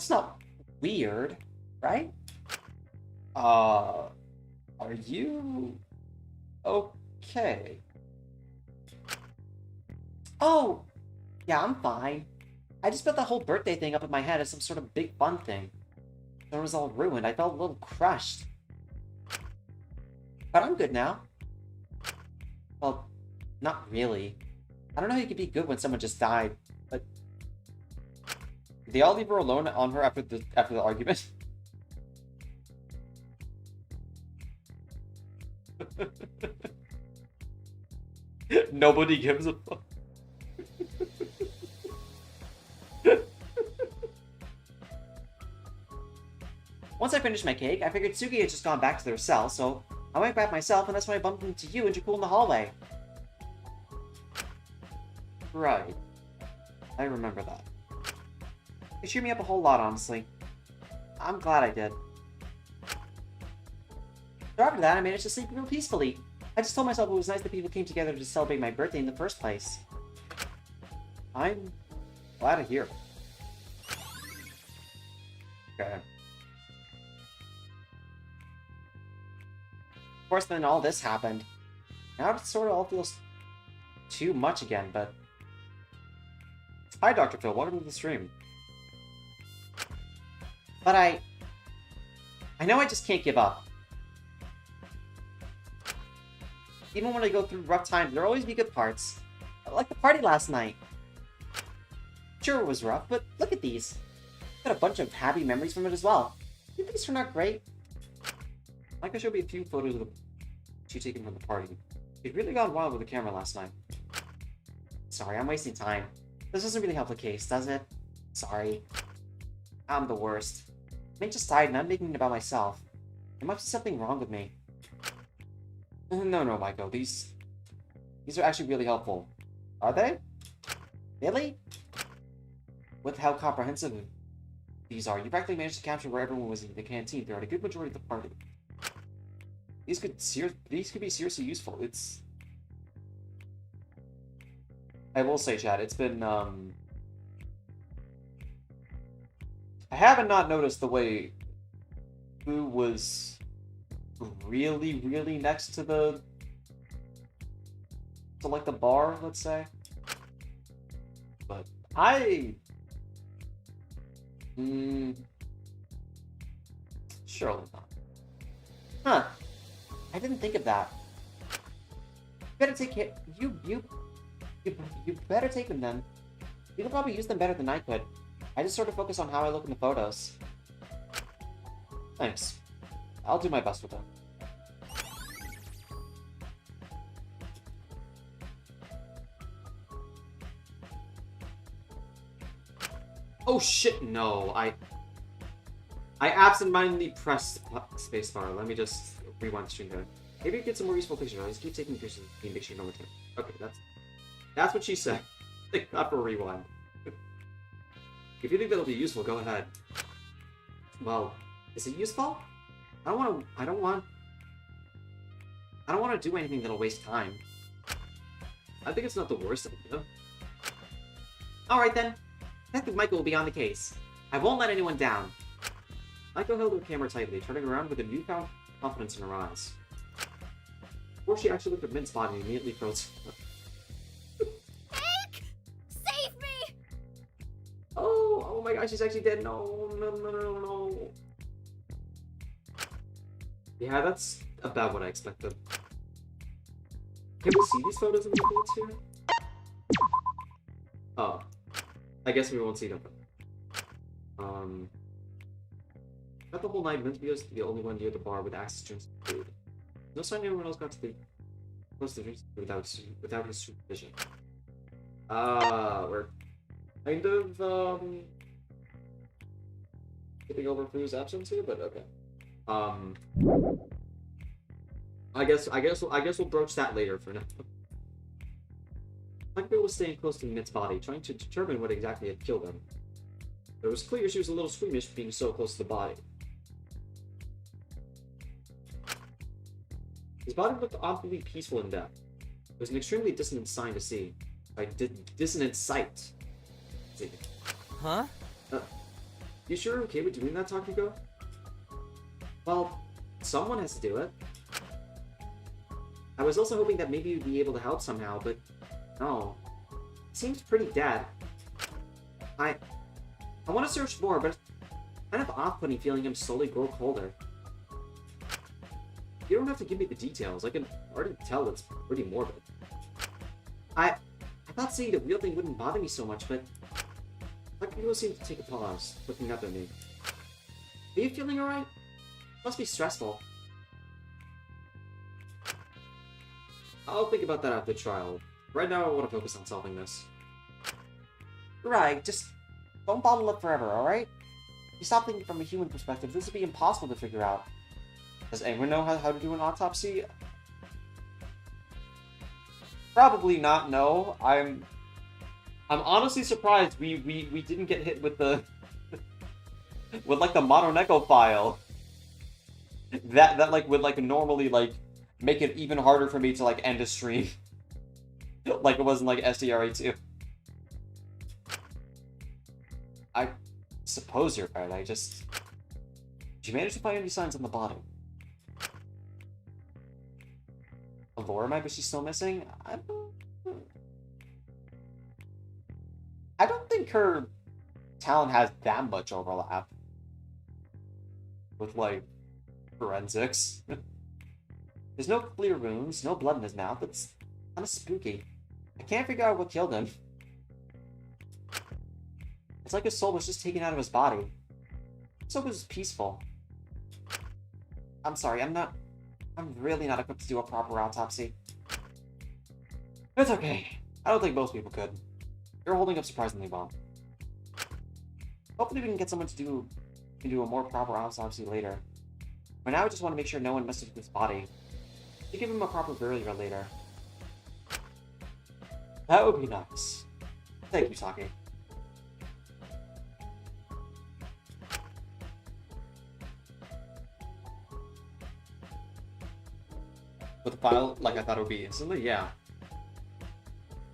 not weird, right? Are you okay? Oh, yeah, I'm fine. I just built that whole birthday thing up in my head as some sort of big fun thing. It was all ruined. I felt a little crushed. But I'm good now. Well, not really. I don't know how you could be good when someone just died, but... Did they all leave her alone on her after the argument? Nobody gives a fuck. Once I finished my cake, I figured Sugi had just gone back to their cell, so I went back myself, and that's when I bumped into you and Jakul in the hallway. Right. I remember that. It cheered me up a whole lot, honestly. I'm glad I did. So after that, I managed to sleep real peacefully. I just told myself it was nice that people came together to celebrate my birthday in the first place. I'm glad to hear it. Okay. Of course, then all this happened. Now it sort of all feels too much again, but... Hi, Dr. Phil. Welcome to the stream. But I know I just can't give up. Even when I go through rough times, there'll always be good parts. Like the party last night. Sure, it was rough, but look at these. Got a bunch of happy memories from it as well. You think these turned out great? I can show you a few photos of she taken from the party. It really got wild with the camera last night. Sorry, I'm wasting time. This doesn't really help the case, does it? Sorry. I'm the worst. I'm just tired and I'm making it about myself. There must be something wrong with me. No, Michael. These are actually really helpful. Are they? Really? With how comprehensive these are, you practically managed to capture where everyone was in the canteen throughout a good majority of the party. These could be seriously useful. It's... I will say, Chad, it's been, I haven't not noticed the way who was really, really next to the... to, like, the bar, let's say. But I... surely not. Huh. I didn't think of that. You better take care... You better take them then. You can probably use them better than I could. I just sort of focus on how I look in the photos. Thanks. I'll do my best with them. Oh shit, no. I absentmindedly pressed spacebar. Let me just rewind the stream there. Maybe get some more useful pictures. I just keep taking pictures and make sure no one can. Okay, that's what she said. Thank God for rewind. If you think that'll be useful, go ahead. Well, is it useful? I don't want to do anything that'll waste time. I think it's not the worst idea. Alright then. Detective Michael will be on the case. I won't let anyone down. Michael held her camera tightly, turning around with a newfound confidence in her eyes. Before she actually looked at Mint's body and immediately froze. Hank! Save me! Oh my gosh, she's actually dead. No. Yeah, that's about what I expected. Can we see these photos in the bullets here? Oh. I guess we won't see them. Got the whole night meant to be the only one near the bar with access to food. No sign anyone else got to the close to the drinks without his supervision. We're kind of skipping over Fu's absence here, but okay. I guess we'll broach that later for now. Michael was staying close to Mitt's body, trying to determine what exactly had killed him. It was clear she was a little squeamish being so close to the body. His body looked oddly peaceful in death. It was an extremely dissonant sign to see. Dissonant sight. See. Huh? You sure you're okay with doing that, Takiko? Well, someone has to do it. I was also hoping that maybe you'd be able to help somehow, but no. It seems pretty dead. I want to search more, but it's kind of off-putting feeling him slowly grow colder. You don't have to give me the details. I can already tell it's pretty morbid. I thought seeing the real thing wouldn't bother me so much, but Takiko seemed to take a pause, looking up at me. Are you feeling alright? Must be stressful. I'll think about that after trial. Right now, I want to focus on solving this. Right, just don't bottle up forever, alright? If you stop thinking from a human perspective, this would be impossible to figure out. Does anyone know how to do an autopsy? Probably not, no. I'm honestly surprised we didn't get hit with the with like the Mononeco file. That like would like normally like make it even harder for me to like end a stream. Like it wasn't like SDRA2. I suppose you're right. Did you manage to find any signs on the body? Laura, maybe she's still missing? I don't think her talent has that much overlap with, like, forensics. There's no clear wounds, no blood in his mouth. It's kind of spooky. I can't figure out what killed him. It's like his soul was just taken out of his body. So it was peaceful. I'm sorry, I'm really not equipped to do a proper autopsy. It's okay. I don't think most people could. You're holding up surprisingly well. Hopefully we can get someone to do a more proper autopsy later. For now, I just want to make sure no one messes with his body. To give him a proper burial later. That would be nice. Thank you, Taki. With the file, like I thought it would be instantly, yeah.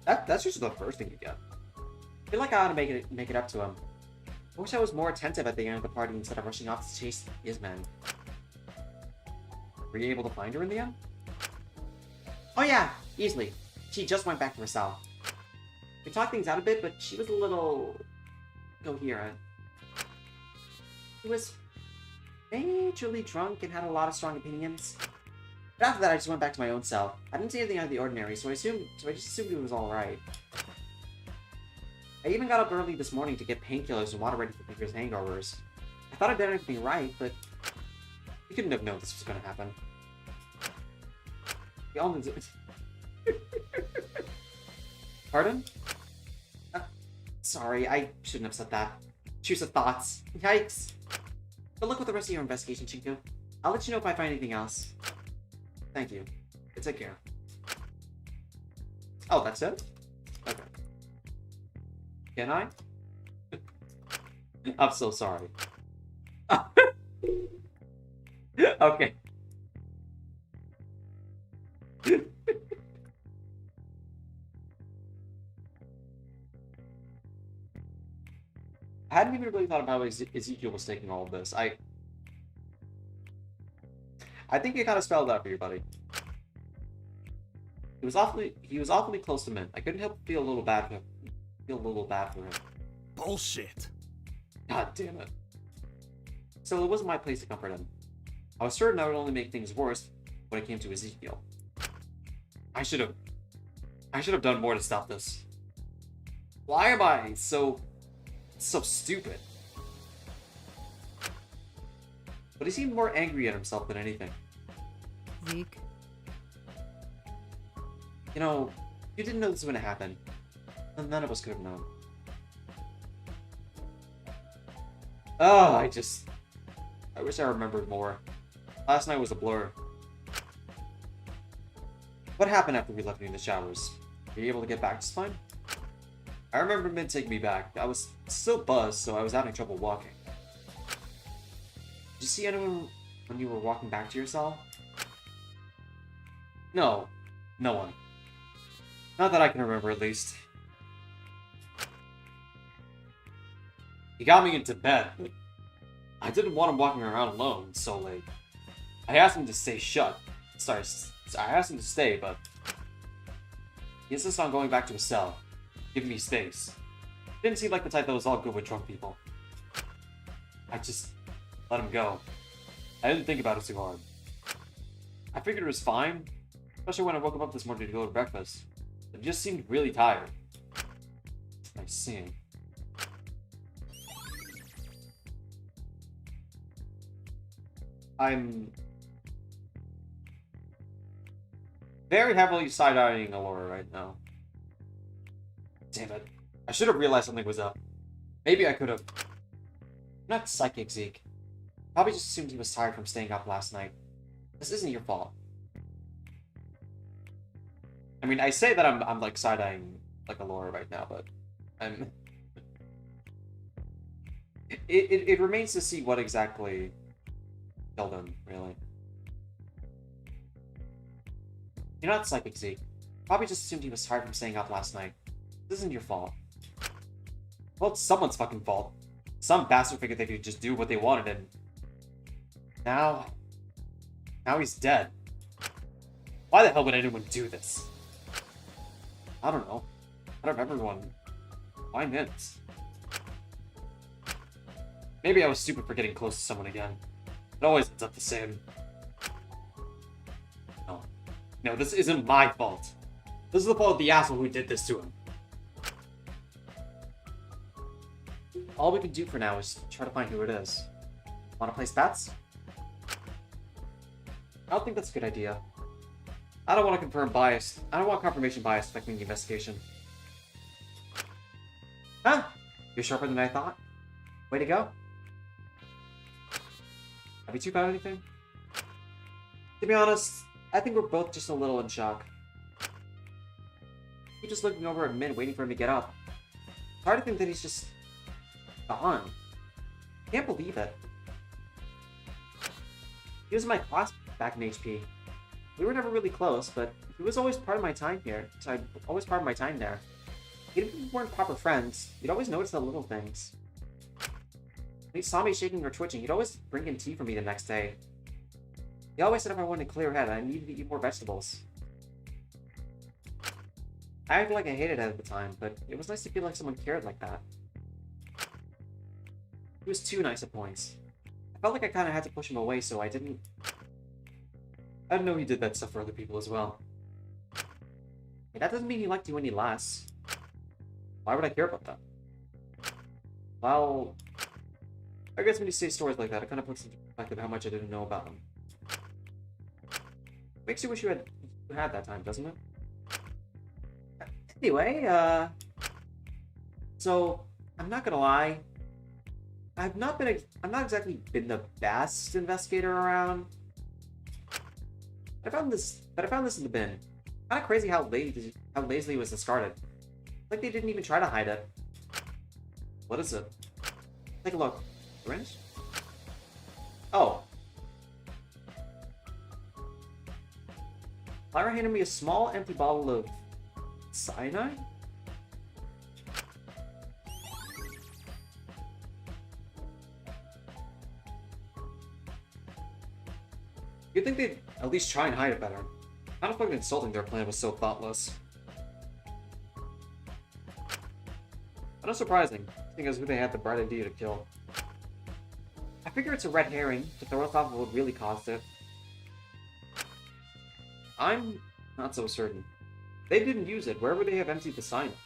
That's just the first thing you get. I feel like I ought to make it up to him. I wish I was more attentive at the end of the party instead of rushing off to chase his men. Were you able to find her in the end? Oh yeah, easily. She just went back to her cell. We talked things out a bit, but she was a little coherent. She was majorly drunk and had a lot of strong opinions. But after that, I just went back to my own cell. I didn't see anything out of the ordinary, so I just assumed it was alright. I even got up early this morning to get painkillers and water ready for Peter's hangovers. I thought I'd done everything right, but we couldn't have known this was going to happen. We all knew it. Pardon? Sorry, I shouldn't have said that. Intrusive thoughts. Yikes. Good luck with the rest of your investigation, Chinko. I'll let you know if I find anything else. Thank you. Take care. Oh, that's it? Okay. Can I? I'm so sorry. Okay. I hadn't even really thought about how Ezekiel was taking all of this. I think it kind of spelled out for you, buddy. He was awfully close to Mint. I couldn't help feel a little bad for him. Bullshit. God damn it. So it wasn't my place to comfort him. I was certain I would only make things worse when it came to Ezekiel. I should have done more to stop this. Why am I so stupid? But he seemed more angry at himself than anything. Zeke. You know, you didn't know this was gonna happen. None of us could have known. Oh, I wish I remembered more. Last night was a blur. What happened after we left you in the showers? Were you able to get back just fine? I remember Min taking me back. I was still buzzed, so I was having trouble walking. Did you see anyone when you were walking back to your cell? No. No one. Not that I can remember, at least. He got me into bed, but I didn't want him walking around alone so late. I asked him to stay shut. Sorry, I asked him to stay, but he insisted on going back to his cell, giving me space. Didn't seem like the type that was all good with drunk people. I just let him go. I didn't think about it too hard. I figured it was fine, especially when I woke him up this morning to go to breakfast. He just seemed really tired. I see. I'm very heavily side-eyeing Alora right now. Damn it. I should have realized something was up. Maybe I could have. I'm not psychic, Zeke. Probably just assumed he was tired from staying up last night. This isn't your fault. I mean, I say that I'm like side-eyeing like Alora right now, but I'm it remains to see what exactly killed him, really. You're not psychic, Zeke. Probably just assumed he was tired from staying up last night. This isn't your fault. Well, it's someone's fucking fault. Some bastard figured they could just do what they wanted, and now he's dead. Why the hell would anyone do this? I don't know. Out of everyone, why Mint? Maybe I was stupid for getting close to someone again. It always ends up the same. No, this isn't my fault. This is the fault of the asshole who did this to him. All we can do for now is try to find who it is. Wanna play spats? I don't think that's a good idea. I don't want confirmation bias affecting the investigation. Huh? You're sharper than I thought. Way to go. Have you two found anything? To be honest, I think we're both just a little in shock. You're just looking over at Min, waiting for him to get up. It's hard to think that he's just gone. Can't believe it. He was in my class back in HP. We were never really close, but he was always part of my time here. So always part of my time there. Even if we weren't proper friends, you'd always notice the little things. When he saw me shaking or twitching, he'd always bring in tea for me the next day. He always said if I wanted a clear head, I needed to eat more vegetables. I acted like I hated it at the time, but it was nice to feel like someone cared like that. He was too nice at points. I felt like I kind of had to push him away, so I didn't know he did that stuff for other people as well. Hey, that doesn't mean he liked you any less. Why would I care about that? Well, I guess when you say stories like that, it kind of puts into perspective how much I didn't know about him. Makes you wish you had that time, doesn't it? Anyway, so I'm not gonna lie. I've not exactly been the best investigator around. I found this in the bin. Kind of crazy how lazily it was discarded. Like they didn't even try to hide it. What is it? Take a look. Syringe? Oh. Lyra handed me a small empty bottle of cyanide? You'd think they'd at least try and hide it better. Kind of fucking insulting their plan was so thoughtless. But not surprising, seeing as who they had the bright idea to kill. I figure it's a red herring to throw us off of what really caused it. I'm not so certain. They didn't use it. Where would they have emptied the cyanide?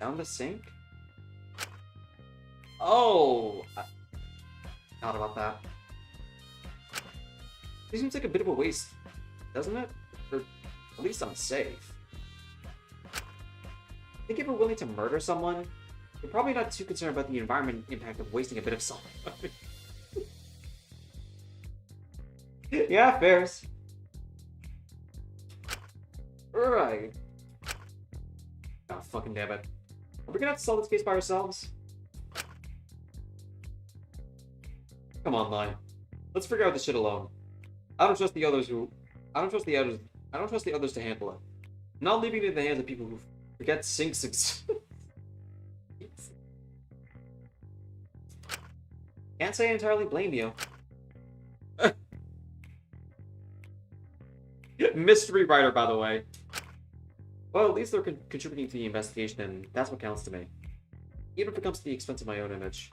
Down the sink? Oh! Not about that. It seems like a bit of a waste, doesn't it? Or at least unsafe. Think if we're willing to murder someone, we're probably not too concerned about the environment impact of wasting a bit of salt. Yeah, fairs. Right. Oh, fucking damn it. Are we gonna have to solve this case by ourselves? Come on, Line. Let's figure out this shit alone. I don't trust the others to handle it. I'm not leaving it in the hands of people who forget sinks exist. Can't say I entirely blame you. Mystery writer, by the way. Well, at least they're contributing to the investigation, and that's what counts to me. Even if it comes to the expense of my own image.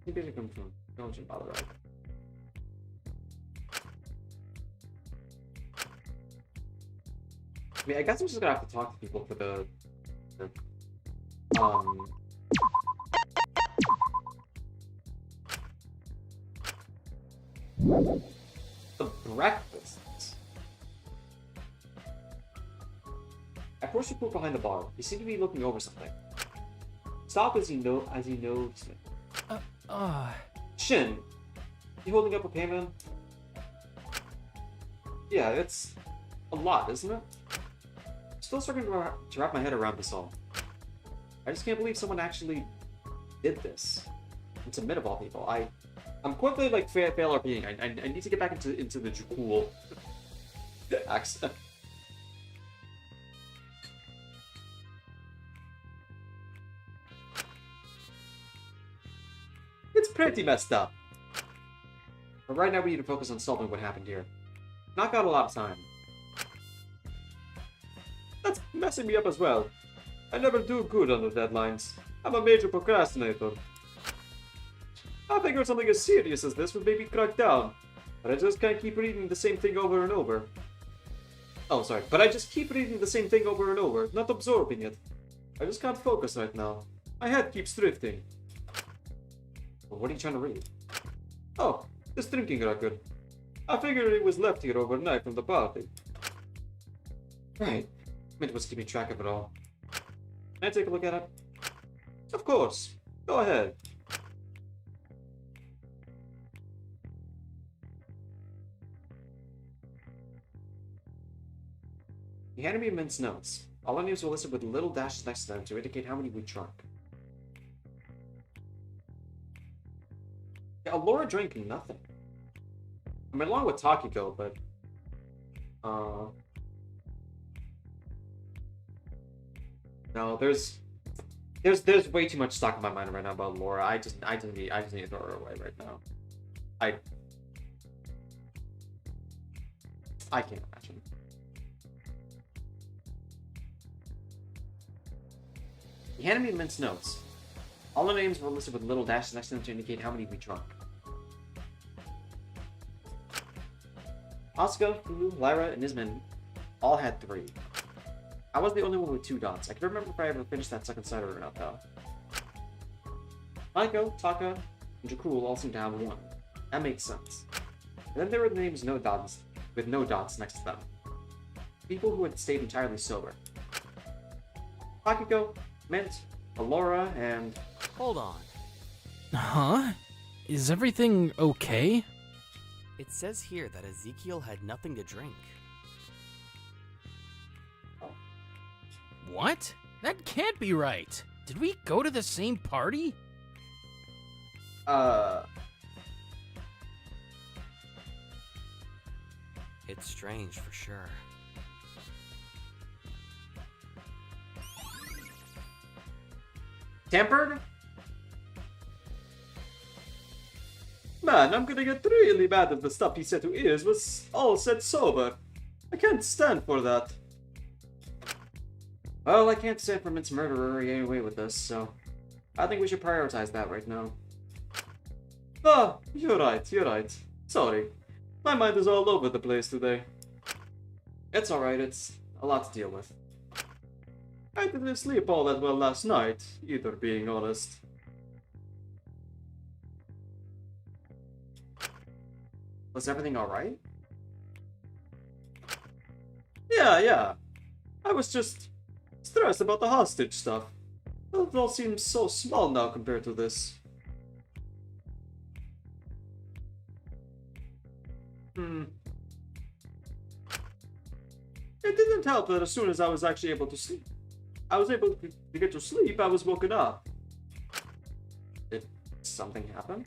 Maybe it comes from don't bother, right? I mean, I guess I'm just gonna have to talk to people for the breakfast. I forced your poop behind the bar. You seem to be looking over something. Stop as you know me. Shin, you holding up a payment? Yeah, it's a lot, isn't it? I'm still starting to wrap my head around this all. I just can't believe someone actually did this. And to Mid of all people, I'm quickly like fail RPing. I need to get back into the cool accent. It's pretty messed up. But right now we need to focus on solving what happened here. Not got a lot of time. That's messing me up as well. I never do good on the deadlines. I'm a major procrastinator. I figured something as serious as this would maybe crack down. But I just can't keep reading the same thing over and over. Oh, sorry. But I just keep reading the same thing over and over, not absorbing it. I just can't focus right now. My head keeps drifting. Well, what are you trying to read? Oh, this drinking record. I figured it was left here overnight from the party. Right. Mint was keeping track of it all. Can I take a look at it? Of course. Go ahead. He handed me Mint's notes. All our names were listed with little dashes next to them to indicate how many we drunk. Yeah, Laura drank nothing. I mean, along with Takiko, but... No, there's way too much stock in my mind right now about Laura. I just need to throw her away right now. I can't imagine. He handed me Mint's notes. All the names were listed with little dashes next to them to indicate how many we drunk. Asuka, Hulu, Lyra, and Isman all had 3. I was the only one with 2 dots. I can remember if I ever finished that second cider or not, though. Maiko, Taka, and Jakul all seemed to have 1. That makes sense. And then there were the names with no dots next to them. People who had stayed entirely sober. Takiko, Mint, Alora, and... Hold on. Huh? Is everything okay? It says here that Ezekiel had nothing to drink. What? That can't be right. Did we go to the same party? It's strange for sure. Tempered? Man, I'm gonna get really mad if the stuff he said to Ears was all said sober. I can't stand for that. Well, I can't stand for Mint's murderer getting away with this, so I think we should prioritize that right now. Ah, you're right. Sorry. My mind is all over the place today. It's alright, it's a lot to deal with. I didn't sleep all that well last night, either, being honest. Was everything alright? Yeah. I was just stressed about the hostage stuff. It all seems so small now compared to this. It didn't help that as soon as I was actually able to sleep, I was able to get to sleep, I was woken up. Did something happen?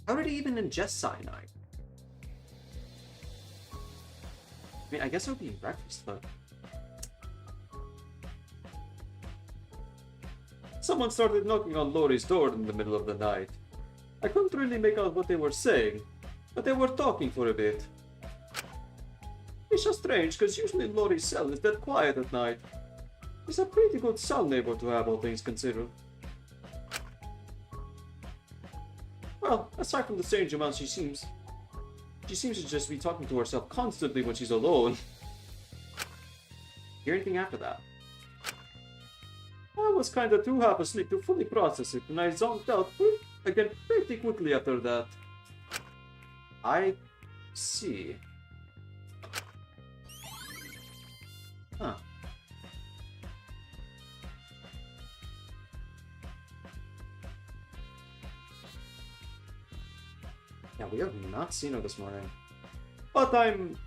How did he even ingest cyanide? I mean, I guess it would be breakfast, but... Someone started knocking on Lori's door in the middle of the night. I couldn't really make out what they were saying, but they were talking for a bit. It's just strange, because usually Lori's cell is that quiet at night. He's a pretty good cell neighbor to have, all things considered. Well, aside from the strange amount she seems to just be talking to herself constantly when she's alone. Hear anything after that? I was kinda too half asleep to fully process it, and I zonked out again pretty quickly after that. I see. Huh. Yeah, we have not seen her this morning. But I'm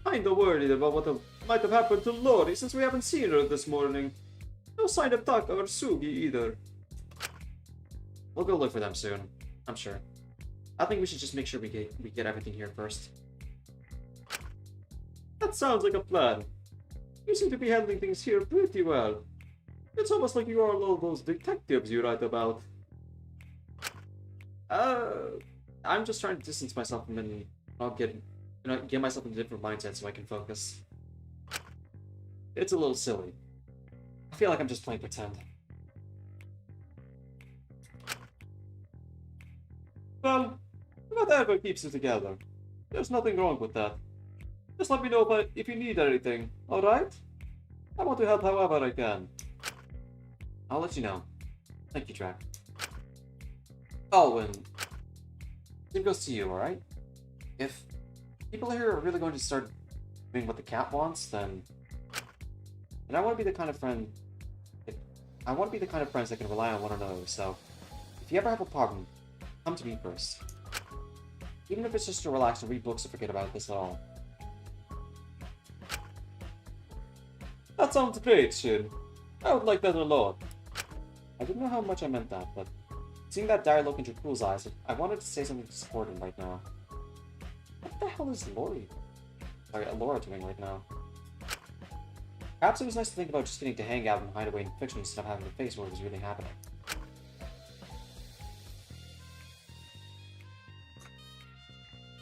kinda worried about what might have happened to Lori since we haven't seen her this morning. No sign of Taka or Sugi either. We'll go look for them soon, I'm sure. I think we should just make sure we get everything here first. That sounds like a plan. You seem to be handling things here pretty well. It's almost like you are all those detectives you write about. I'm just trying to distance myself from and I'll get myself into a different mindset so I can focus. It's a little silly. I feel like I'm just playing pretend. Well, whatever keeps you together. There's nothing wrong with that. Just let me know if you need anything, alright? I want to help however I can. I'll let you know. Thank you, Track. Oh, and same goes to you, alright? If people here are really going to start doing what the cat wants, then I want to be the kind of friend... I want to be the kind of friends that can rely on one another, so if you ever have a problem, come to me first. Even if it's just to relax and read books and forget about this at all. That sounds great, Shin. I would like that a lot. I didn't know how much I meant that, but seeing that dire look in Dracul's eyes, I wanted to say something to support him right now. What the hell is Laura doing right now? Perhaps it was nice to think about just getting to hang out and hide away in fiction instead of having to face what was really happening.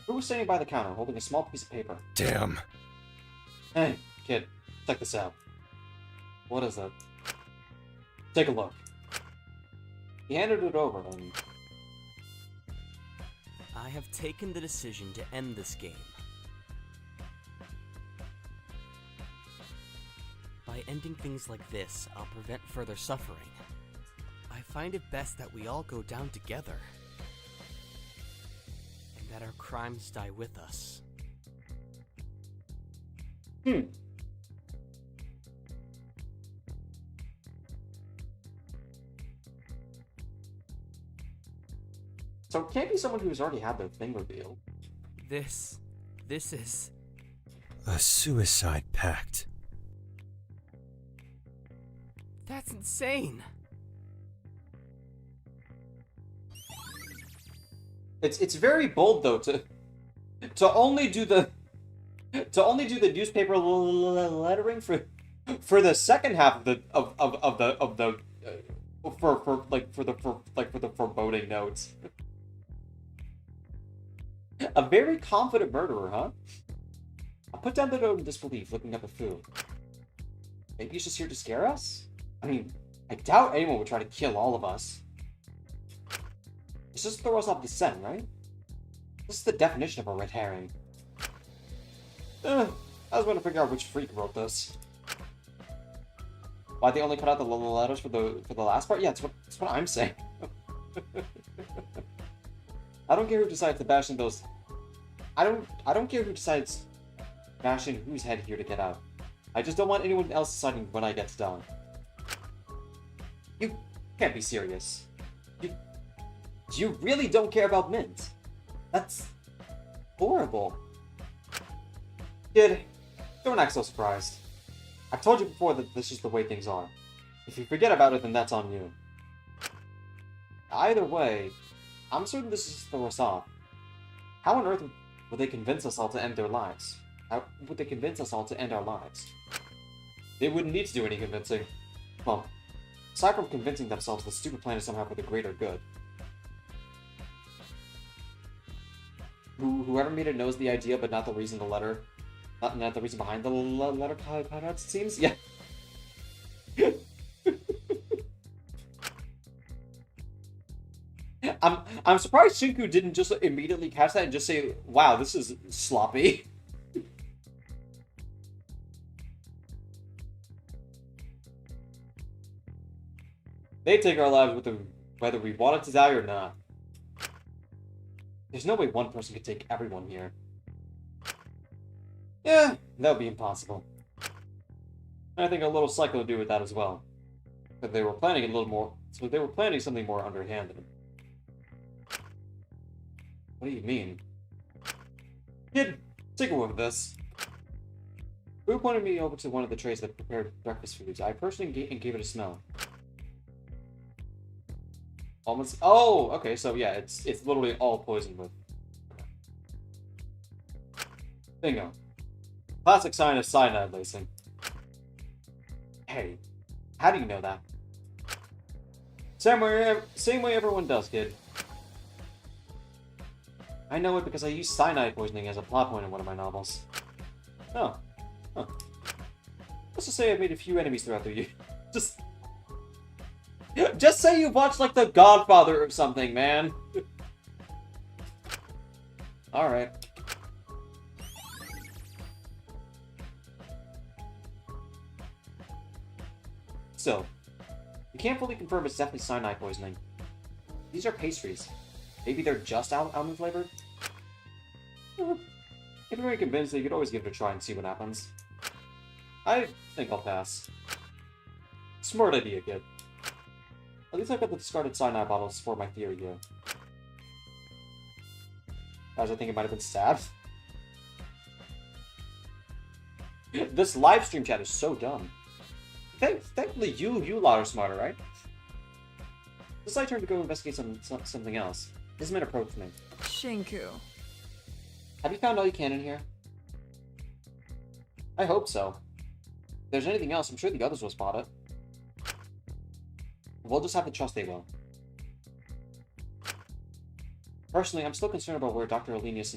Who was standing by the counter, holding a small piece of paper? Damn. Hey, kid, check this out. What is it? Take a look. He handed it over, and... I have taken the decision to end this game. By ending things like this, I'll prevent further suffering. I find it best that we all go down together. And that our crimes die with us. So it can't be someone who's already had their thing revealed. This is... A suicide pact. That's insane. It's very bold though to only do the newspaper lettering for the second half of the for the foreboding notes. A very confident murderer, huh? I'll put down the note in disbelief, looking up at Fu. Maybe he's just here to scare us? I mean, I doubt anyone would try to kill all of us. It's just throw us off the scent, right? This is the definition of a red herring. I was going to figure out which freak wrote this. Why they only cut out the letters for the last part? Yeah, that's what I'm saying. I don't care who decides to bash in those. I don't care who decides bash in whose head here to get out. I just don't want anyone else deciding when I get done. You can't be serious. You really don't care about Mint. That's horrible. Kid, don't act so surprised. I've told you before that this is the way things are. If you forget about it, then that's on you. Either way, I'm certain this is the worst off. How on earth would they convince us all to end their lives? How would they convince us all to end our lives? They wouldn't need to do any convincing. Well, aside from convincing themselves the stupid plan is somehow for the greater good. Whoever made it knows the idea, but not the reason the letter... Not the reason behind the letter cutouts, it seems? Yeah. I'm surprised Shinku didn't just immediately catch that and just say, wow, this is sloppy. They take our lives with them, whether we want it to die or not. There's no way one person could take everyone here. Yeah, that would be impossible. And I think a little psycho would do with that as well. But they were planning a little more. So they were planning something more underhanded. What do you mean? Kid, take a whiff of this. Who pointed me over to one of the trays that prepared breakfast foods? I personally gave it a smell. Almost. Oh, okay. So yeah, it's literally all poisoned with. Bingo. Classic sign of cyanide lacing. Hey, how do you know that? Same way everyone does, kid. I know it because I used cyanide poisoning as a plot point in one of my novels. Oh. Huh. Let's just say I've made a few enemies throughout the year. Just say you've watched, like, The Godfather or something, man. Alright. So, we can't fully confirm it's definitely cyanide poisoning. These are pastries. Maybe they're just almond flavored? If you're very convinced, you could always give it a try and see what happens. I think I'll pass. Smart idea, kid. At least I've got the discarded cyanide bottle to support my theory here. Guys, I think it might have been stabbed. This live stream chat is so dumb. Thankfully, you lot are smarter, right? It's my turn to go investigate something else. This man approached me. Shinku. Have you found all you can in here? I hope so. If there's anything else, I'm sure the others will spot it. We'll just have to trust they will. Personally, I'm still concerned about where Dr. Olenius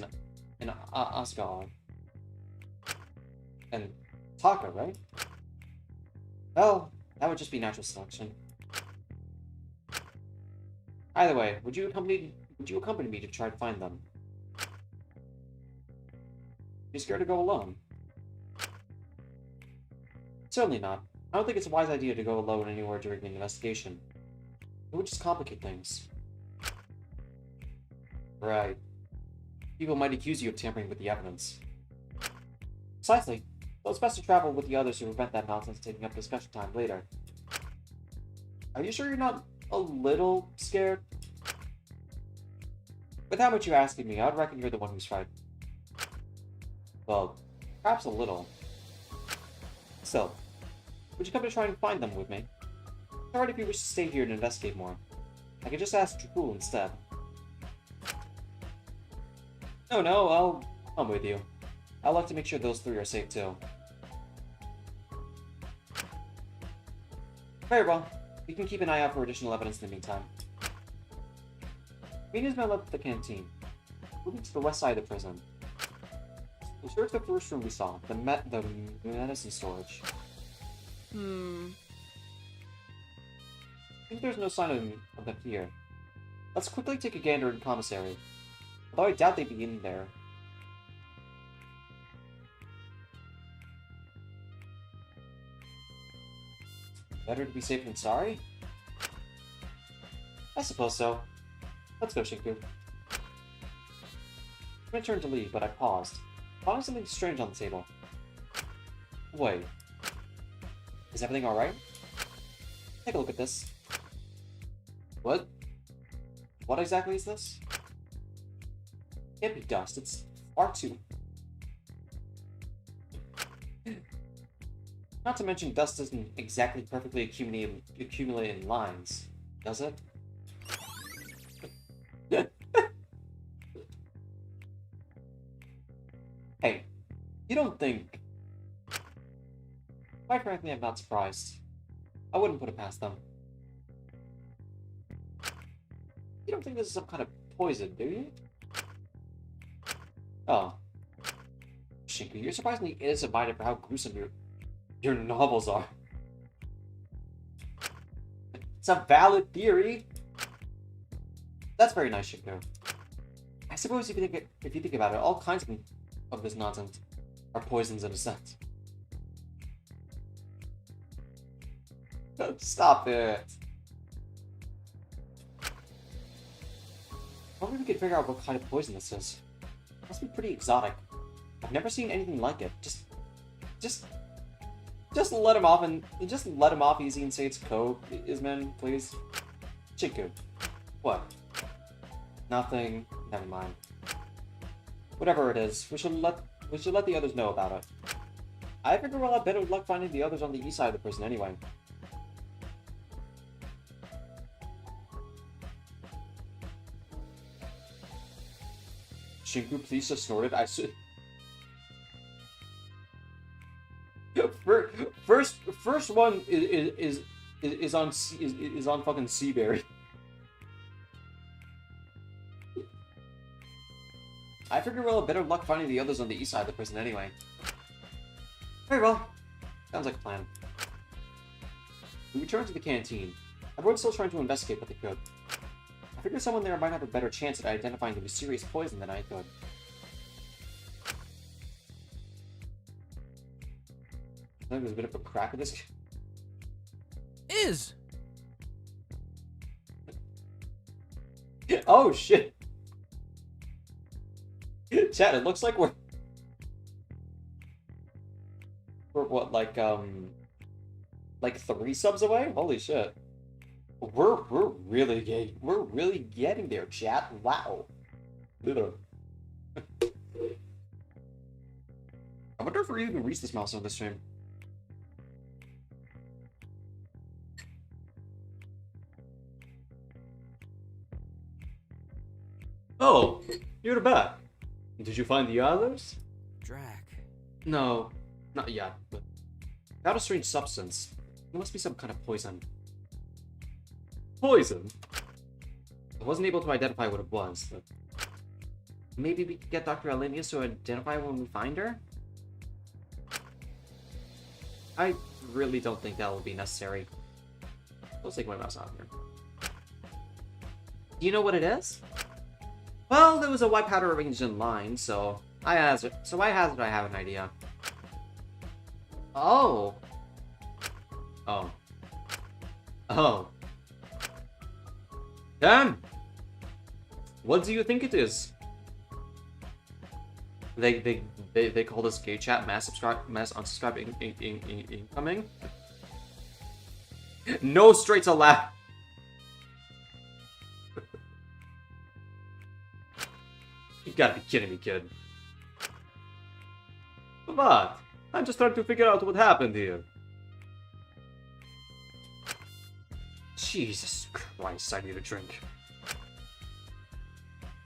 and Asuka are. And Taka, right? Well, that would just be natural selection. Either way, would you accompany me to try to find them? You're scared to go alone? Certainly not. I don't think it's a wise idea to go alone anywhere during an investigation. It would just complicate things. Right. People might accuse you of tampering with the evidence. Precisely. So it's best to travel with the others to prevent that nonsense taking up discussion time later. Are you sure you're not a little scared? With how much you're asking me, I'd reckon you're the one who's right. Well, perhaps a little. Still, would you come to try and find them with me? Alright if you wish to stay here and investigate more. I could just ask Dracul instead. No, I'll come with you. I'll have to make sure those three are safe too. Very well. We can keep an eye out for additional evidence in the meantime. Mira's now left the canteen. Moving to the west side of the prison. We'll search the first room we saw, the medicine storage. I think there's no sign of them here. Let's quickly take a gander in commissary. Although I doubt they'd be in there. Better to be safe than sorry? I suppose so. Let's go, Shinku. I turned to leave, but I paused, finding something strange on the table. Wait. Is everything alright? Take a look at this. What? What exactly is this? Can't be dust, it's R2. Not to mention, dust doesn't exactly perfectly accumulate in lines, does it? Hey, you don't think... Quite frankly, I'm not surprised. I wouldn't put it past them. You don't think this is some kind of poison, do you? Oh. Shinku, you're surprisingly innocent-minded for how gruesome your novels are. It's a valid theory. That's very nice, Shinku. I suppose if you think about it, all kinds of this nonsense are poisons in a sense. Stop it. I wonder if we could figure out what kind of poison this is. It must be pretty exotic. I've never seen anything like it. Just let him off easy and say it's coke, Isman, please. Shinku. What? Nothing. Never mind. Whatever it is, we should let the others know about it. I figure we'll have better luck finding the others on the east side of the prison anyway. Shinku, please just snorted. I should. First one is on fucking Seaberry. I figure we'll have better luck finding the others on the east side of the prison anyway. Very well. Sounds like a plan. We return to the canteen. Everyone's still trying to investigate what they could. I figure someone there might have a better chance at identifying the mysterious poison than I could. I think there's a bit of a crack with this. Is! Oh shit! Chat, it looks like we're what, like 3 subs away? Holy shit. We're really getting there, chat. Wow. Literally. I wonder if we even reached this milestone this stream. Oh, you're back. Did you find the others? Drac. No, not yet, but found a strange substance. It must be some kind of poison. Poison? I wasn't able to identify what it was, but maybe we could get Dr. Alenius to identify when we find her? I really don't think that will be necessary. Let's take my mouse out here. Do you know what it is? Well, there was a white powder arranged in line, so I hazard I have an idea. Oh. Oh. Oh. Damn! What do you think it is? They call this gay chat mass unsubscribe incoming? No straights allowed! You gotta be kidding me, kid. What? I'm just trying to figure out what happened here. Jesus Christ, I need a drink.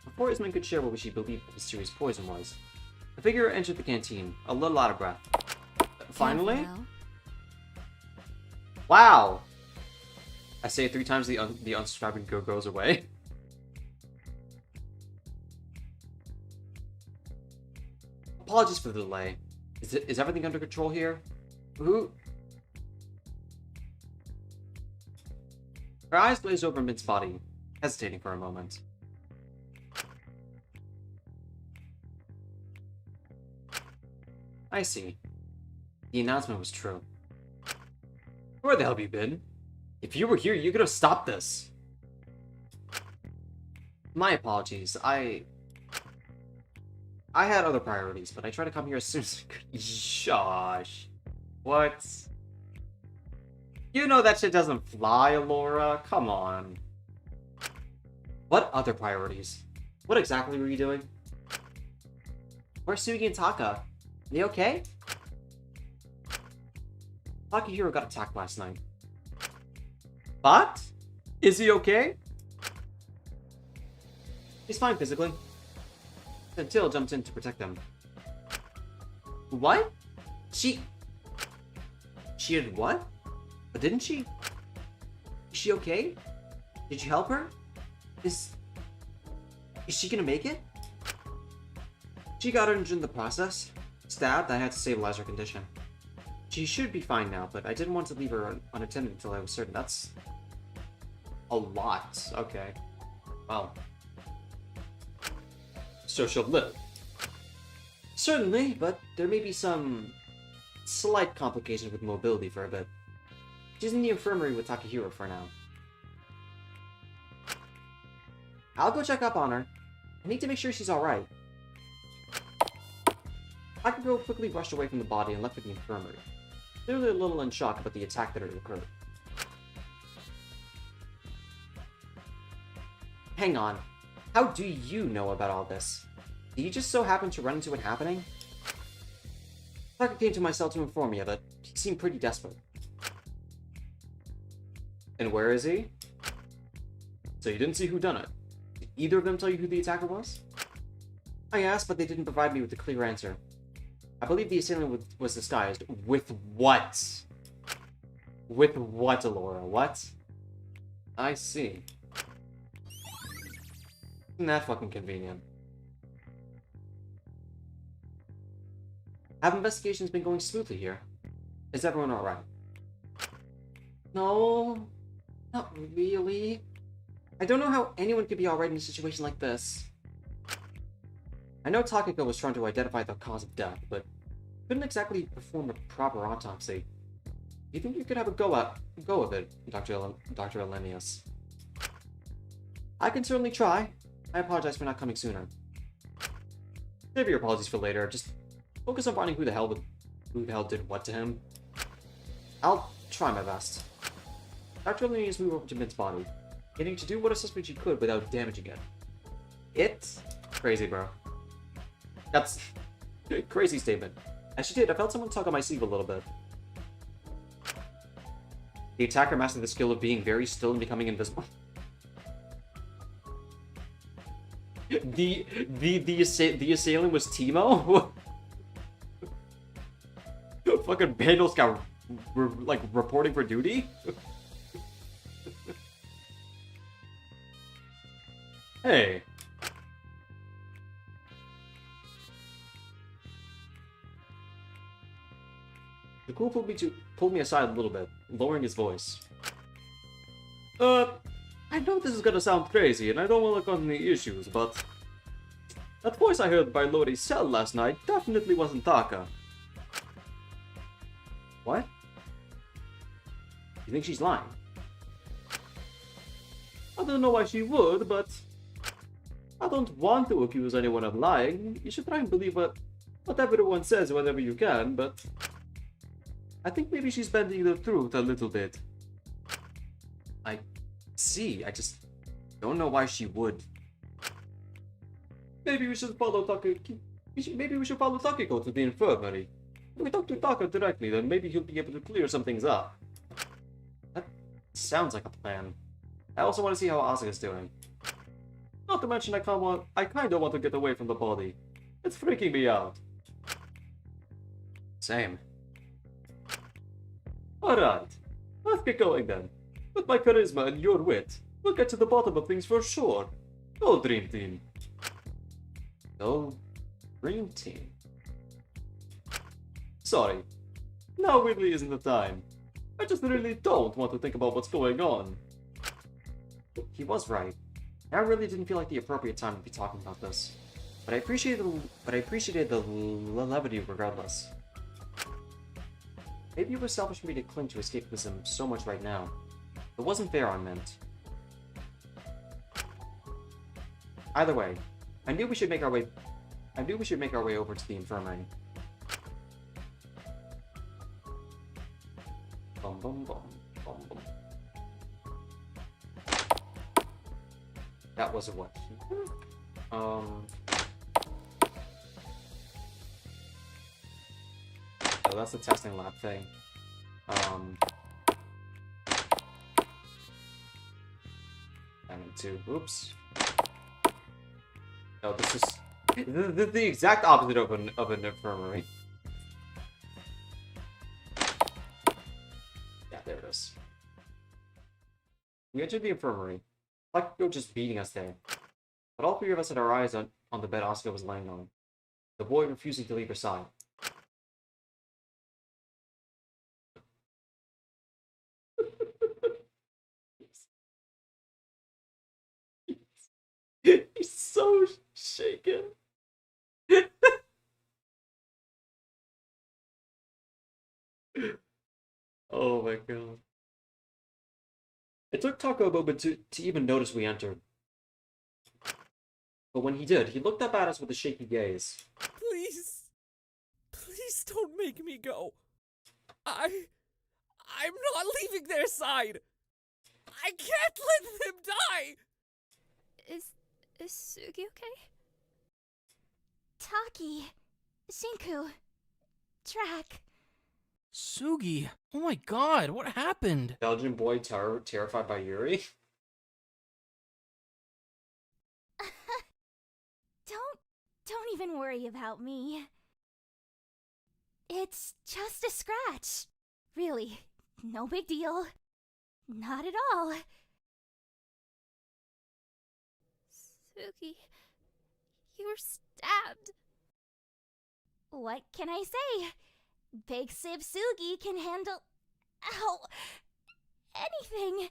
Before Isman could share what she believed the mysterious poison was, the figure entered the canteen, a little out of breath. Finally? Careful. Wow! I say it 3 times, the unsubscribing girl goes away. Apologies for the delay. Is everything under control here? Who? Her eyes glazed over Mint's body, hesitating for a moment. I see. The announcement was true. Where the hell have you been? If you were here, you could have stopped this. My apologies. I had other priorities, but I tried to come here as soon as I could. Shush. What? You know that shit doesn't fly, Alora. Come on. What other priorities? What exactly were you doing? Where's Sugi and Taka? Are they okay? Takahiro got attacked last night. But? Is he okay? He's fine physically. Until jumped in to protect them. What? She did what? But didn't she? Is she okay? Did you help her? Is she gonna make it? She got injured in the process. Stabbed, I had to stabilize her condition. She should be fine now, but I didn't want to leave her unattended until I was certain. That's a lot. Okay. Well. So she'll live. Certainly, but there may be some slight complications with mobility for a bit. She's in the infirmary with Takahiro for now. I'll go check up on her. I need to make sure she's alright. Takahiro quickly brushed away from the body and left for the infirmary, clearly a little in shock about the attack that had occurred. Hang on. How do you know about all this? Did you just so happen to run into it happening? Taka came to my cell to inform me of it. He seemed pretty desperate. And where is he? So you didn't see who done it? Did either of them tell you who the attacker was? I asked, but they didn't provide me with a clear answer. I believe the assailant was disguised. With what? With what, Alora? What? I see. Isn't that fucking convenient? Have investigations been going smoothly here? Is everyone alright? No, not really. I don't know how anyone could be alright in a situation like this. I know Takako was trying to identify the cause of death, but couldn't exactly perform a proper autopsy. Do you think you could have a go of it, Dr. Elenius? I can certainly try. I apologize for not coming sooner. Save your apologies for later. Just focus on finding who the hell did what to him. I'll try my best. Dr. Elenius moved over to Mint's body, getting to do what assessment she could without damaging it. It's crazy, bro. That's a crazy statement. As she did, I felt someone tug on my sleeve a little bit. The attacker mastered the skill of being very still and becoming invisible. The assailant was Timo? Fucking Bael got like reporting for duty? Hey. The ghoul pulled me aside a little bit, lowering his voice. I know this is gonna sound crazy, and I don't want to cause any issues, but that voice I heard by Lori's cell last night definitely wasn't Taka. What? You think she's lying? I don't know why she would, but I don't want to accuse anyone of lying. You should try and believe what everyone says whenever you can, but I think maybe she's bending the truth a little bit. I see, I just don't know why she would. Maybe we should follow Takako. Maybe we should follow Takako to the infirmary. If we talk to Taka directly, then maybe he'll be able to clear some things up. Sounds like a plan. I also want to see how Asuka's doing. Not to mention I kinda want to get away from the body. It's freaking me out. Same. Alright, let's get going then. With my charisma and your wit, we'll get to the bottom of things for sure. Go Dream Team. Go Dream Team. Sorry. Now really isn't the time. I just really don't want to think about what's going on. He was right. I really didn't feel like the appropriate time to be talking about this. But I appreciated the levity regardless. Maybe it was selfish for me to cling to escapism so much right now. It wasn't fair on Mint. Either way, I knew we should make our way over to the infirmary. Bum bum bum bum bum. That was a what? Oh, that's the testing lab thing. And two. Oops. No, this is the exact opposite of an infirmary. Yeah, there it is. We entered the infirmary. Like Go just beating us there. But all three of us had our eyes on the bed Asuka was laying on. The boy refusing to leave her side. He's so shaken. Oh my god. It took Taco a moment to even notice we entered. But when he did, he looked up at us with a shaky gaze. Please. Please don't make me go. I'm not leaving their side. I can't let them die. Is Sugi okay? Taki, Shinku, Track. Sugi! Oh my god, what happened? Belgian boy terrified by Yuri? Don't even worry about me. It's just a scratch. Really, no big deal. Not at all. Sugi, you were stabbed. What can I say? Big Sib Sugi can handle... Ow! Anything.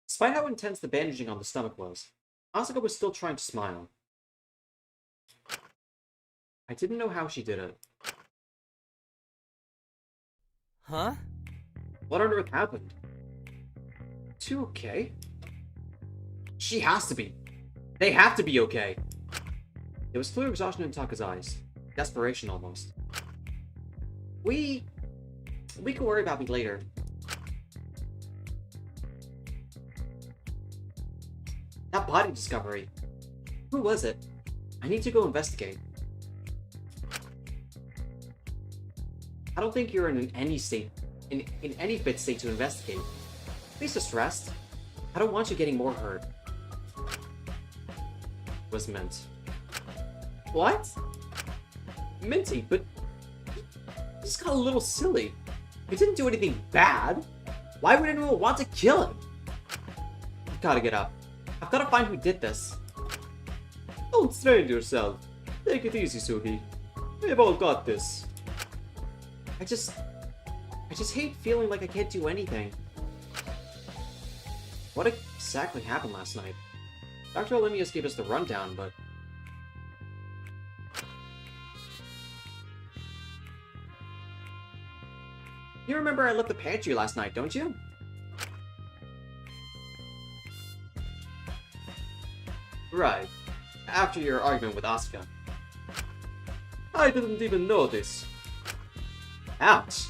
Despite how intense the bandaging on the stomach was, Asuka was still trying to smile. I didn't know how she did it. Huh? What on earth happened? Two okay? She has to be. They have to be okay. There was clear exhaustion in Taka's eyes. Desperation almost. We can worry about me later. That body discovery. Who was it? I need to go investigate. I don't think you're in any fit state to investigate. Please just rest. I don't want you getting more hurt. Was Mint. What? Minty, but he just got a little silly. He didn't do anything bad. Why would anyone want to kill him? I've gotta get up. I've gotta find who did this. Don't strain yourself. Take it easy, Sugi. We've all got this. I just hate feeling like I can't do anything. What exactly happened last night? Dr. Olimius gave us the rundown, but... You remember I left the pantry last night, don't you? Right. After your argument with Asuka. I didn't even notice. Ouch.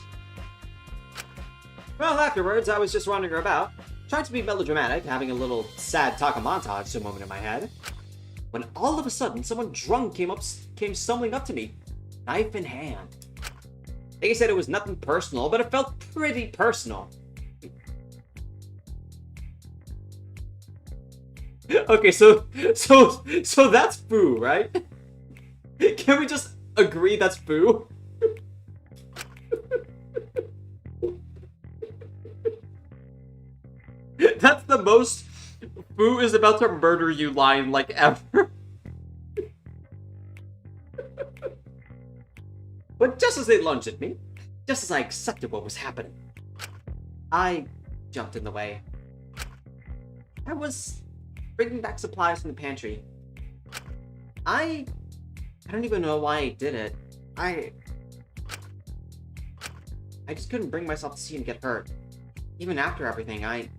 Well, afterwards, I was just wandering about, trying to be melodramatic, having a little sad Taka montage to a moment in my head, when all of a sudden, someone drunk came stumbling up to me, knife in hand. They said it was nothing personal, but it felt pretty personal. Okay, so that's Foo, right? Can we just agree that's Foo? That's the most Foo is about to murder you line, like, ever. But just as they lunged at me, just as I accepted what was happening, I jumped in the way. I was bringing back supplies from the pantry. I don't even know why I did it. I just couldn't bring myself to see him get hurt. Even after everything, I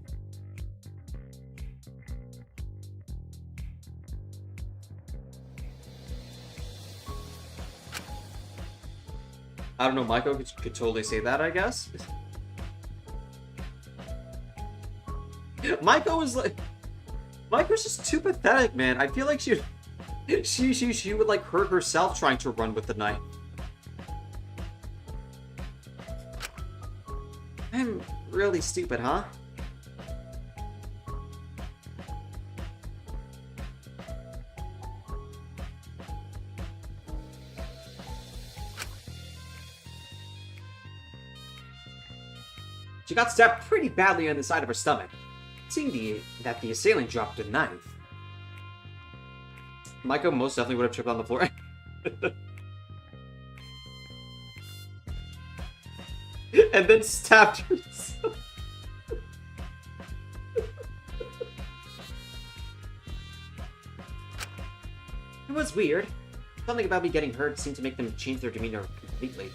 don't know, Michael could totally say that, I guess. Michael's just too pathetic, man. I feel like she would like hurt herself trying to run with the knife. I'm really stupid, huh? She got stabbed pretty badly on the side of her stomach. Seeing that the assailant dropped a knife. Maiko most definitely would have tripped on the floor. And then stabbed herself. It was weird. Something about me getting hurt seemed to make them change their demeanor completely.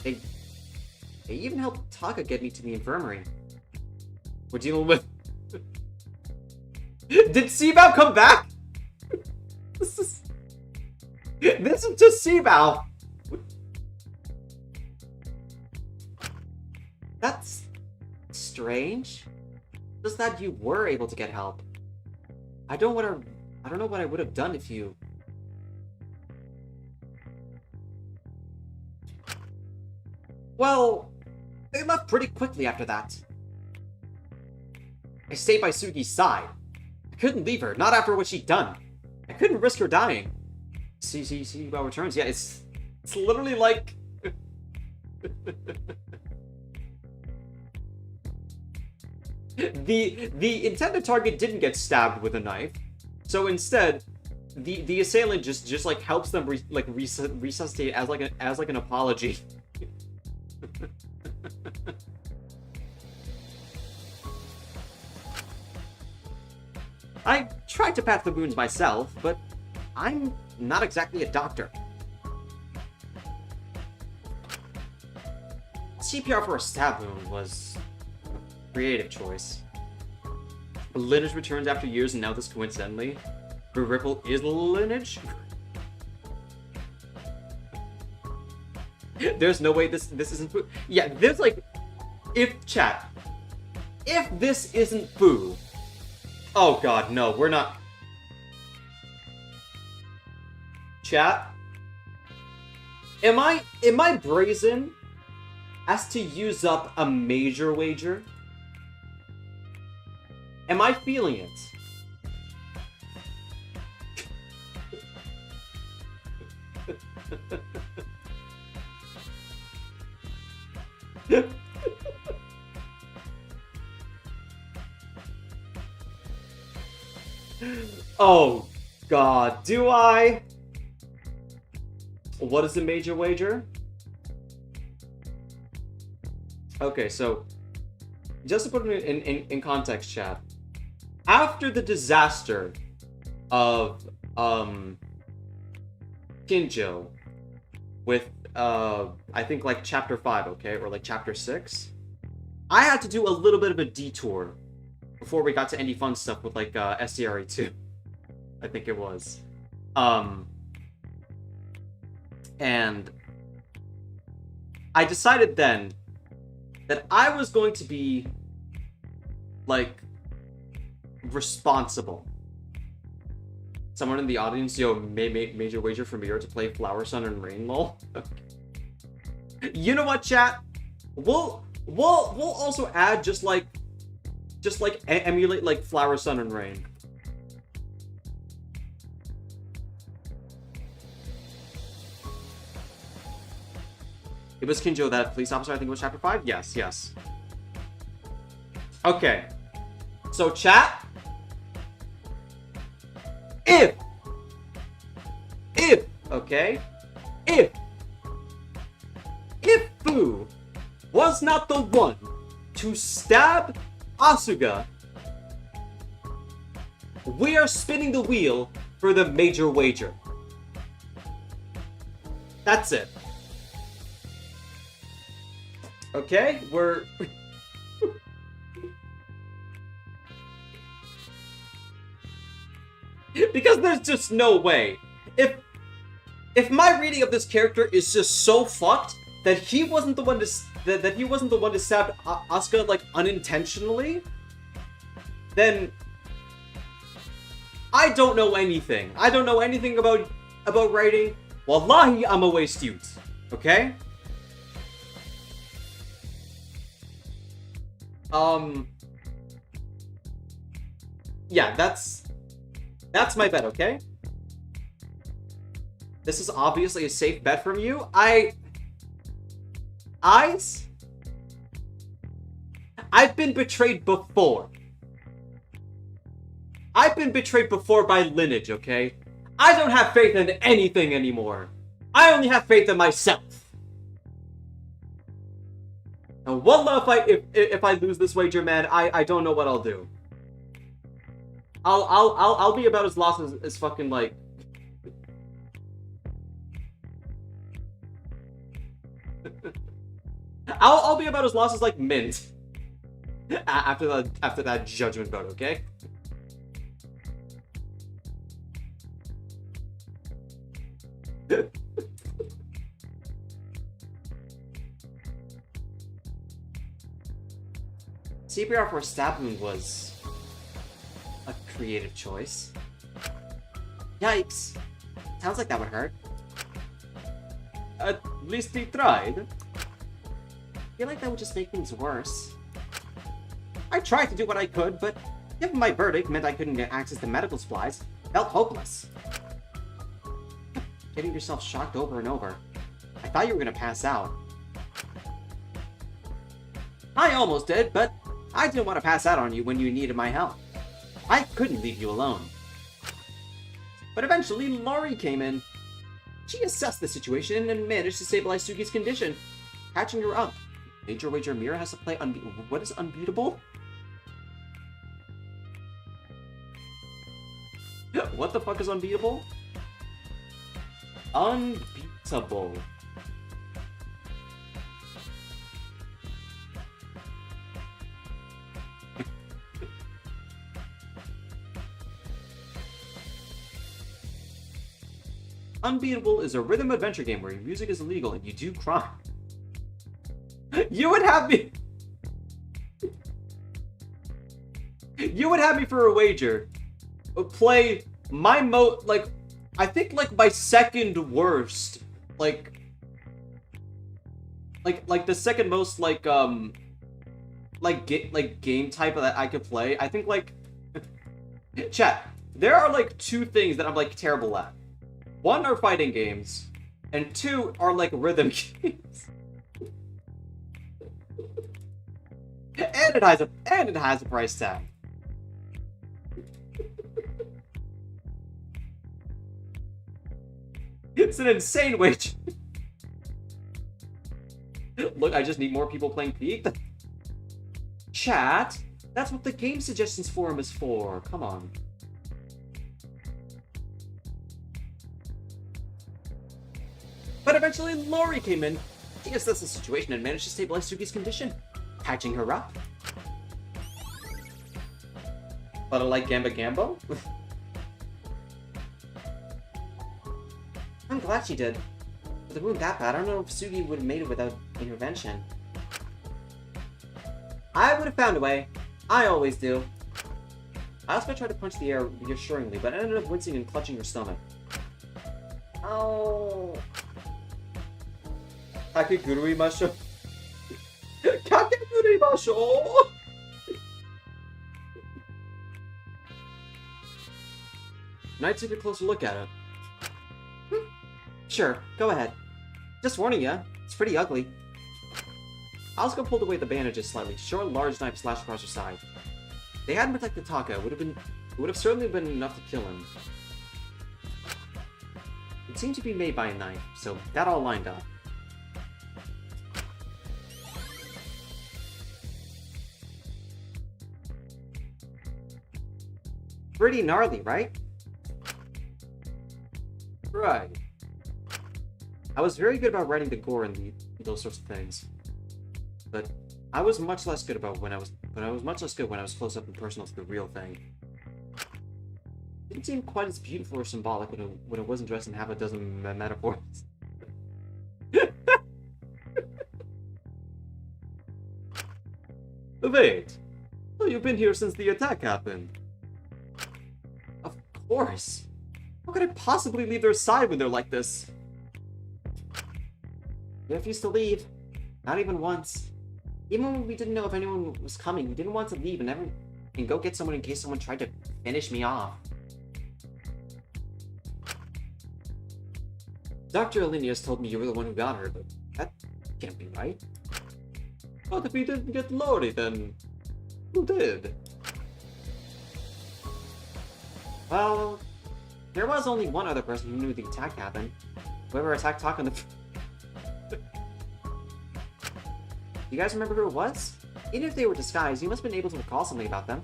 They even helped Taka get me to the infirmary. We're dealing with... Did Seabow come back? This is just Seabow. That's strange. Just that you were able to get help. I don't know what I would have done if you... Well, they left pretty quickly after that. I stayed by Sugi's side. I couldn't leave her, not after what she'd done. I couldn't risk her dying. See about returns. Yeah, it's literally like... The intended target didn't get stabbed with a knife, so instead, the assailant just like helps them resuscitate as like an apology. I tried to patch the wounds myself, but I'm not exactly a doctor. CPR for a stab wound was a creative choice. Lineage returns after years, and now this coincidentally, rhetorical is lineage. There's no way this isn't Foo. Yeah, there's like, if this isn't Foo. Oh god, no, we're not. Chat, am I brazen as to use up a major wager? Am I feeling it? Oh god, do I? What is a major wager? Okay, so just to put it in context, chat. After the disaster of Kinjo with I think like chapter 5, okay, or like chapter 6, I had to do a little bit of a detour before we got to any fun stuff with like SCRE 2. I think it was. And I decided then that I was going to be like responsible. Someone in the audience, yo, major wager for Mira to play Flower Sun and Rain, lol. You know what, chat? We'll also add just like emulate like Flower, Sun, and Rain. It was Kinjo, that police officer, I think it was chapter 5? Yes, yes. Okay. So, chat. If, okay? If Fu was not the one to stab Asuga, we are spinning the wheel for the major wager. That's it. Okay, we're... Because there's just no way. If my reading of this character is just so fucked that he wasn't the one to that he wasn't the one to stab Asuka like unintentionally, then I don't know anything. I don't know anything about writing. Wallahi, I'm a waste youth. Okay? Yeah, that's my bet, okay? This is obviously a safe bet from you. I've been betrayed before. I've been betrayed before by lineage, okay? I don't have faith in anything anymore. I only have faith in myself. And wallah, if I lose this wager, man, I don't know what I'll do. I'll be about as lost as fucking like. I'll be about as lost as like Mint. After that judgment vote, okay? CPR for a stab wound was a creative choice. Yikes. Sounds like that would hurt. At least he tried. I feel like that would just make things worse. I tried to do what I could, but given my verdict meant I couldn't get access to medical supplies, felt hopeless. Getting yourself shocked over and over. I thought you were gonna pass out. I almost did, but I didn't want to pass out on you when you needed my help. I couldn't leave you alone. But eventually, Lori came in. She assessed the situation and managed to stabilize Sugi's condition, patching her up. Major wager Mira has to play what is unbeatable? What the fuck is unbeatable? Unbeatable. Unbeatable is a rhythm adventure game where your music is illegal and you do crime. You would have me... You would have me for a wager. Play my I think like my second worst, like the second most game type that I could play. I think like chat. There are like two things that I'm like terrible at. One are fighting games, and two are like rhythm games. And it has a price tag. It's an insane wage. Look, I just need more people playing Peak. Chat, that's what the game suggestions forum is for. Come on. But eventually, Lori came in. She assessed the situation and managed to stabilize Sugi's condition, patching her up. But I like Gamba Gambo? I'm glad she did. With the wound that bad, I don't know if Sugi would have made it without intervention. I would have found a way. I always do. I also tried to punch the air reassuringly, but I ended up wincing and clutching her stomach. Oh. Kakegurui-masho. Kakegurui-masho! Can I take a closer look at it? Sure, go ahead. Just warning ya, it's pretty ugly. Asuka pulled away the bandages slightly, short, large knife slashed across her side. If they hadn't protected Taka, it would have certainly been enough to kill him. It seemed to be made by a knife, so that all lined up. Pretty gnarly, right? Right. I was very good about writing the gore and those sorts of things, but I was much less good about when I was close up and personal to the real thing. It didn't seem quite as beautiful or symbolic when it wasn't dressed in half a dozen metaphors. Wait, so you've been here since the attack happened? Of course. How could I possibly leave their side when they're like this? We refused to leave. Not even once. Even when we didn't know if anyone was coming, we didn't want to leave and go get someone in case someone tried to finish me off. Dr. Alinius told me you were the one who got her, but that can't be right. But if we didn't get Lori, then who did? Well, there was only one other person who knew the attack happened. Whoever attacked Taka on the... You guys remember who it was? Even if they were disguised, you must have been able to recall something about them.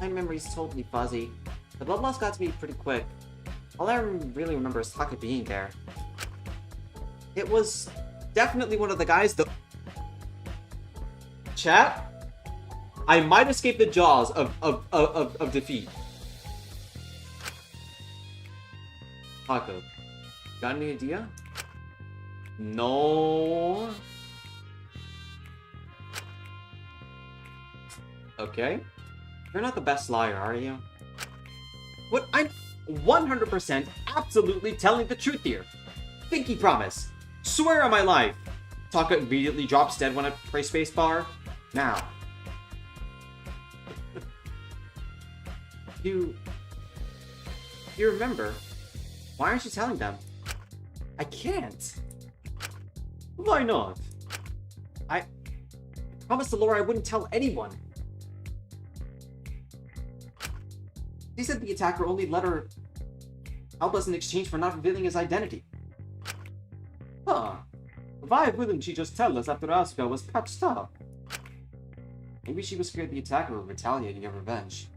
My memory's totally fuzzy. The blood loss got to me pretty quick. All I really remember is Taka being there. It was definitely one of the guys Chat? I might escape the jaws of defeat. Taka, got any idea? No. Okay. You're not the best liar, are you? What? I'm 100% absolutely telling the truth here. Pinky promise. Swear on my life. Taka immediately drops dead when I press spacebar. Now. You remember? Why aren't you telling them? I can't. Why not? I promised to Laura I wouldn't tell anyone. He said the attacker only let her help us in exchange for not revealing his identity. Huh. Why wouldn't she just tell us after Asuka was patched up? Maybe she was scared the attacker would retaliate and get revenge.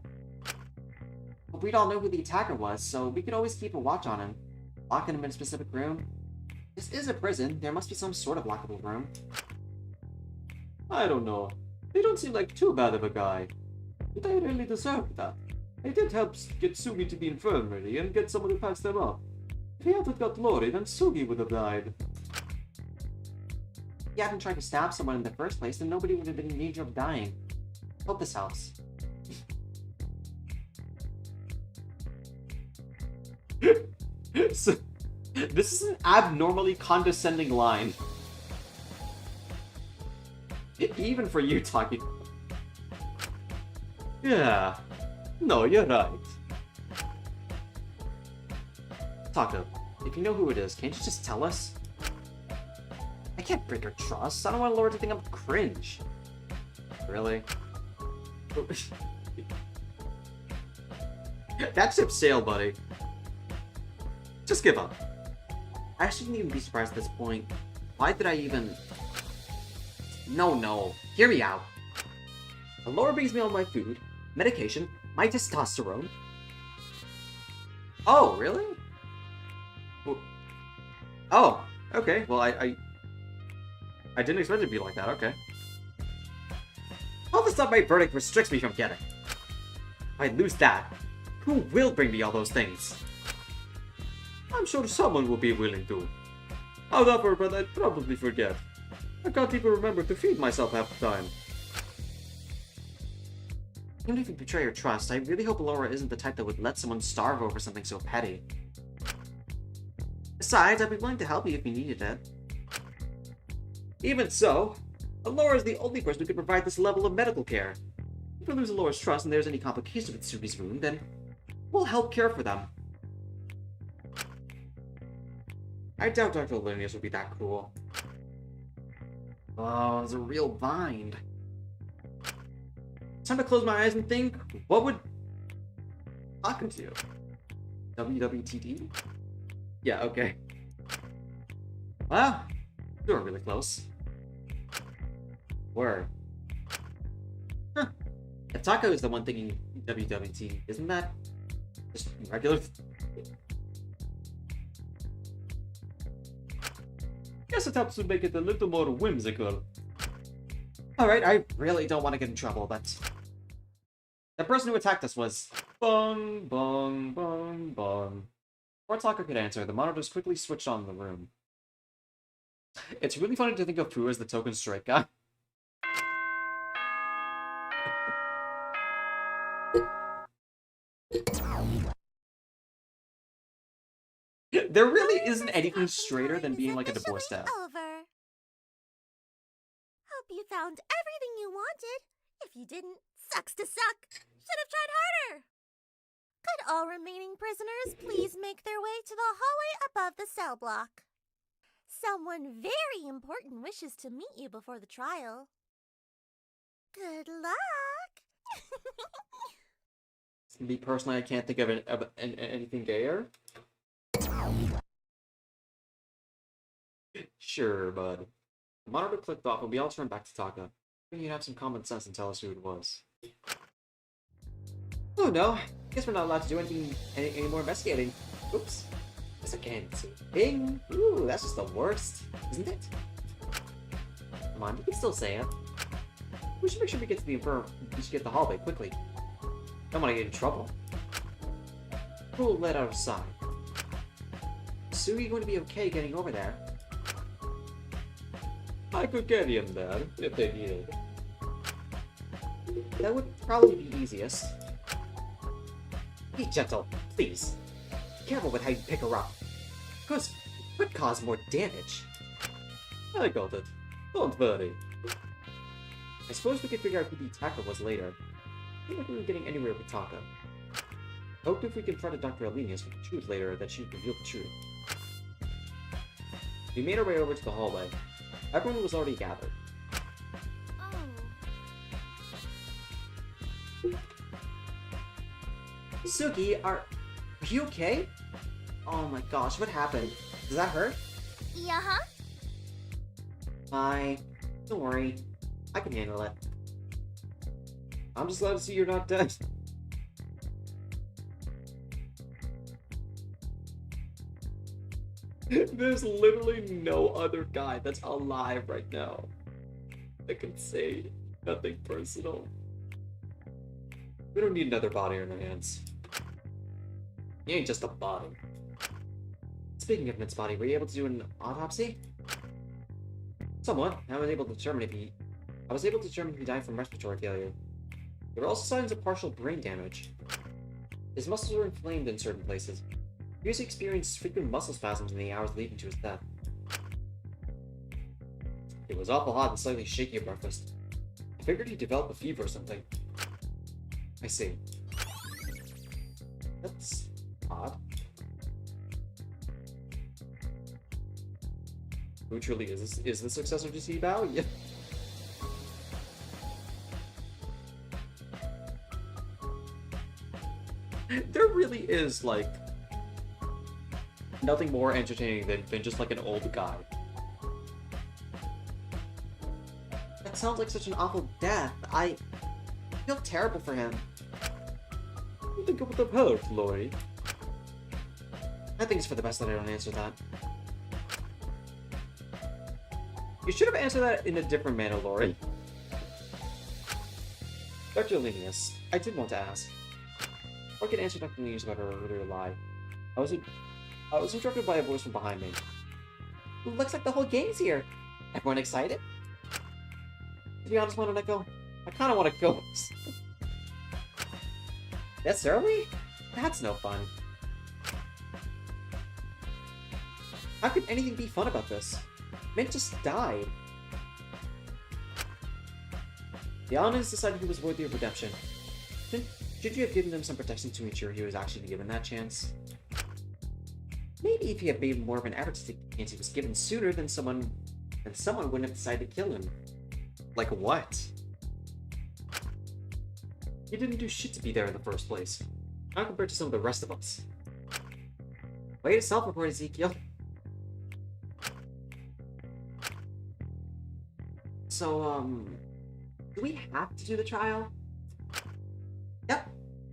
But we'd all know who the attacker was, so we could always keep a watch on him. Locking him in a specific room. This is a prison. There must be some sort of lockable room. I don't know. They don't seem like too bad of a guy. But they really deserve that. They did help get Sugi to the infirmary and get someone to patch them up. If he hadn't got Lori, then Sugi would have died. If he hadn't tried to stab someone in the first place, then nobody would have been in danger of dying. Hope this helps. So, this is an abnormally condescending line. Even for you, Taki. Yeah. No, you're right. Taka, if you know who it is, can't you just tell us? I can't break her trust. I don't want Laura to think I'm cringe. Really? That ship sailed, buddy. Just give up. I shouldn't even be surprised at this point. Why did I even... No. Hear me out. Laura brings me all my food, medication, my testosterone. Oh, really? Oh, okay. Well, I didn't expect it to be like that. Okay. All the stuff my verdict restricts me from getting. If I lose that, who will bring me all those things? I'm sure someone will be willing to. I'll offer, but I'd probably forget. I can't even remember to feed myself half the time. Even if you betray your trust, I really hope Laura isn't the type that would let someone starve over something so petty. Besides, I'd be willing to help you if you needed it. Even so, Alora is the only person who can provide this level of medical care. If we lose Alora's trust and there's any complication with Sugi's wound, then we'll help care for them. I doubt Dr. Lunius would be that cruel. Oh, it's a real bind. It's time to close my eyes and think, what would talking to you? WWTD? Yeah, okay. Well, you were really close. Were. Huh. If Taco is the one thinking WWT, isn't that just regular? Guess it helps to make it a little more whimsical. Alright, I really don't want to get in trouble, but the person who attacked us was bong, bong, bong, bong. Before Taco could answer, the monitors quickly switched on in the room. It's really funny to think of Pooh as the token straight guy. There really isn't anything straighter than being like a divorced dad. Over. Hope you found everything you wanted. If you didn't, sucks to suck. Should have tried harder. Could all remaining prisoners please make their way to the hallway above the cell block? Someone very important wishes to meet you before the trial. Good luck. Me personally, I can't think of anything gayer. Sure, bud. The monitor clicked off and we all turned back to Taka. You'd have some common sense and tell us who it was. Oh no, guess we're not allowed to do any more investigating. Oops. This again. Bing! Ooh, that's just the worst, isn't it? Come on, you can still say it. We should make sure we get to the infirm. We should get to the hallway quickly. Don't want to get in trouble. Who will let out a sigh? Is Sugi going to be okay getting over there? I could carry him there, if they needed. That would probably be easiest. Be gentle, please. Be careful with how you pick her up. Because it could cause more damage. I got it. Don't worry. I suppose we could figure out who the attacker was later. I think we were getting anywhere with Taka. Hope if we confronted Dr. Alenius with the truth later that she'd reveal the truth. We made our way over to the hallway. Everyone was already gathered. Sugi, are you okay? Oh my gosh, what happened? Does that hurt? Yeah-huh. Hi. Don't worry. I can handle it. I'm just glad to see you're not dead. There's literally no other guy that's alive right now that can say nothing personal. We don't need another body on our hands. He ain't just a body. Speaking of Mitt's body, were you able to do an autopsy? Somewhat. I was able to determine if he died from respiratory failure. There were also signs of partial brain damage. His muscles were inflamed in certain places. He also experienced frequent muscle spasms in the hours leading to his death. It was awful hot and slightly shaky at breakfast. I figured he developed a fever or something. I see. That's odd. Who truly is the successor to Bael? Yeah. There really is, like, nothing more entertaining than just like an old guy. That sounds like such an awful death. I feel terrible for him. You think it would have helped, Lori? I think it's for the best that I don't answer that. You should have answered that in a different manner, Lori. Dr. Linus, I did want to ask. Or I could answer Dr. Linus about her earlier lie. I was interrupted by a voice from behind me. Looks like the whole gang's here. Everyone excited? To be honest, Mononeko, I kinda wanna go. This early? That's no fun. How could anything be fun about this? Mint just died. The Honest decided he was worthy of redemption. Should you have given him some protection to ensure he was actually given that chance? Maybe if he had made more of an effort to take the chance he was given sooner, then someone wouldn't have decided to kill him. Like what? He didn't do shit to be there in the first place. Not compared to some of the rest of us. Way to self-report, Ezekiel. So, do we have to do the trial? Yep.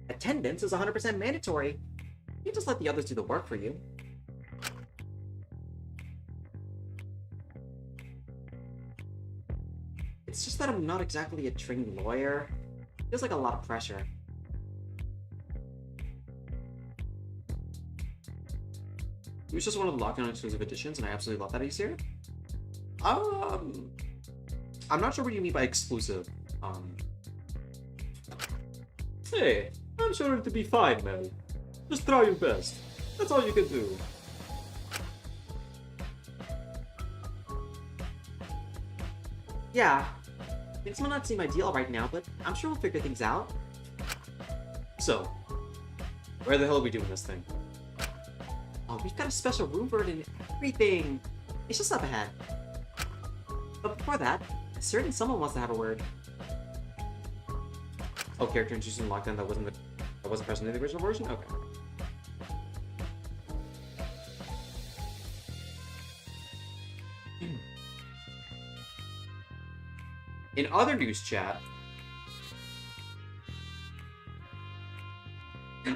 Attendance is 100% mandatory. You can just let the others do the work for you. It's just that I'm not exactly a trained lawyer. Feels like a lot of pressure. It was just one of the lockdown exclusive editions, and I absolutely love that. Are you serious? I'm not sure what you mean by exclusive. Hey, I'm sure it'll be fine, Mel. Just try your best. That's all you can do. Yeah, things might not seem ideal right now, but I'm sure we'll figure things out. So, where the hell are we doing this thing? Oh, we've got a special room for it and everything. It's just up ahead. But before that, I'm certain someone wants to have a word. Oh, character introduced in lockdown that wasn't present in the original version? Okay. In other news chat,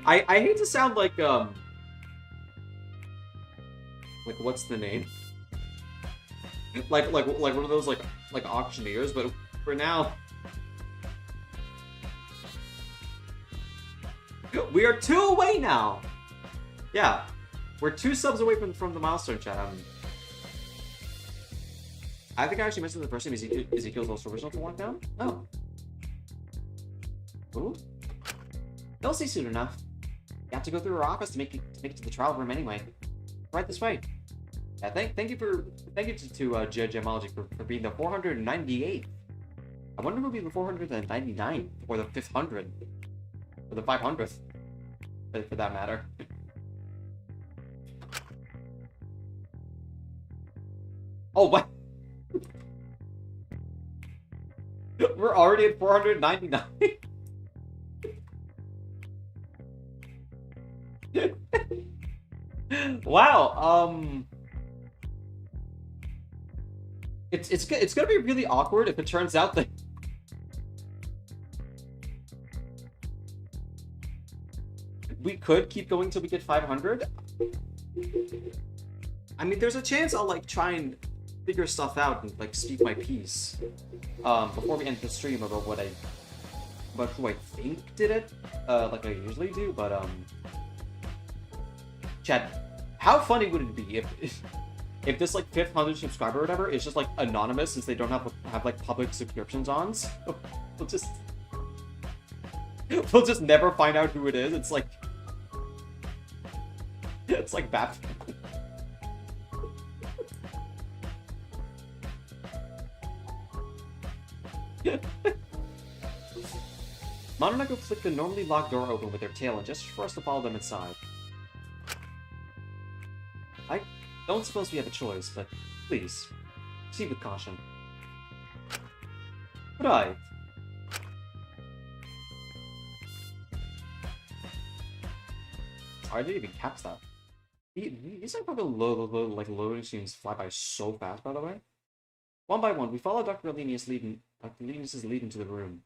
I hate to sound like what's the name? Like one of those like auctioneers, but for now, we are 2 away now. Yeah, we're 2 subs away from the milestone chat. I think I actually mentioned the first name Ezekiel's also original for lockdown. Oh. Ooh. They'll see soon enough. You have to go through her office to make it to the trial room anyway. Right this way. Yeah, thank you to Judge Gemology for being the 498th. I wonder who would be the 499th or the 500th or the 500th for that matter. Oh what? We're already at 499. Wow. It's gonna be really awkward if it turns out that we could keep going till we get 500. I mean, there's a chance I'll like try and figure stuff out and like speak my piece before we end the stream about who I think did it, like I usually do. But Chad, how funny would it be if this like 500 subscriber or whatever is just like anonymous since they don't have like public subscriptions on? So we'll just never find out who it is. It's like bad. Mononoke flicked the normally locked door open with their tail and gestured for us to follow them inside. I don't suppose we have a choice, but please, proceed with caution. Right. Hardly even catch that. These are probably loading scenes fly by so fast, by the way. One by one, we follow Dr. Alenius' lead into the room.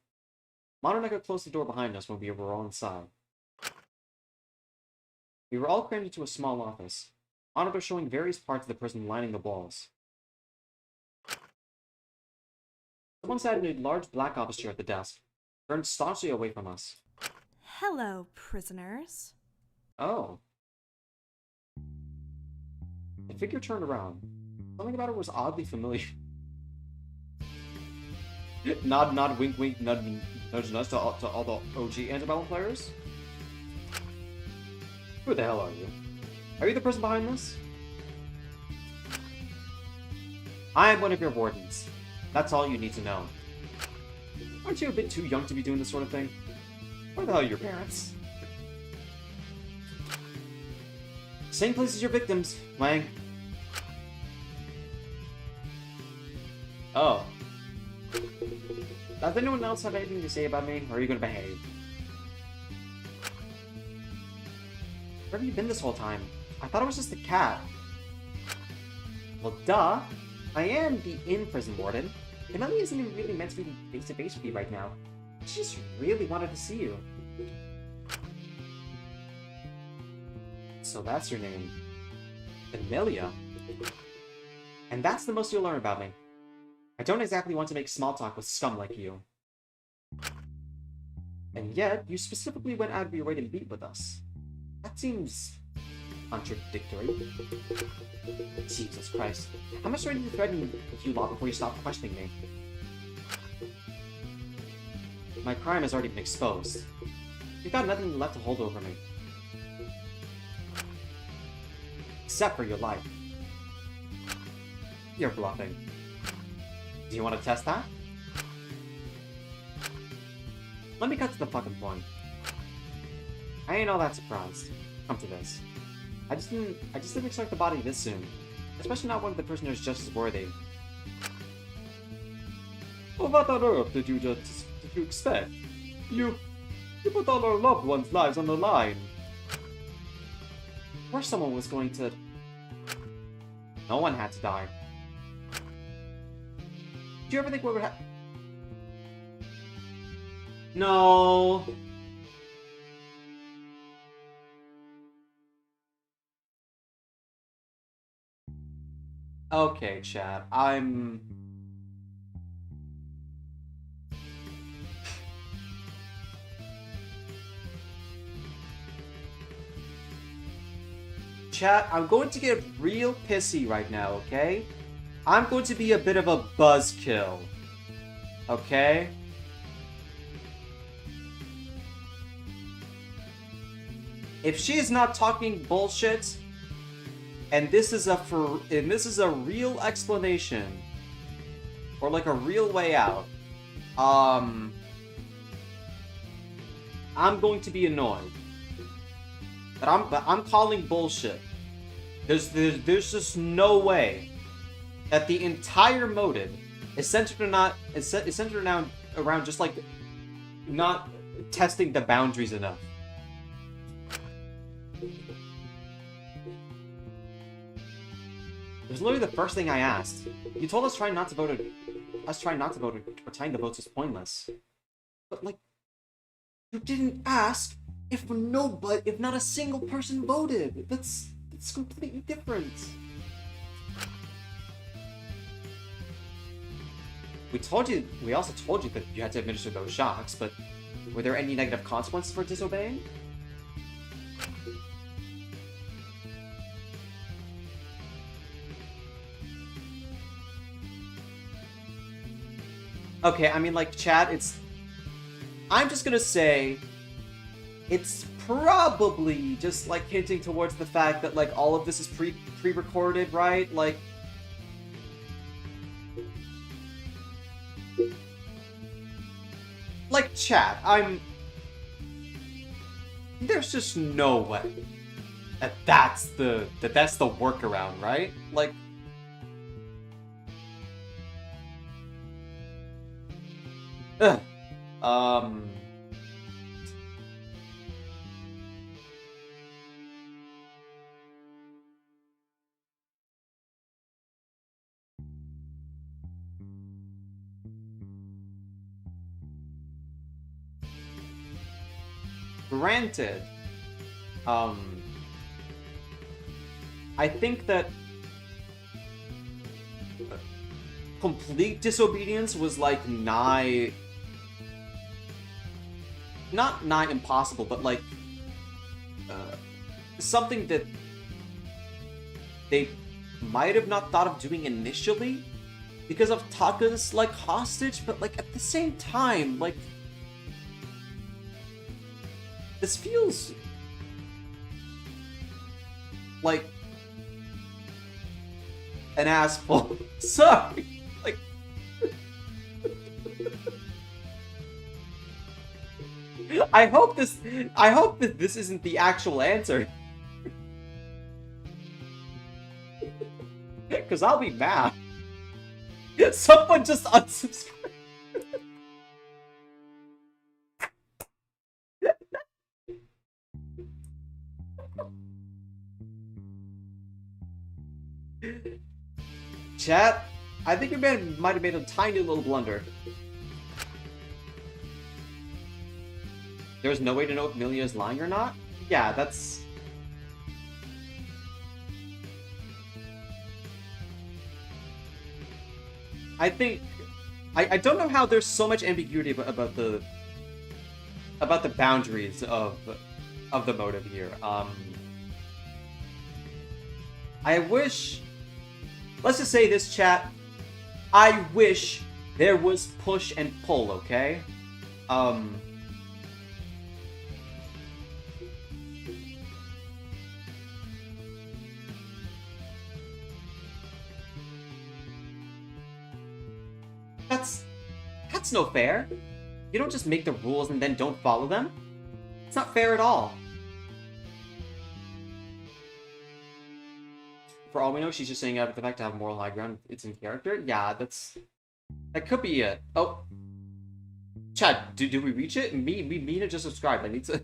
Mononoke closed the door behind us when we were all inside. We were all crammed into a small office, Mononoke showing various parts of the prison lining the walls. Someone sat in a large black office chair at the desk, turned staunchly away from us. Hello, prisoners. Oh. The figure turned around. Something about her was oddly familiar. Nod, wink, wink, nudge, nudge to all the OG Antebellum players. Who the hell are you? Are you the person behind this? I am one of your wardens. That's all you need to know. Aren't you a bit too young to be doing this sort of thing? Where the hell are your parents? Same place as your victims, Wang. Oh. Does anyone else have anything to say about me, or are you gonna behave? Where have you been this whole time? I thought it was just a cat. Well, duh. I am the in-prison warden. Emily isn't even really meant to be face-to-face with you right now. She just really wanted to see you. So that's your name. Amelia? And that's the most you'll learn about me. I don't exactly want to make small talk with scum like you. And yet, you specifically went out of your way to meet with us. That seems contradictory. Jesus Christ. How much ready to threaten with you lot before you stop questioning me? My crime has already been exposed. You've got nothing left to hold over me. Except for your life. You're bluffing. Do you want to test that? Let me cut to the fucking point. I ain't all that surprised. Come to this. I just didn't expect the body this soon. Especially not one of the prisoners just as worthy. Well, what on earth did you expect? You put all our loved ones' lives on the line. Or someone was going to... No one had to die. Did you ever think what would happen? No. Okay, chat. Chat, I'm going to get real pissy right now, okay? I'm going to be a bit of a buzzkill. Okay? If she is not talking bullshit, and this is a real explanation, or like a real way out, I'm going to be annoyed. But I'm calling bullshit. There's just no way that the entire motive is centered around just like not testing the boundaries enough. It was literally the first thing I asked. You told us trying not to vote or tying the votes is pointless. But like, you didn't ask if not a single person voted. That's completely different. We also told you that you had to administer those shocks, but were there any negative consequences for disobeying? Okay, I mean, like, chat, I'm just gonna say, it's probably just, like, hinting towards the fact that, like, all of this is pre-recorded, right? Like... Like, chat, there's just no way that's the workaround, right? Like... Ugh. Granted, I think that complete disobedience was like not nigh impossible, but like something that they might have not thought of doing initially because of Taka's like hostage, but like at the same time, like this feels like an asshole. Sorry. Like I hope that this isn't the actual answer. Because I'll be mad. Someone just unsubscribed. Chat, I think we might have made a tiny little blunder. There's no way to know if Milia is lying or not? Yeah, that's... I think... I don't know how there's so much ambiguity about the boundaries of the motive here. I wish... Let's just say this, chat. I wish there was push and pull, okay? That's no fair. You don't just make the rules and then don't follow them. It's not fair at all. For all we know, she's just saying out of the fact to have moral high ground. It's in character. Yeah, that could be it. Oh, Chad, do we reach it? Mina just subscribed. I need to.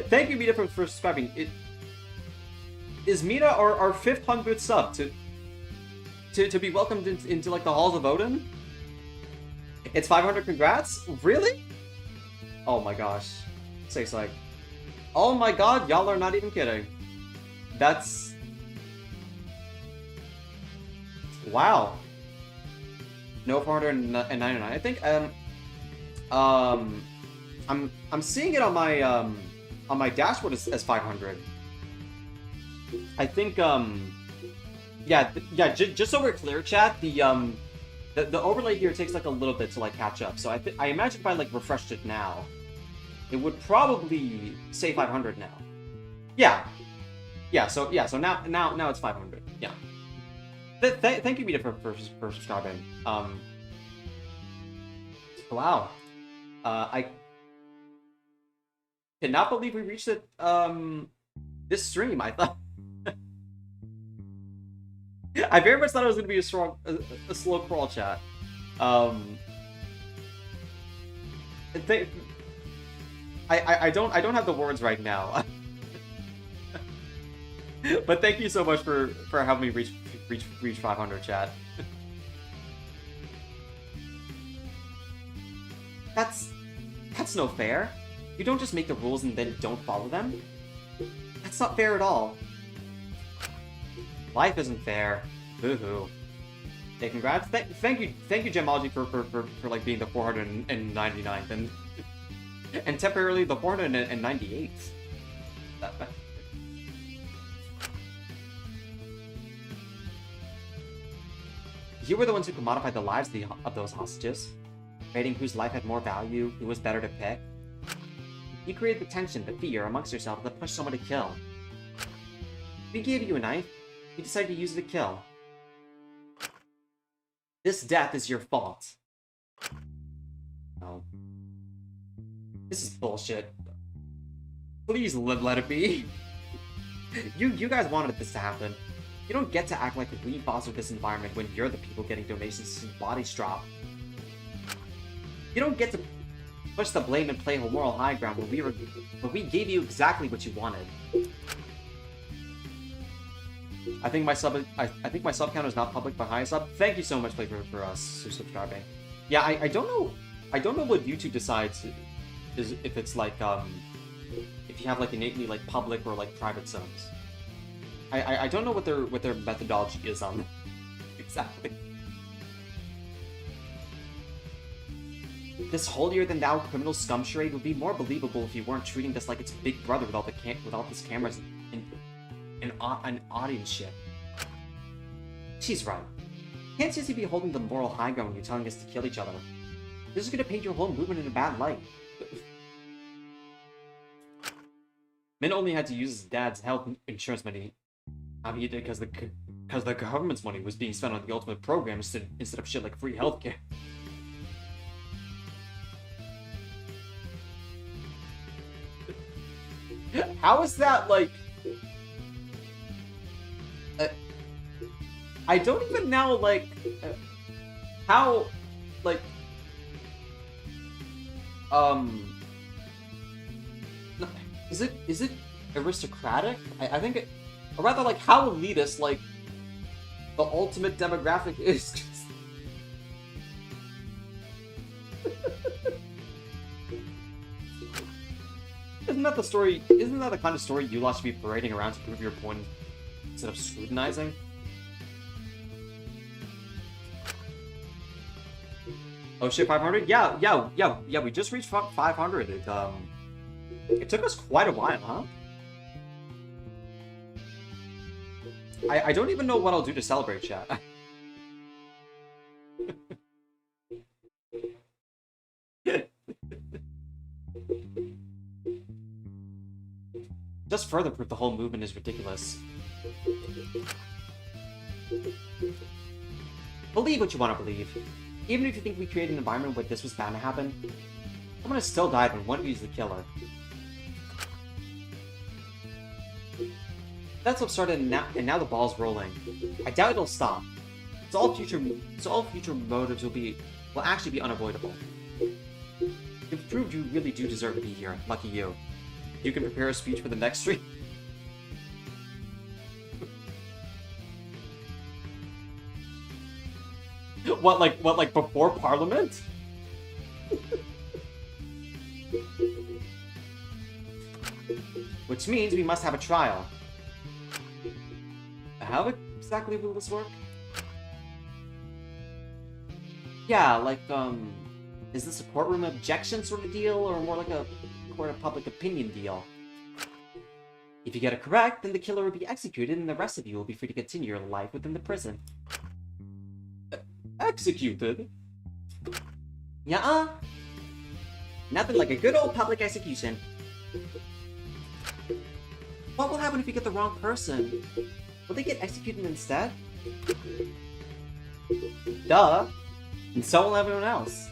Thank you, Mina, for subscribing. Is Mina our 500th sub to be welcomed into like the halls of Odin? It's 500. Congrats! Really? Oh my gosh. Sakes like. Oh my god, y'all are not even kidding. That's. Wow. No 499. I think I'm seeing it on my dashboard as 500. I think yeah, just so we're clear, chat, the overlay here takes like a little bit to like catch up. So I imagine if I like refreshed it now, it would probably say 500 now. Yeah. So now it's 500. Yeah. Thank you, Mita, for subscribing. Wow. I cannot believe we reached it. This stream, I thought. I very much thought it was going to be a slow crawl, chat. I don't have the words right now. But thank you so much for helping me reach 500, chat. That's no fair. You don't just make the rules and then don't follow them. That's not fair at all. Life isn't fair. Boo-hoo. Hey, congrats. Thank you, Gemology, for like being the 499th and temporarily the 498th. You were the ones who could modify the lives of those hostages, rating whose life had more value, who was better to pick. You created the tension, the fear amongst yourselves that pushed someone to kill. We gave you a knife. You decided to use it to kill. This death is your fault. Oh. This is bullshit. Please let it be. You guys wanted this to happen. You don't get to act like we fostered this environment when you're the people getting donations to body strop. You don't get to push the blame and play a moral high ground when we gave you exactly what you wanted. I think my sub count is not public, but high sub. Thank you so much, Play, for us subscribing. Yeah, I don't know what YouTube decides is if it's like if you have like innately like public or like private subs. I don't know what their methodology is on exactly. This holier-than-thou criminal scum charade would be more believable if you weren't treating this like it's Big Brother with all these cameras and an audience ship. She's right. Can't seriously be holding the moral high ground when you're telling us to kill each other. This is gonna paint your whole movement in a bad light. Min only had to use his dad's health insurance money. He did because the government's money was being spent on the ultimate program instead of shit like free healthcare. How is that, like... I don't even know, like... how... Like... Is it aristocratic? I think it... Or rather, like, how elitist, like, the ultimate demographic is. Isn't that the story? Isn't that the kind of story you lot should be parading around to prove your point instead of scrutinizing? Oh shit, 500? Yeah, we just reached 500. It took us quite a while, huh? I don't even know what I'll do to celebrate, chat. Just further proof the whole movement is ridiculous. Believe what you want to believe. Even if you think we created an environment where this was bound to happen, someone has still died when one of you is the killer. That's what started, and now the ball's rolling. I doubt it'll stop. So all future motives will actually be unavoidable. You've proved you really do deserve to be here. Lucky you. You can prepare a speech for the next stream. What, like before Parliament? Which means we must have a trial. How exactly will this work? Yeah, like, is this a courtroom objection sort of deal, or more like a court of public opinion deal? If you get it correct, then the killer will be executed and the rest of you will be free to continue your life within the prison. Executed? Yeah. Nothing like a good old public execution. What will happen if you get the wrong person? Will they get executed instead? Duh. And so will everyone else.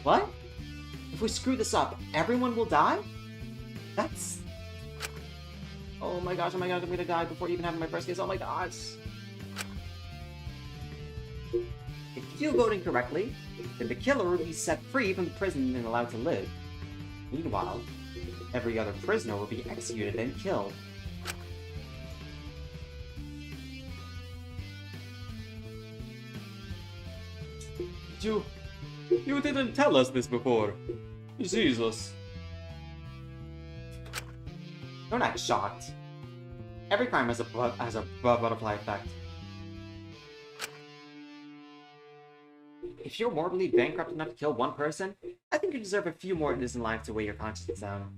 What? If we screw this up, everyone will die? That's... Oh my gosh, I'm gonna die before even having my first kiss. Oh my gosh. If you vote incorrectly, then the killer will be set free from the prison and allowed to live. Meanwhile, every other prisoner will be executed and killed. You didn't tell us this before. Jesus. Don't act shocked. Every crime has a butterfly effect. If you're morbidly bankrupt enough to kill one person, I think you deserve a few more innocent lives to weigh your conscience down.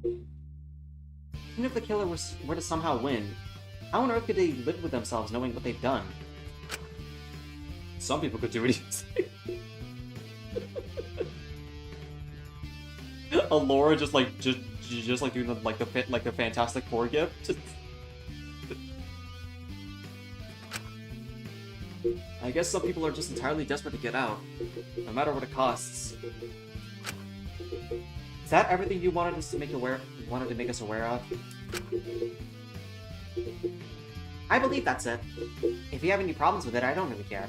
Even if the killer were to somehow win, how on earth could they live with themselves knowing what they've done? Some people could do it easy. Alora just like doing the Fantastic Four gift. I guess some people are just entirely desperate to get out, no matter what it costs. Is that everything you wanted us to make us aware of? I believe that's it. If you have any problems with it, I don't really care.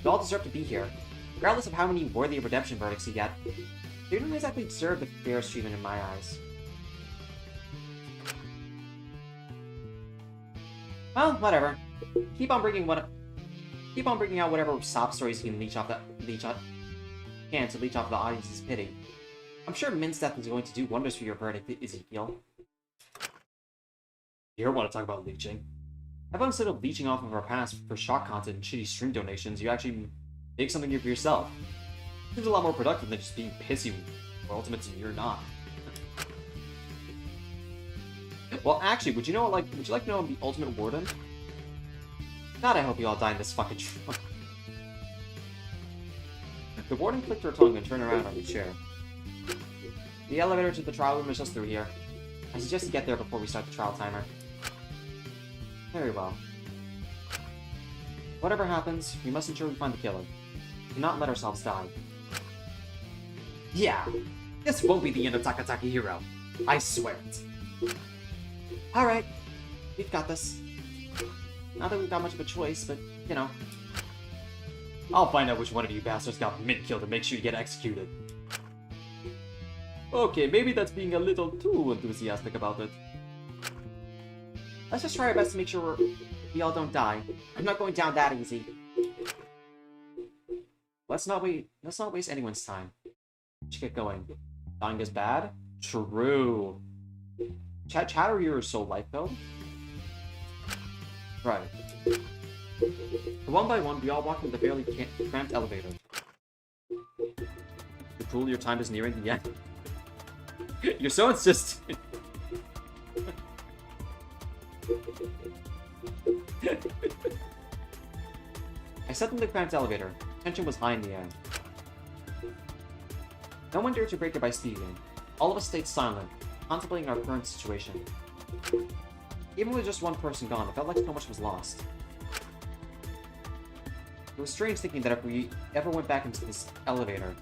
You all deserve to be here, regardless of how many worthy redemption verdicts you get. You don't exactly deserve the fairest treatment in my eyes. Well, whatever. Keep on bringing out whatever sob stories you can leech off the audience's pity. I'm sure Min's death is going to do wonders for your verdict, Ezekiel. You don't want to talk about leeching. How about instead of leeching off of our past for shock content and shitty stream donations, you actually make something of yourself? Seems a lot more productive than just being pissy for ultimates and you're not. Well, actually, would you like to know the ultimate warden? God, I hope you all die in this fucking truck. The warden clicked her tongue and turned around on the chair. The elevator to the trial room is just through here. I suggest you get there before we start the trial timer. Very well. Whatever happens, we must ensure we find the killer. Do not let ourselves die. Yeah, this won't be the end of Takataki Hero. I swear it. Alright, we've got this. Not that we've got much of a choice, but, you know. I'll find out which one of you bastards got mid-killed and make sure you get executed. Okay, maybe that's being a little too enthusiastic about it. Let's just try our best to make sure we all don't die. I'm not going down that easy. Let's not waste anyone's time. Let's get going. Dying is bad? True. Chatter, you're so light though. Right. One by one, we all walk into the fairly cramped elevator. The cool, your time is nearing the end. You're so insistent. I stepped in the cramped elevator. Tension was high in the air. No one dared to break it by speaking. All of us stayed silent, contemplating our current situation. Even with just one person gone, it felt like so much was lost. It was strange thinking that if we ever went back into this elevator,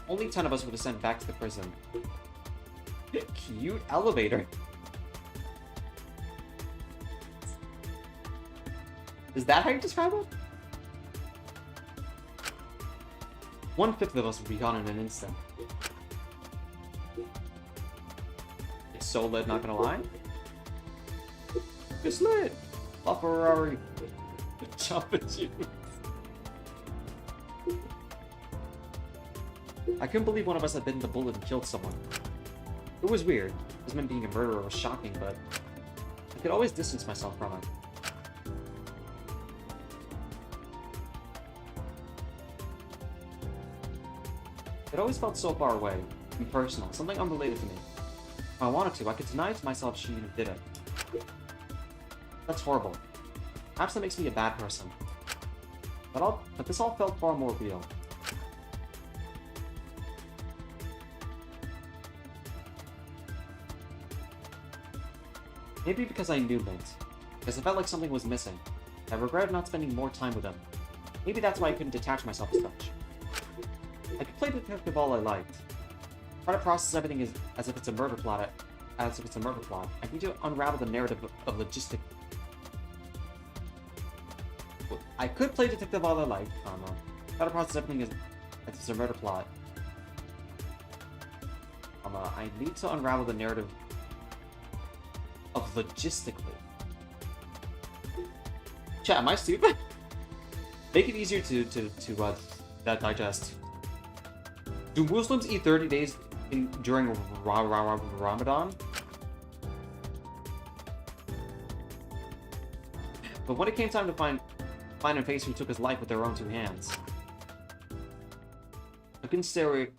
only 10 of us would descend back to the prison. Cute elevator. Is that how you describe it? 1/5 of us would be gone in an instant. It's so lit, not gonna lie. It's lit! A Ferrari. Jump at you. I couldn't believe one of us had bitten the bullet and killed someone. It was weird. This man being a murderer was shocking, but I could always distance myself from it. It always felt so far away, impersonal, something unrelated to me. If I wanted to, I could deny to myself she even did it. That's horrible. Perhaps that makes me a bad person. But this all felt far more real. Maybe because I knew Mint. Because it felt like something was missing. I regretted not spending more time with him. Maybe that's why I couldn't detach myself as much. I could play detective all I liked. Try to process everything as if it's a murder plot. I need to unravel the narrative of logistic. I could play detective all I liked, try to process everything as if it's a murder plot. I need to unravel the narrative of logistically. Chat, am I stupid? Make it easier to digest. Do Muslims eat 30 days during Ramadan? But when it came time to find and face who took his life with their own two hands, I couldn't stare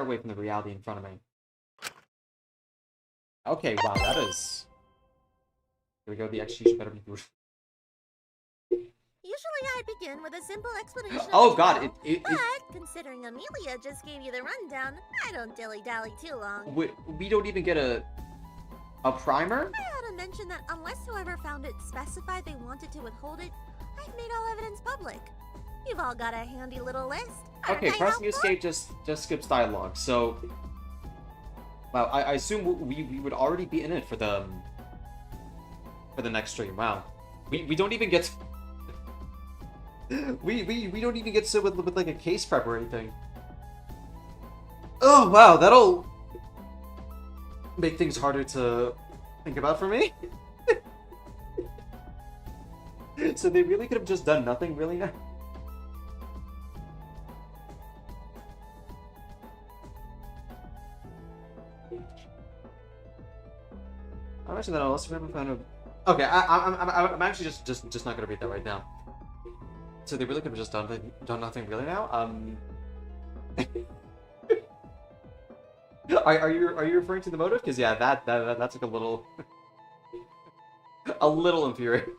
away from the reality in front of me. Okay, wow, that is. Here we go. The execution better be brutal. Usually I'd begin with a simple explanation. Oh god, but considering Amelia just gave you the rundown, I don't dilly-dally too long. We don't even get a primer? I ought to mention that unless whoever found it specified they wanted to withhold it, I've made all evidence public. You've all got a handy little list. Okay, pressing escape just skips dialogue, so... Wow, I assume we would already be in it for the next stream. Wow. We don't even get... we don't even get to with like a case prep or anything. Oh wow, that'll make things harder to think about for me. So they really could have just done nothing, really now. I'm actually not also never found a. Okay, I'm actually just not gonna read that right now. So they really could have just done nothing really now. Are you referring to the motive? Because yeah, that's like a little infuriating.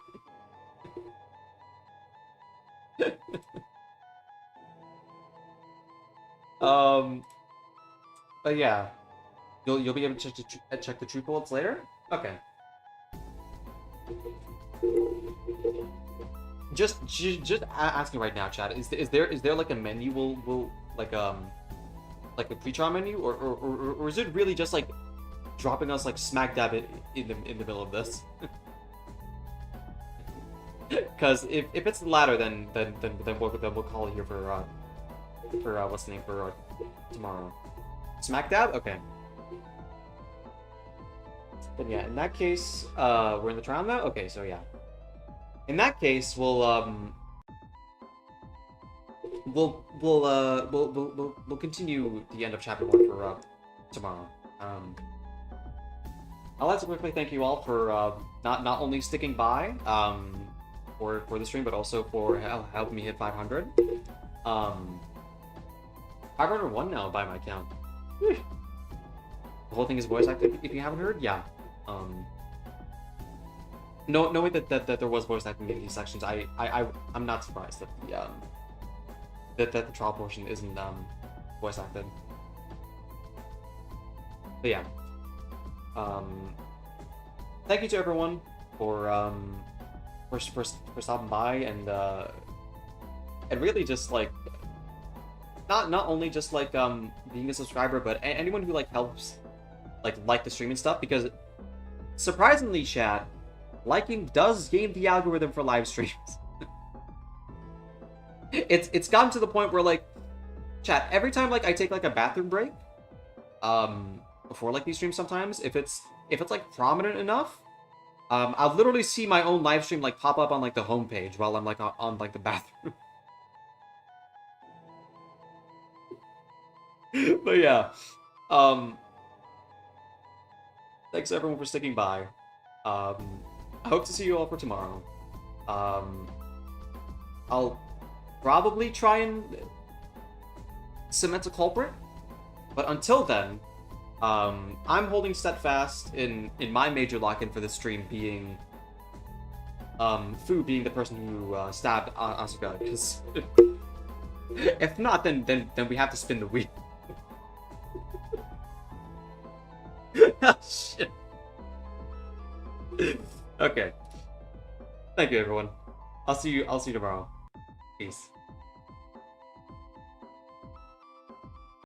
But yeah, you'll be able to check the truth bullets later. Okay. Just asking right now, chat. Is there like a menu will like like a pre-trial menu, or is it really just like dropping us like smack dab in the middle of this? Because if it's the latter, then we'll call it here for what's the name for tomorrow. Smack dab, okay. Then yeah, in that case, we're in the trial now. Okay, so yeah. In that case, we'll continue the end of chapter 1 for tomorrow. I'd like to quickly thank you all for not only sticking by for the stream, but also for helping me hit 500. 501 now by my count. The whole thing is voice acted. If you haven't heard, yeah. Knowing that there was voice acting in these sections, I'm not surprised that the the trial portion isn't voice acted. But yeah. Thank you to everyone for stopping by and really just like not only just like being a subscriber, but anyone who like helps like the stream and stuff, because surprisingly, chat, liking does game the algorithm for live streams. It's gotten to the point where like, chat, every time like I take like a bathroom break before like these streams, sometimes if it's like prominent enough, I'll literally see my own live stream like pop up on like the homepage while I'm like on like the bathroom. But yeah, thanks everyone for sticking by. I hope to see you all for tomorrow. I'll probably try and cement a culprit, but until then, I'm holding steadfast in my major lock-in for the stream being Fu being the person who stabbed Asuka, because if not, then we have to spin the wheel. Oh, shit. Okay. Thank you, everyone. I'll see you tomorrow. Peace.